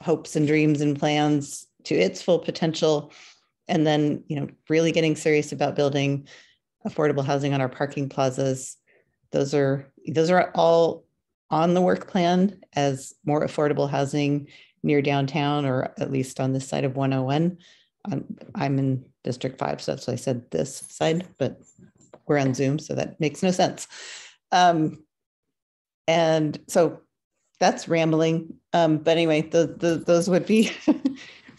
hopes and dreams and plans to its full potential. And then, really getting serious about building affordable housing on our parking plazas. Those are all on the work plan as more affordable housing near downtown, or at least on this side of 101. I'm in District 5, so that's why I said this side, but we're on Zoom, so that makes no sense. And so that's rambling. But anyway, those would be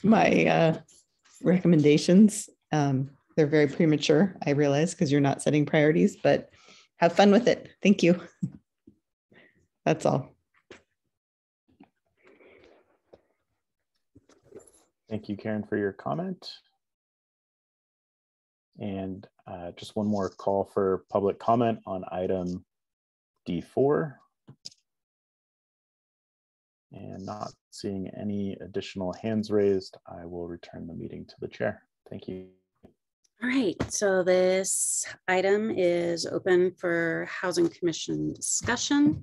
my recommendations. They're very premature, I realize, because you're not setting priorities, but have fun with it. Thank you. That's all. Thank you, Karen, for your comment. And just one more call for public comment on item D4. And not seeing any additional hands raised, I will return the meeting to the chair. Thank you. All right, so this item is open for Housing Commission discussion.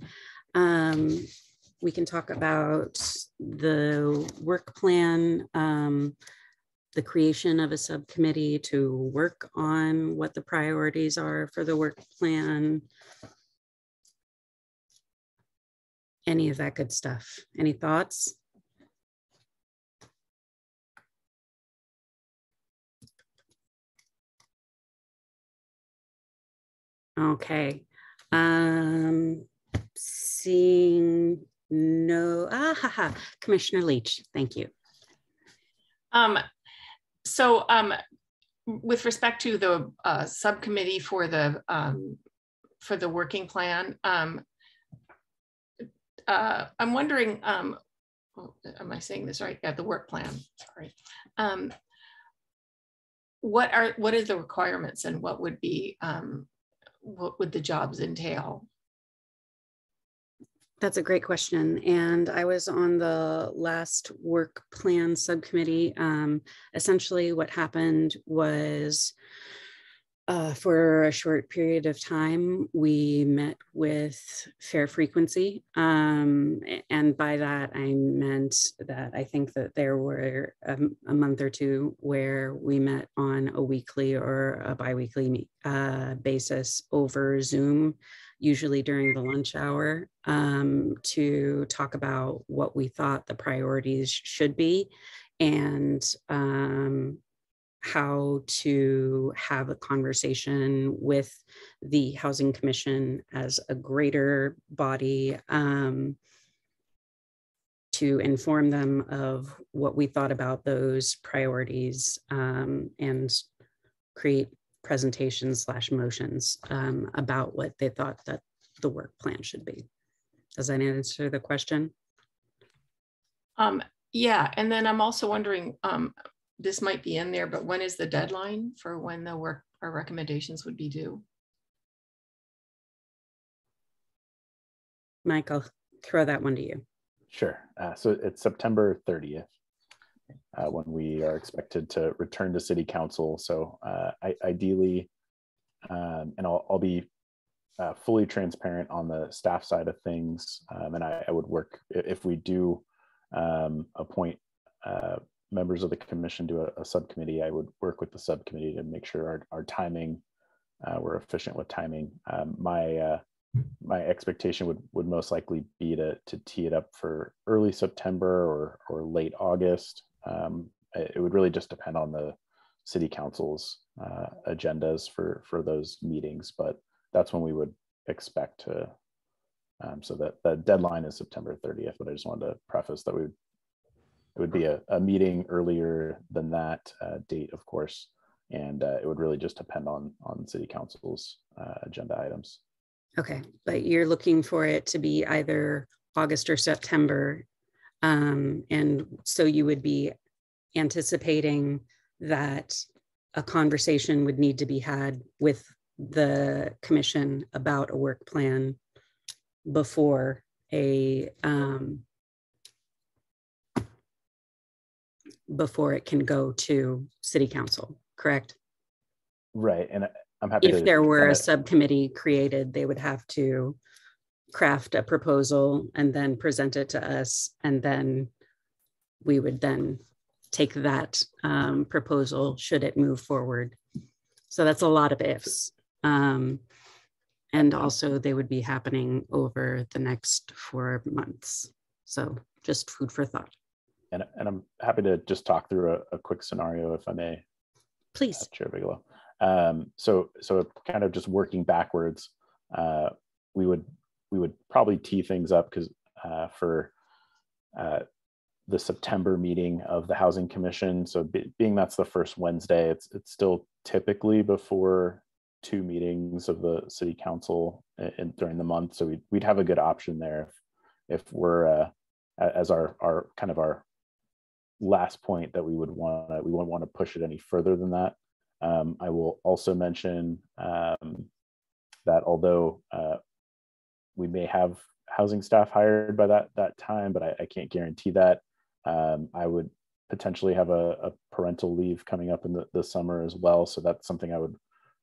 We can talk about the work plan, the creation of a subcommittee to work on what the priorities are for the work plan, any of that good stuff. Any thoughts? Okay. Seeing no, Commissioner Leach, thank you. So with respect to the subcommittee for the working plan, I'm wondering, am I saying this right? Yeah, the work plan, sorry. What are the requirements, and what would be, what would the jobs entail? That's a great question. And I was on the last work plan subcommittee. Essentially what happened was for a short period of time, we met with fair frequency. And by that, I meant that I think that there were a month or two where we met on a weekly or a biweekly basis over Zoom, usually during the lunch hour, to talk about what we thought the priorities should be, and how to have a conversation with the Housing Commission as a greater body to inform them of what we thought about those priorities, and create presentations / motions about what they thought that the work plan should be. Does that answer the question? Yeah, and then I'm also wondering, this might be in there, but when is the deadline for when the work or recommendations would be due? Mike, I'll throw that one to you. Sure. So it's September 30th when we are expected to return to City Council. So ideally, and I'll be fully transparent on the staff side of things. And I would work, if we do appoint members of the commission to a subcommittee, I would work with the subcommittee to make sure our timing, we're efficient with timing. My expectation would most likely be to tee it up for early September or late August. It would really just depend on the city council's agendas for those meetings, but that's when we would expect to. So that the deadline is September 30th, but I just wanted to preface that it would be a meeting earlier than that date, of course, and it would really just depend on city council's agenda items. Okay, but you're looking for it to be either August or September. And so you would be anticipating that a conversation would need to be had with the commission about a work plan before before it can go to city council, correct? Right, and I'm happy if there were a subcommittee created, they would have to craft a proposal and then present it to us, and then we would then take that proposal should it move forward. So that's a lot of ifs. And also they would be happening over the next 4 months. So just food for thought. And I'm happy to just talk through a quick scenario, if I may. Please. Chair Bigelow. So kind of just working backwards, we would probably tee things up because for the September meeting of the Housing Commission. So being that's the first Wednesday, it's still typically before 2 meetings of the City Council during the month. So we'd have a good option there if we're as our kind of our last point that we wouldn't want to push it any further than that. I will also mention that although we may have housing staff hired by that time, but I can't guarantee that. I would potentially have a parental leave coming up in the summer as well. So that's something I would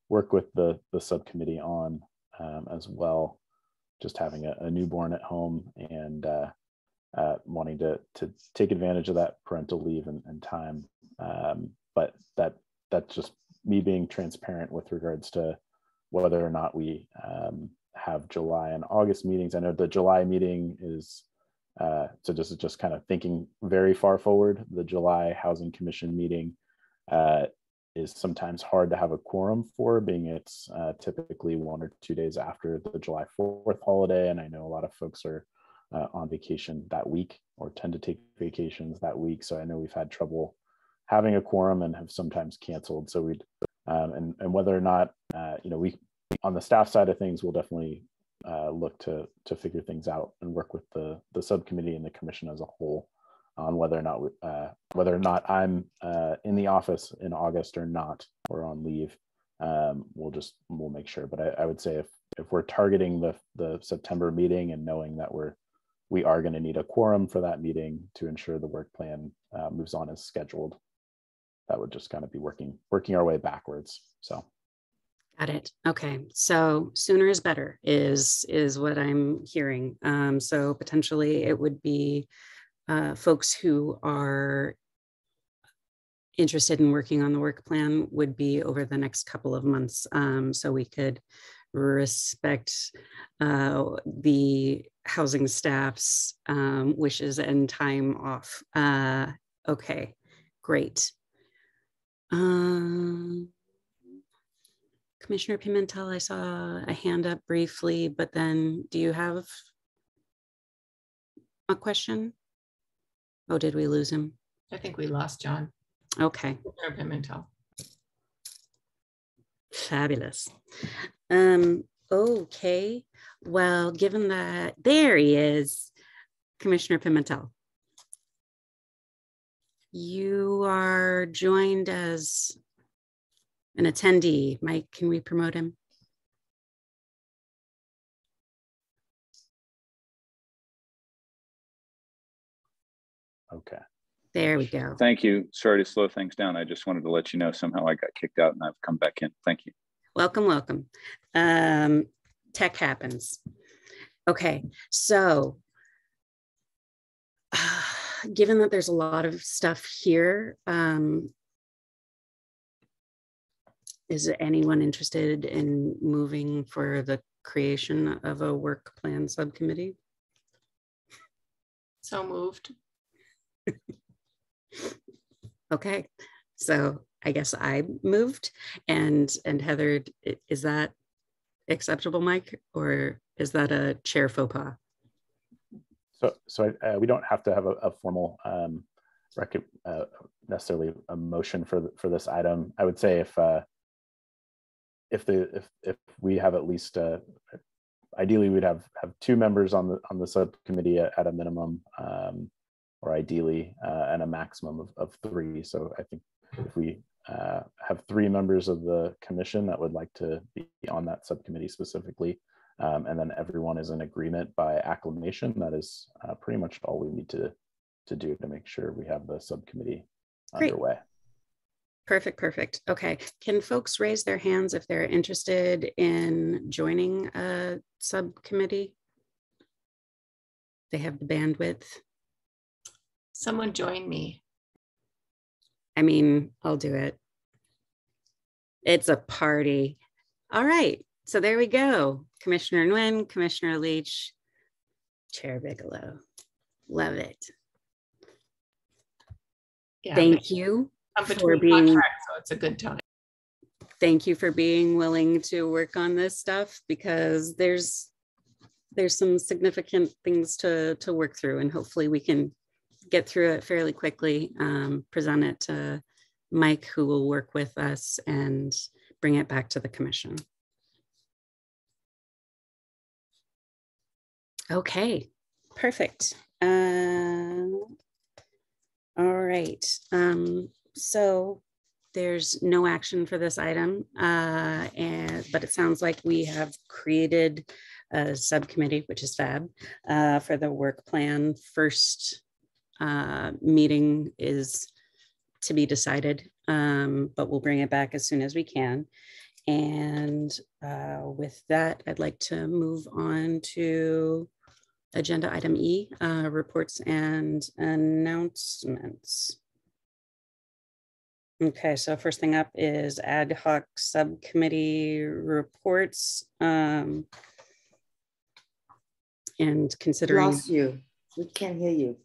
work with the subcommittee on as well. Just having a newborn at home and wanting to take advantage of that parental leave and time. But that's just me being transparent with regards to whether or not we have July and August meetings. I know the July meeting is, so this is just kind of thinking very far forward. The July Housing Commission meeting is sometimes hard to have a quorum for, being it's typically 1 or 2 days after the July 4th holiday. And I know a lot of folks are on vacation that week or tend to take vacations that week. So I know we've had trouble having a quorum and have sometimes canceled. So we'd, and whether or not, we, on the staff side of things, we'll definitely look to figure things out and work with the subcommittee and the commission as a whole on whether or not I'm in the office in August or not, or on leave. We'll make sure. But I would say if we're targeting the September meeting and knowing that we are going to need a quorum for that meeting to ensure the work plan moves on as scheduled, that would just kind of be working our way backwards. So. Got it. Okay. So sooner is better is what I'm hearing. So potentially it would be folks who are interested in working on the work plan would be over the next couple of months. So we could respect the housing staff's wishes and time off. Okay, great. Commissioner Pimentel, I saw a hand up briefly, but then do you have a question? Oh, did we lose him? I think we lost John. Okay. Commissioner Pimentel. Fabulous. Okay. Well, given that, there he is, Commissioner Pimentel. You are joined as an attendee. Mike, can we promote him? Okay. There we go. Thank you. Sorry to slow things down. I just wanted to let you know somehow I got kicked out and I've come back in. Thank you. Welcome, welcome. Tech happens. Okay, so given that there's a lot of stuff here, is anyone interested in moving for the creation of a work plan subcommittee? So moved. Okay, so I guess I moved, and Heather, is that acceptable, Mike, or is that a chair faux pas? So we don't have to have a formal necessarily a motion for this item. I would say if we have at least ideally we'd have 2 members on the subcommittee at a minimum, or ideally and a maximum of 3. So I think if we have 3 members of the commission that would like to be on that subcommittee specifically, and then everyone is in agreement by acclamation, that is pretty much all we need to do to make sure we have the subcommittee underway. Perfect. Okay, can folks raise their hands if they're interested in joining a subcommittee? They have the bandwidth. Someone join me. I mean, I'll do it. It's a party. All right, so there we go. Commissioner Nguyen, Commissioner Leach, Chair Bigelow. Love it. Yeah, thank you for being, so it's a good time. Thank you for being willing to work on this stuff, because there's some significant things to work through, and hopefully we can get through it fairly quickly, present it to Mike, who will work with us, and bring it back to the commission. Okay, perfect. All right, so there's no action for this item, but it sounds like we have created a subcommittee, which is fab, for the work plan. First meeting is to be decided, but we'll bring it back as soon as we can. And with that, I'd like to move on to agenda item E, reports and announcements. Okay, so first thing up is ad hoc subcommittee reports. And considering— Lost you. We can't hear you.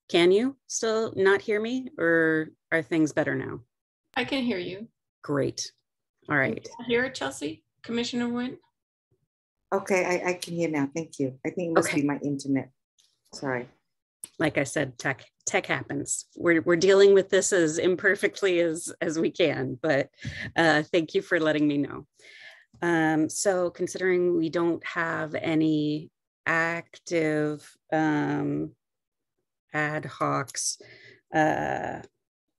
Can you still not hear me, or are things better now? I can hear you. Great. All right. Can you hear it, Chelsea? Commissioner Nguyen? Okay, I can hear now. Thank you. I think it must be my internet. Sorry. Like I said, tech happens. We're dealing with this as imperfectly as we can, but thank you for letting me know. So considering we don't have any active ad hocs, there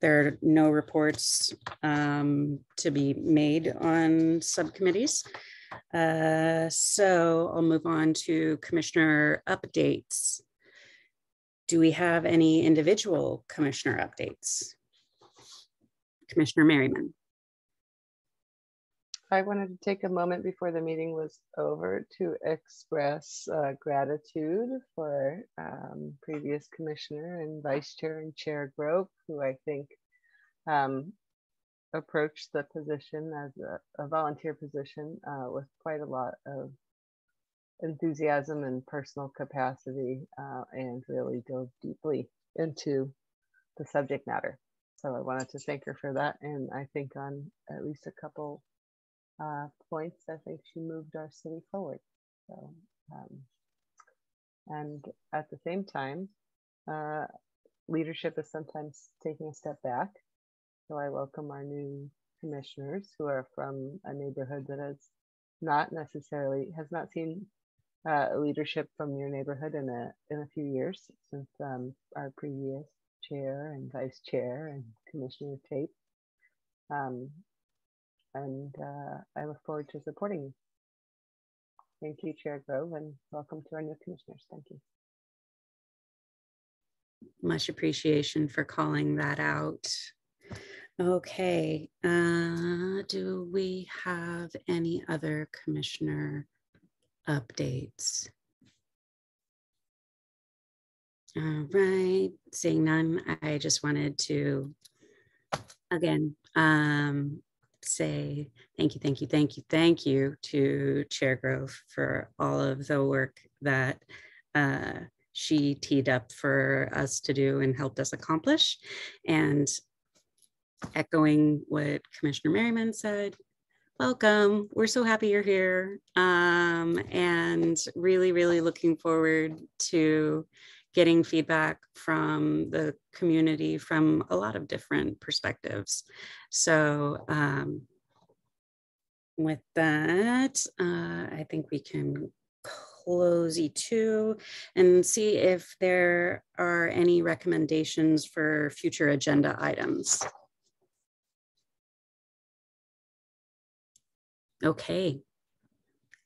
are no reports to be made on subcommittees. So I'll move on to commissioner updates. Do we have any individual commissioner updates? Commissioner Merriman. I wanted to take a moment before the meeting was over to express gratitude for previous commissioner and vice chair and chair Grove, who I think approached the position as a volunteer position with quite a lot of enthusiasm and personal capacity, and really dove deeply into the subject matter. So I wanted to thank her for that. And I think on at least a couple points, I think she moved our city forward. So, and at the same time, leadership is sometimes taking a step back. So I welcome our new commissioners who are from a neighborhood that has not seen leadership from your neighborhood in a few years, since our previous chair and vice chair and Commissioner Tate. And I look forward to supporting you. Thank you, Chair Grove, and welcome to our new commissioners. Thank you. Much appreciation for calling that out. Okay, do we have any other commissioner updates? All right, seeing none, I just wanted to, again, say thank you to Chair Grove for all of the work that she teed up for us to do and helped us accomplish. And echoing what Commissioner Merriman said, welcome. We're so happy you're here, and really looking forward to getting feedback from the community from a lot of different perspectives. So with that, I think we can close E2 and see if there are any recommendations for future agenda items. Okay,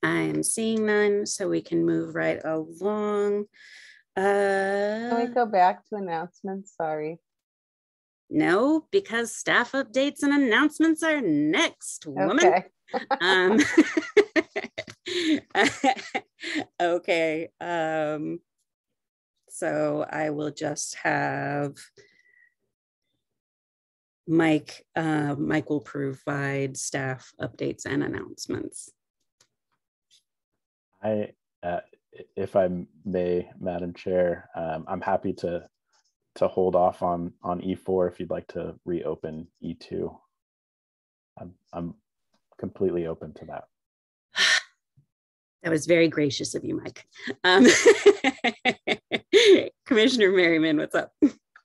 I'm seeing none, so we can move right along. Can we go back to announcements? Sorry. No, because staff updates and announcements are next, woman. Okay. Okay. So I will just have Mike. Mike will provide staff updates and announcements. If I may, Madam Chair, I'm happy to hold off on E4 if you'd like to reopen E2. I'm completely open to that. That was very gracious of you, Mike. Commissioner Merriman, what's up?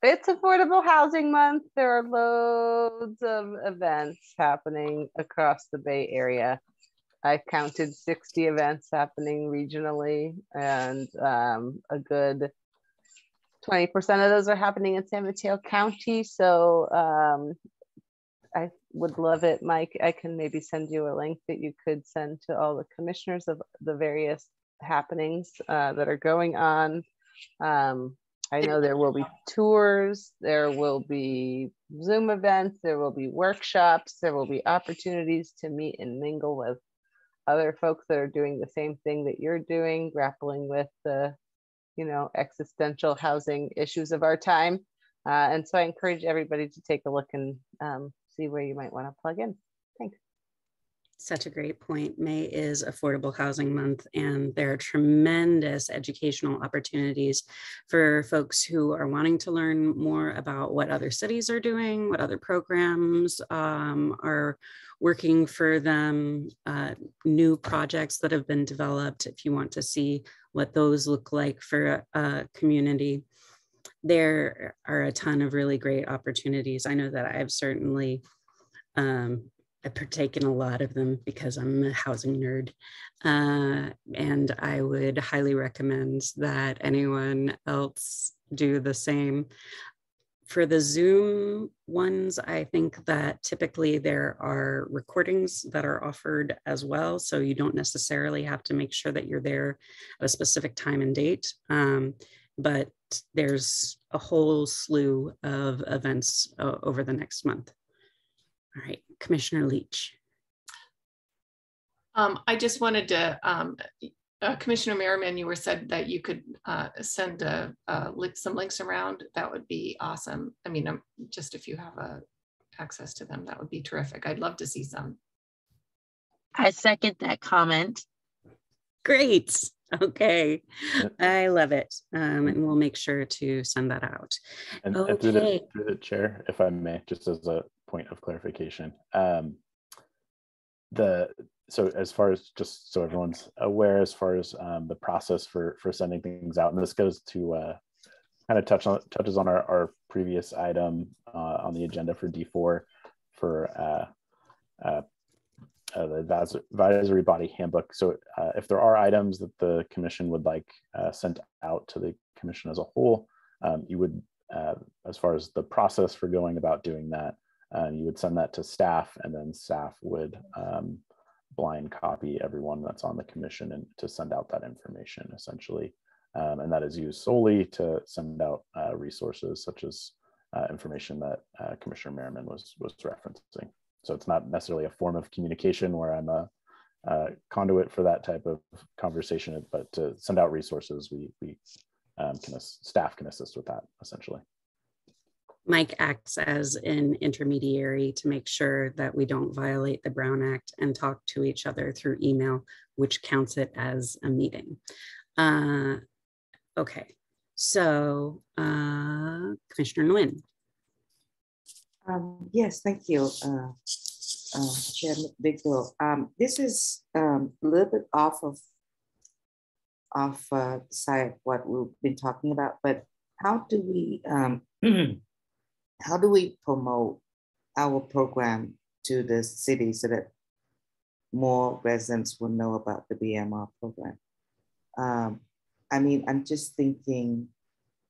It's Affordable Housing Month. There are loads of events happening across the Bay Area. I counted 60 events happening regionally, and a good 20% of those are happening in San Mateo County. So I would love it, Mike. I can maybe send you a link that you could send to all the commissioners of the various happenings that are going on. I know there will be tours, there will be Zoom events, there will be workshops, there will be opportunities to meet and mingle with other folks that are doing the same thing that you're doing, grappling with the, existential housing issues of our time. And so I encourage everybody to take a look and see where you might want to plug in. Thanks. Such a great point. May is Affordable Housing Month, and there are tremendous educational opportunities for folks who are wanting to learn more about what other cities are doing, what other programs are working for them, new projects that have been developed. If you want to see what those look like for a community, there are a ton of really great opportunities. I know that I've certainly I've partaken a lot of them because I'm a housing nerd, and I would highly recommend that anyone else do the same. For the Zoom ones, I think that typically there are recordings that are offered as well, so you don't necessarily have to make sure that you're there at a specific time and date, but there's a whole slew of events over the next month. All right, Commissioner Leach. I just wanted to, Commissioner Merriman, you were said that you could send some links around. That would be awesome. I mean, just if you have access to them, that would be terrific. I'd love to see some. I second that comment. Great. Okay, I love it. And we'll make sure to send that out. And, okay. and through the chair, if I may, just as a point of clarification, so as far as, just so everyone's aware, as far as the process for sending things out, and this goes to kind of touches on our previous item on the agenda for D4 for the advisory body handbook. So if there are items that the commission would like sent out to the commission as a whole, you would, as far as the process for going about doing that, you would send that to staff, and then staff would blind copy everyone that's on the commission and to send out that information essentially. And that is used solely to send out resources such as information that Commissioner Merriman was referencing. So it's not necessarily a form of communication where I'm a conduit for that type of conversation, but to send out resources, staff can assist with that essentially. Mike acts as an intermediary to make sure that we don't violate the Brown Act and talk to each other through email, which counts it as a meeting. Okay, so Commissioner Nguyen. Yes, thank you, Chairman Bigelow. This is a little bit off of side of what we've been talking about, but how do we how do we promote our program to the city so that more residents will know about the BMR program? I mean, I'm just thinking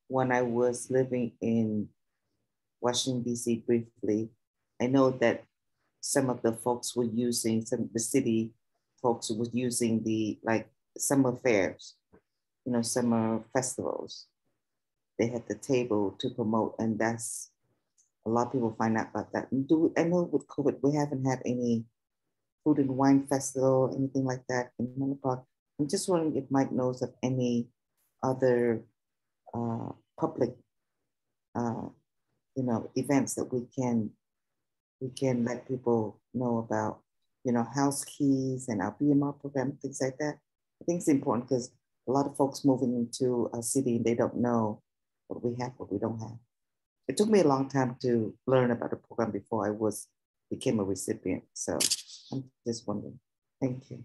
when I was living in Washington, D.C. briefly, I know that some of the folks were using, some of the city folks were using the like summer fairs, you know, summer festivals. They had the table to promote, and that's a lot of people find out about that. And I know with COVID, we haven't had any food and wine festival, anything like that in Menlo Park. I'm just wondering if Mike knows of any other public, you know, events that we can let people know about, you know, house keys and our BMR program, things like that. I think it's important because a lot of folks moving into a city, they don't know what we have, what we don't have. It took me a long time to learn about the program before I became a recipient. So I'm just wondering. Thank you.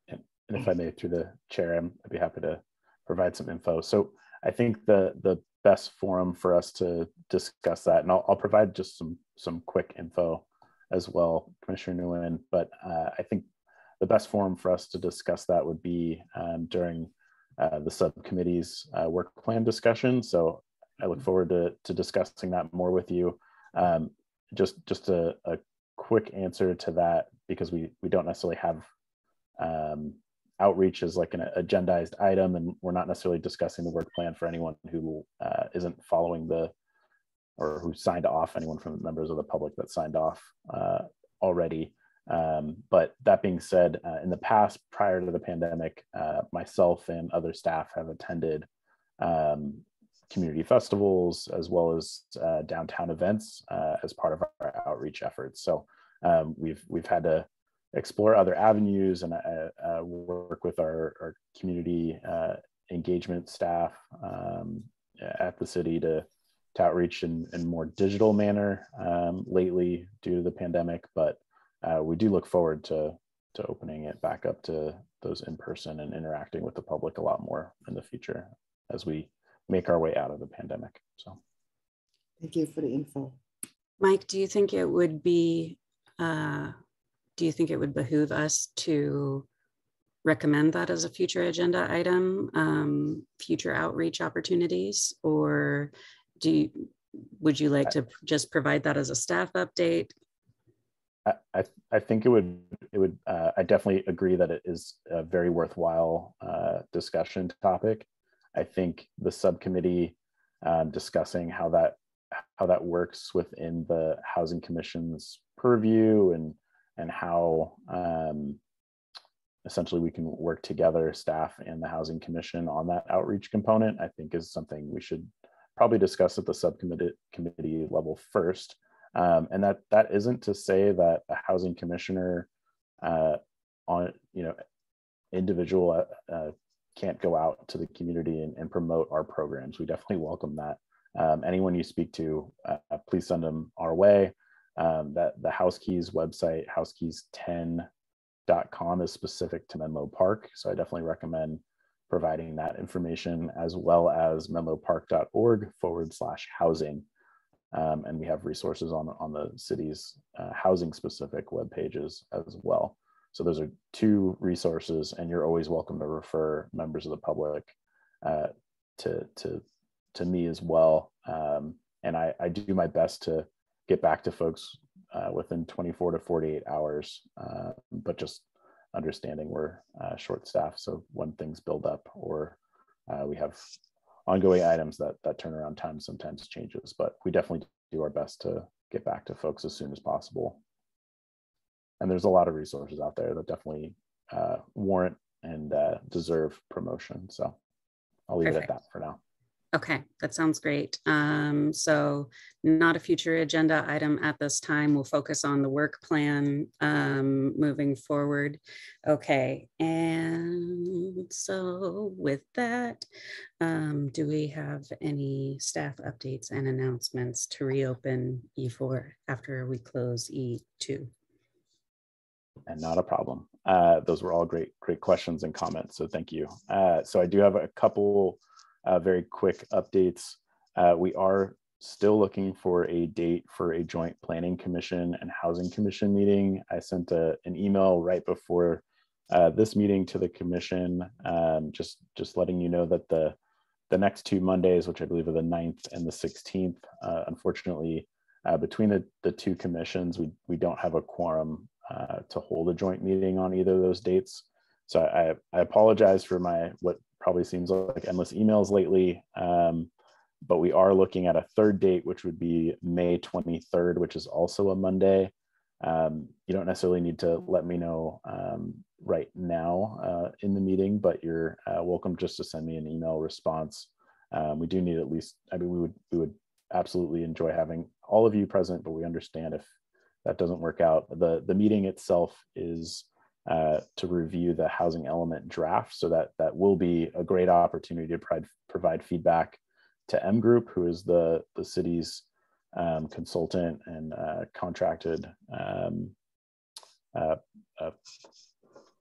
And if I may, through the chair, I'd be happy to provide some info. So I think the best forum for us to discuss that, and I'll provide just some quick info as well, Commissioner Nguyen, but I think the best forum for us to discuss that would be during the subcommittee's work plan discussion. So I look forward to discussing that more with you. Just a quick answer to that, because we don't necessarily have outreach as like an agendized item, and we're not necessarily discussing the work plan for anyone who isn't following or who signed off, anyone from the members of the public that signed off already. But that being said, in the past, prior to the pandemic, myself and other staff have attended community festivals as well as downtown events as part of our outreach efforts. So we've had to explore other avenues and work with our community engagement staff at the city to outreach in a more digital manner lately due to the pandemic, but we do look forward to opening it back up to those in person and interacting with the public a lot more in the future as we make our way out of the pandemic. So thank you for the info. Mike, do you think it would behoove us to recommend that as a future agenda item, future outreach opportunities, or would you like to just provide that as a staff update? I think it would I definitely agree that it is a very worthwhile discussion topic. I think the subcommittee discussing how that works within the Housing Commission's purview and how essentially we can work together, staff and the Housing Commission, on that outreach component, I think is something we should probably discuss at the subcommittee level first. And that isn't to say that a housing commissioner individual can't go out to the community and promote our programs. We definitely welcome that. Anyone you speak to, please send them our way. That the House Keys website, housekeys10.com, is specific to Menlo Park. So I definitely recommend providing that information, as well as menlopark.org/housing. And we have resources on the city's housing specific web pages as well. So those are two resources, and you're always welcome to refer members of the public to me as well. And I do my best to get back to folks within 24 to 48 hours, but just understanding we're short staffed. So when things build up or we have ongoing items that turnaround time sometimes changes, but we definitely do our best to get back to folks as soon as possible. And there's a lot of resources out there that definitely warrant and deserve promotion. So I'll leave it at that for now. Okay, that sounds great. So not a future agenda item at this time. We'll focus on the work plan moving forward. Okay, and so with that, do we have any staff updates and announcements to reopen E4 after we close E2? And not a problem. Those were all great questions and comments, so thank you. So I do have a couple very quick updates. We are still looking for a date for a joint planning commission and housing commission meeting. I sent an email right before this meeting to the commission, just letting you know that the next 2 Mondays, which I believe are the 9th and the 16th, unfortunately, between the two commissions, we don't have a quorum to hold a joint meeting on either of those dates. So I apologize for what probably seems like endless emails lately, but we are looking at a third date, which would be May 23rd, which is also a Monday. You don't necessarily need to let me know right now in the meeting, but you're welcome just to send me an email response. We do need at least, I mean, we would absolutely enjoy having all of you present, but we understand if that doesn't work out. The meeting itself is to review the housing element draft. So that will be a great opportunity to provide feedback to M Group, who is the city's consultant and contracted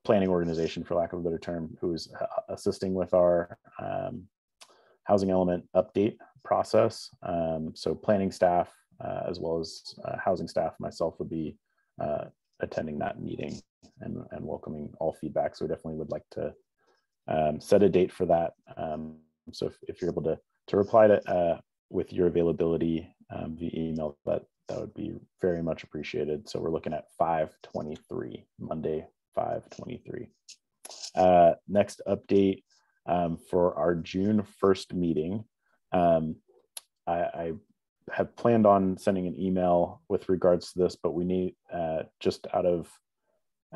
planning organization, for lack of a better term, who is assisting with our housing element update process. So planning staff, as well as housing staff, myself would be attending that meeting and welcoming all feedback. So we definitely would like to set a date for that. So if you're able to reply to with your availability via email, that would be very much appreciated. So we're looking at 5/23, Monday, 5/23. Next update for our June 1st meeting. I have planned on sending an email with regards to this, but we need just out of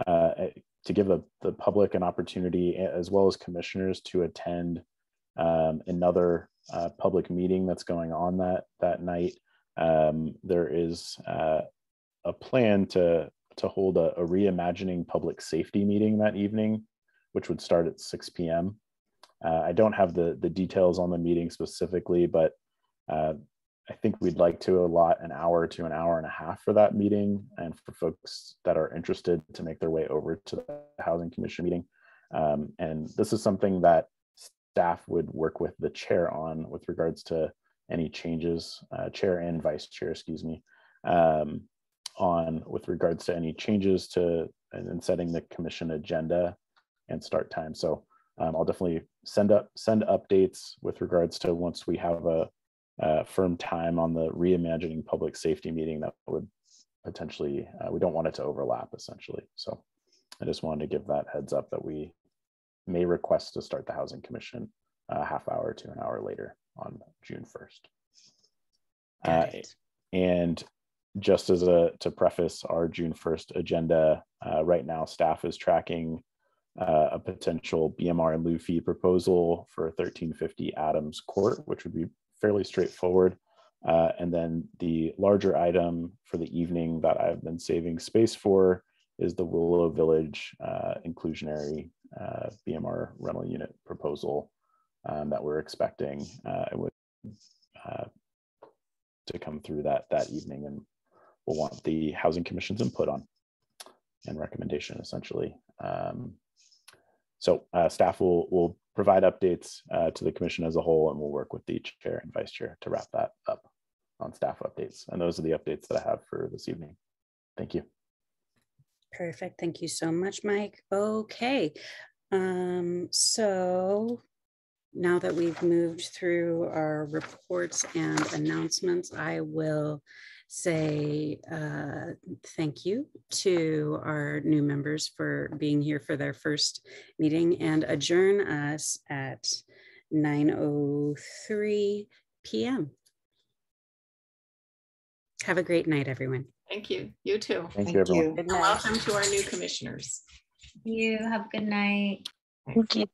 to give the public an opportunity, as well as commissioners, to attend another public meeting that's going on that night. There is a plan to hold a reimagining public safety meeting that evening, which would start at 6 p.m. I don't have the details on the meeting specifically, but I think we'd like to allot an hour to an hour and a half for that meeting, and for folks that are interested to make their way over to the Housing Commission meeting. And this is something that staff would work with the chair on with regards to any changes, chair and vice chair, excuse me, with regards to any changes to and setting the commission agenda and start time. So I'll definitely send updates with regards to once we have a firm time on the reimagining public safety meeting that would potentially, we don't want it to overlap essentially. So I just wanted to give that heads up that we may request to start the Housing Commission a half hour to an hour later on June 1st. And just as to preface our June 1st agenda, right now staff is tracking a potential BMR and lieu fee proposal for 1350 Adams Court, which would be fairly straightforward. And then the larger item for the evening that I've been saving space for is the Willow Village inclusionary BMR rental unit proposal that we're expecting to come through that evening, and we'll want the Housing Commission's input on and recommendation essentially. So staff will provide updates to the commission as a whole, and we'll work with the chair and vice chair to wrap that up on staff updates. And those are the updates that I have for this evening. Thank you. Perfect. Thank you so much, Mike. Okay. So now that we've moved through our reports and announcements, I will say thank you to our new members for being here for their first meeting, and adjourn us at 9:03 p.m. Have a great night, everyone. Thank you. You too. Thank you, everyone. Good And night. welcome to our new commissioners. You have a good night. Thank you.